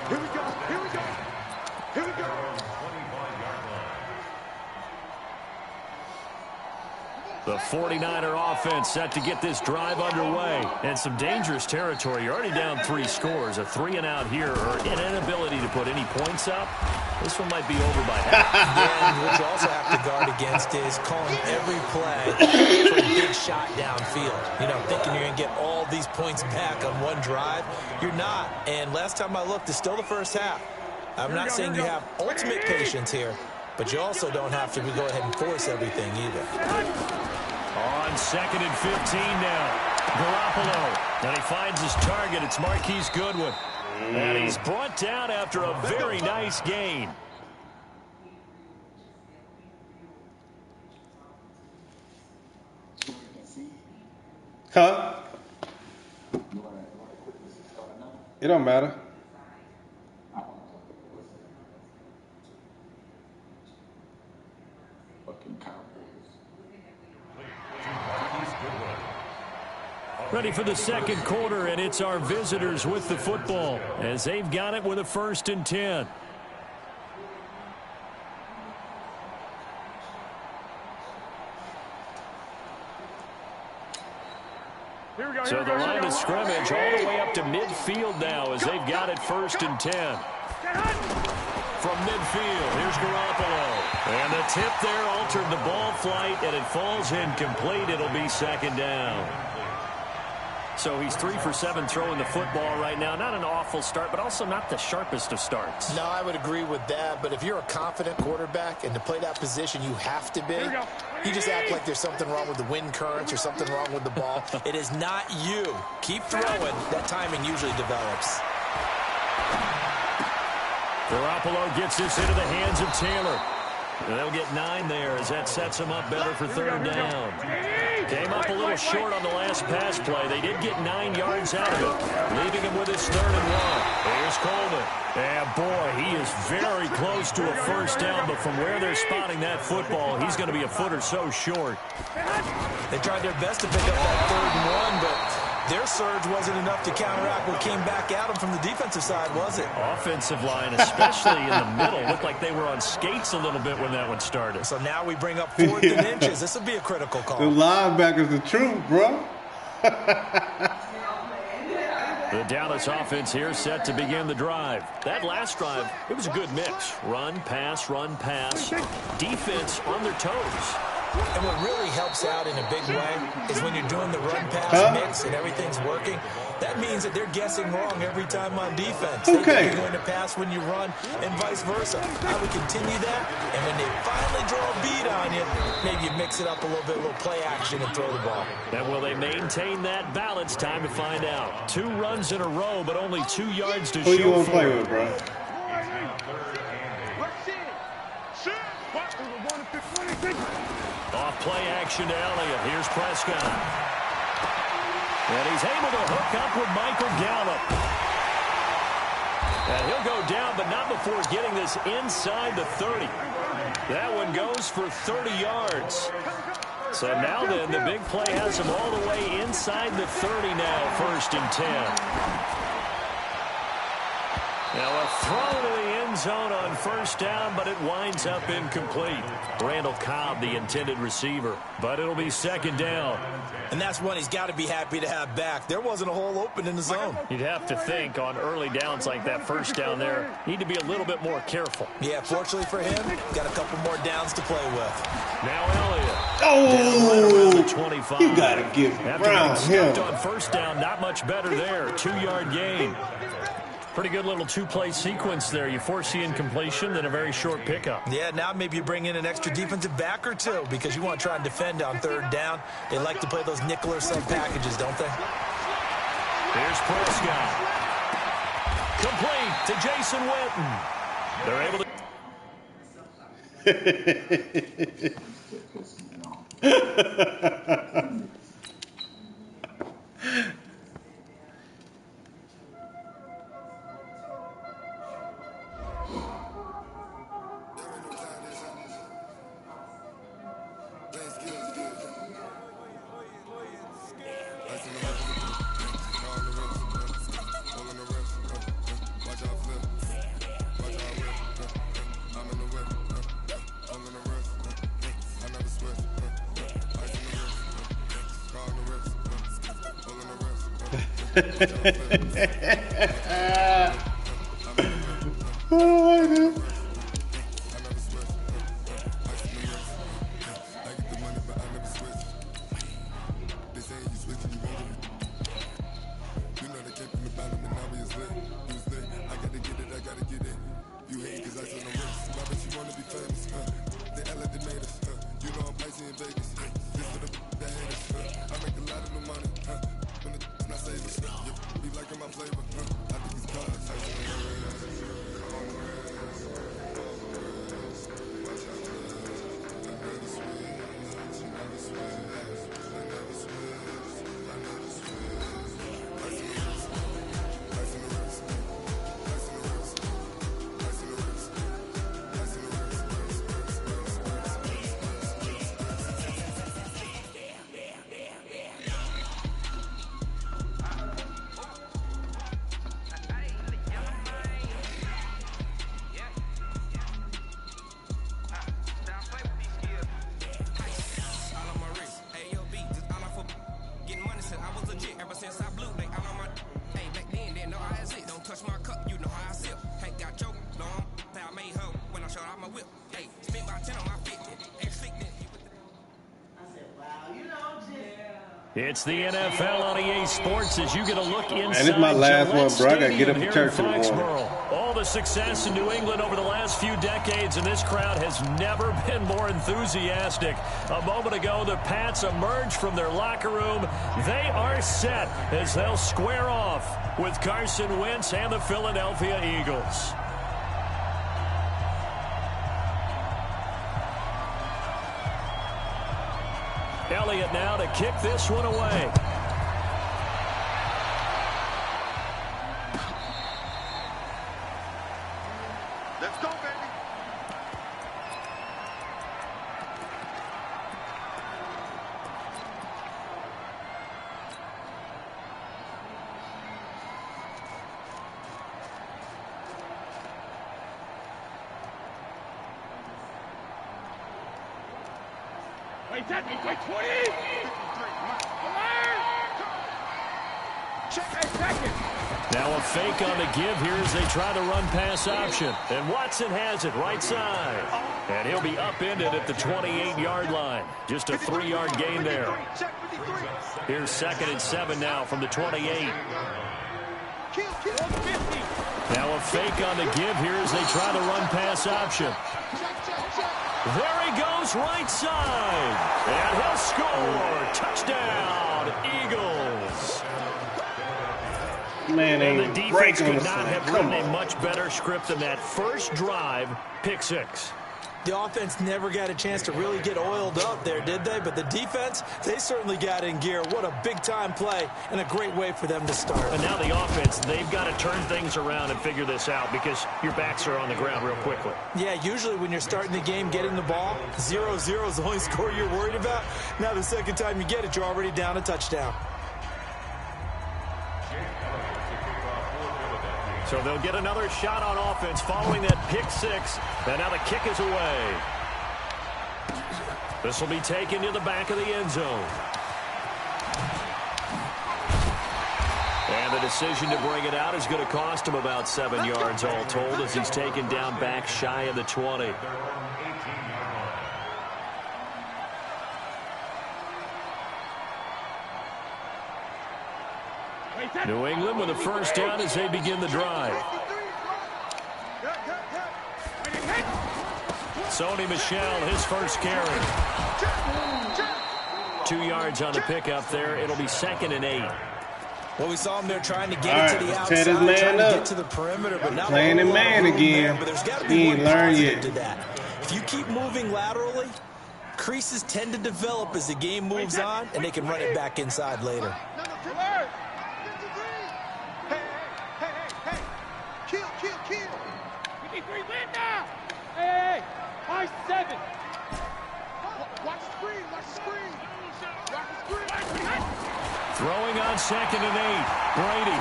Here we go, here we go, here we go. The 49er offense set to get this drive underway. And some dangerous territory. You're already down 3 scores. A 3-and-out here, or an inability to put any points up. This one might be over by half. Yeah, what you also have to guard against is calling every play for a big shot downfield. You know, thinking you're going to get all these points back on one drive. You're not. And last time I looked, it's still the first half. I'm not saying you have ultimate patience here, but you also don't have to go ahead and force everything either. On 2nd and 15 now. Garoppolo. And he finds his target. It's Marquise Goodwin. And he's brought down after a very nice gain. Huh? It don't matter. Ready for the 2nd quarter, and it's our visitors with the football as they've got it with a 1st and 10. So the line of scrimmage all the way up to midfield now as they've got it 1st and 10. From midfield, here's Garoppolo. And the tip there altered the ball flight, and it falls incomplete. It'll be 2nd down. So he's 3 for 7 throwing the football right now. Not an awful start, but also not the sharpest of starts. No, I would agree with that. But if you're a confident quarterback and to play that position, you have to be. You just act like there's something wrong with the wind currents or something wrong with the ball. It is not you. Keep throwing. That timing usually develops. Garoppolo gets this into the hands of Taylor. And they'll get 9 there as that sets him up better for 3rd down. Came up a little little short on the last pass play. They did get 9 yards out of it, leaving him with his 3rd and 1. Here's Coleman. And, boy, he is very close to a first down, but from where they're spotting that football, he's going to be a foot or so short. They tried their best to pick up that 3rd and 1, but their surge wasn't enough to counteract what came back at them from the defensive side, was it? Offensive line, especially in the middle, looked like they were on skates a little bit when that one started. So now we bring up 4th and inches. This would be a critical call. The linebacker's the truth, bro. The Dallas offense here set to begin the drive. That last drive, it was a good mix. Run, pass, defense on their toes. And what really helps out in a big way is when you're doing the run-pass mix and everything's working, that means that they're guessing wrong every time on defense. They think you're going to pass when you run and vice versa. I would continue that, and when they finally draw a beat on you, maybe you mix it up a little bit, a little play action and throw the ball. And will they maintain that balance? Time to find out. 2 runs in a row, but only 2 yards to show for. Who you want to play with, bro? Off play action to Elliott. Here's Prescott. And he's able to hook up with Michael Gallup. And he'll go down, but not before getting this inside the 30. That one goes for 30 yards. So now then, the big play has him all the way inside the 30 now, 1st and 10. Now a throw to the end zone on 1st down, but it winds up incomplete. Randall Cobb, the intended receiver, but it'll be 2nd down. And that's one he's got to be happy to have back. There wasn't a hole open in the zone. You'd have to think on early downs like that 1st down there, need to be a little bit more careful. Yeah, fortunately for him, got a couple more downs to play with. Now Elliott. Oh, right 25. You got to give Brown him. On 1st down, not much better there. 2-yard gain. Pretty good little 2-play sequence there. You force the incompletion, then a very short pickup. Yeah, now maybe you bring in an extra defensive back or 2 because you want to try and defend on 3rd down. They like to play those nickel or sub packages, don't they? Here's Prescott. Complete to Jason Witten. They're able to... Oh, It's the NFL on EA Sports as you get a look inside. And it's my last Gillette one, bro. I got to get up Stadium to church in the morning. Foxborough. All the success in New England over the last few decades, and this crowd has never been more enthusiastic. A moment ago, the Pats emerged from their locker room. They are set as they'll square off with Carson Wentz and the Philadelphia Eagles. Elliott now to kick this one away. Let's go, baby. Wait, that me, wait, 20! Check a second! Now a fake on the give here as they try the run pass option. And Watson has it right side. And he'll be upended at the 28-yard line. Just a 3-yard gain there. Here's 2nd and 7 now from the 28. Now a fake on the give here as they try the run pass option. There he goes right side. And he'll score. Touchdown, Eagles. Man, And the defense could not side. have written a much better script than that first drive, pick 6. The offense never got a chance to really get oiled up there, did they? But the defense, they certainly got in gear. What a big-time play and a great way for them to start. And now the offense, they've got to turn things around and figure this out because your backs are on the ground real quickly. Yeah, usually when you're starting the game, getting the ball, 0-0 is the only score you're worried about. Now the second time you get it, you're already down a touchdown. So they'll get another shot on offense following that pick 6. And now the kick is away. This will be taken to the back of the end zone. And the decision to bring it out is going to cost him about 7 yards all told as he's taken down back shy of the 20. New England with a first down as they begin the drive. Sony Michel, his first carry. 2 yards on the pickup there. It'll be 2nd and 8. Well, we saw him there trying to get it to the outside, his man trying to up. get to the perimeter, but now Playing him man again. But there's got to He be ain't one learned positive yet. to that. If you keep moving laterally, creases tend to develop as the game moves on, and they can run it back inside later. Hey, high 7. Watch the screen, watch the screen. Watch the screen. Throwing on 2nd and 8. Brady.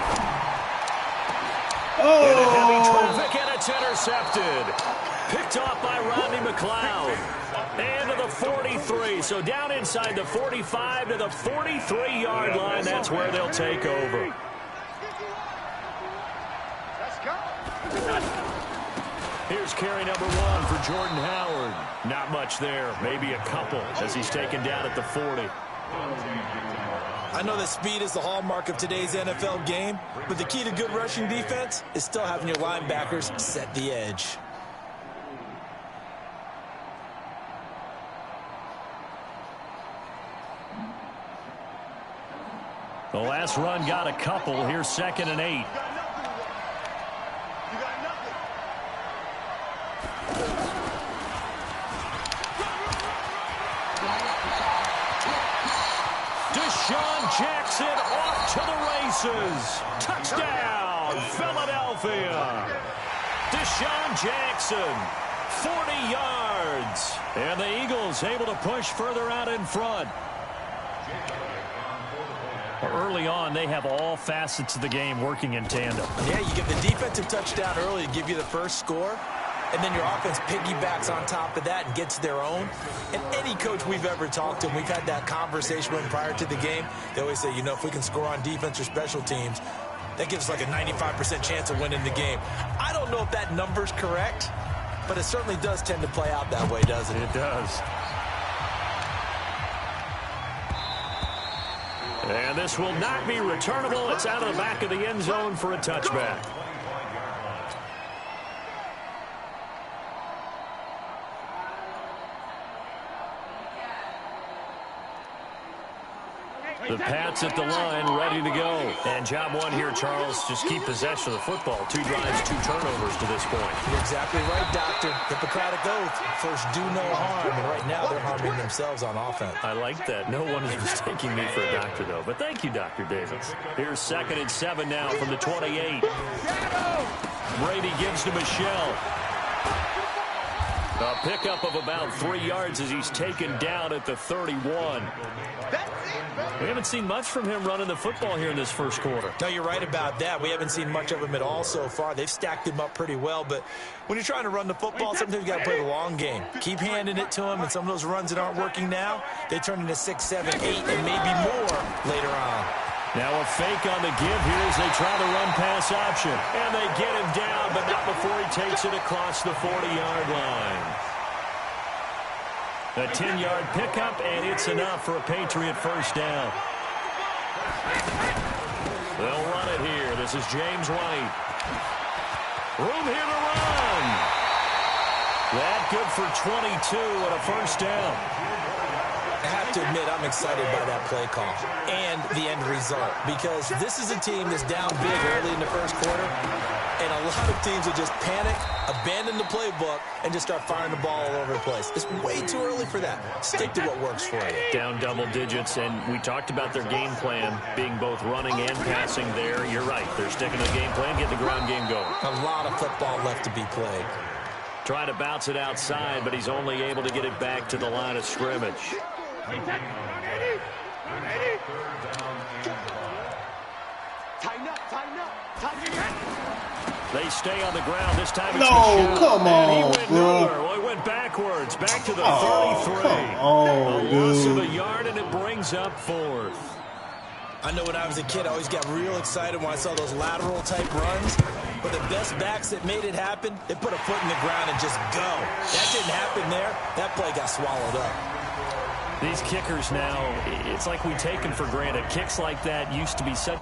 Oh! In a heavy traffic, and it's intercepted. Picked off by Rodney McLeod. And to the 43. So down inside the 45 to the 43-yard line. That's where they'll take over. Let's go. Here's carry number 1 for Jordan Howard. Not much there. Maybe a couple as he's taken down at the 40. I know that speed is the hallmark of today's NFL game, but the key to good rushing defense is still having your linebackers set the edge. The last run got a couple. Here's 2nd and 8. Deshaun Jackson off to the races. Touchdown, Philadelphia. Deshaun Jackson, 40 yards. And the Eagles able to push further out in front. Early on, they have all facets of the game working in tandem. Yeah, you get the defensive touchdown early to give you the first score, and then your offense piggybacks on top of that and gets their own. And any coach we've ever talked to, and we've had that conversation with prior to the game, they always say, you know, if we can score on defense or special teams, that gives us like a 95% chance of winning the game. I don't know if that number's correct, but it certainly does tend to play out that way, doesn't it? It does. And this will not be returnable. It's out of the back of the end zone for a touchback. The Pats at the line, ready to go. And job one here, Charles, just keep possession of the football. 2 drives, 2 turnovers to this point. You're exactly right, Doctor. Hippocratic oath. First, do no harm. And right now, they're harming themselves on offense. I like that. No one is mistaking me for a doctor, though. But thank you, Dr. Davis. Here's 2nd and 7 now from the 28. Brady gives to Michelle. A pickup of about 3 yards as he's taken down at the 31. We haven't seen much from him running the football here in this first quarter. No, you're right about that. We haven't seen much of him at all so far. They've stacked him up pretty well, but when you're trying to run the football, sometimes you got to play the long game. Keep handing it to him, and some of those runs that aren't working now, they turn into 6, 7, 8, and maybe more later on. Now a fake on the give here as they try the run-pass option. And they get him down, but not before he takes it across the 40-yard line. A 10-yard pickup, and it's enough for a Patriot first down. They'll run it here. This is James White. Room here to run. That good for 22 and a first down. I have to admit, I'm excited by that play call and the end result, because this is a team that's down big early in the first quarter, and a lot of teams will just panic, abandon the playbook, and just start firing the ball all over the place. It's way too early for that. Stick to what works for you. Down double digits, and we talked about their game plan being both running and passing there. You're right. They're sticking to the game plan, getting the ground game going. A lot of football left to be played. Trying to bounce it outside, but he's only able to get it back to the line of scrimmage. Tighten up, tighten up, tighten up. They stay on the ground. This time it's No, come on, bro. Well, he went backwards, back to the 33. Come on, a loss of dude. a yard, and it brings up 4th. I know when I was a kid, I always got real excited when I saw those lateral-type runs. But the best backs that made it happen, they put a foot in the ground and just go. That didn't happen there. That play got swallowed up. These kickers now, it's like we take them for granted. Kicks like that used to be such...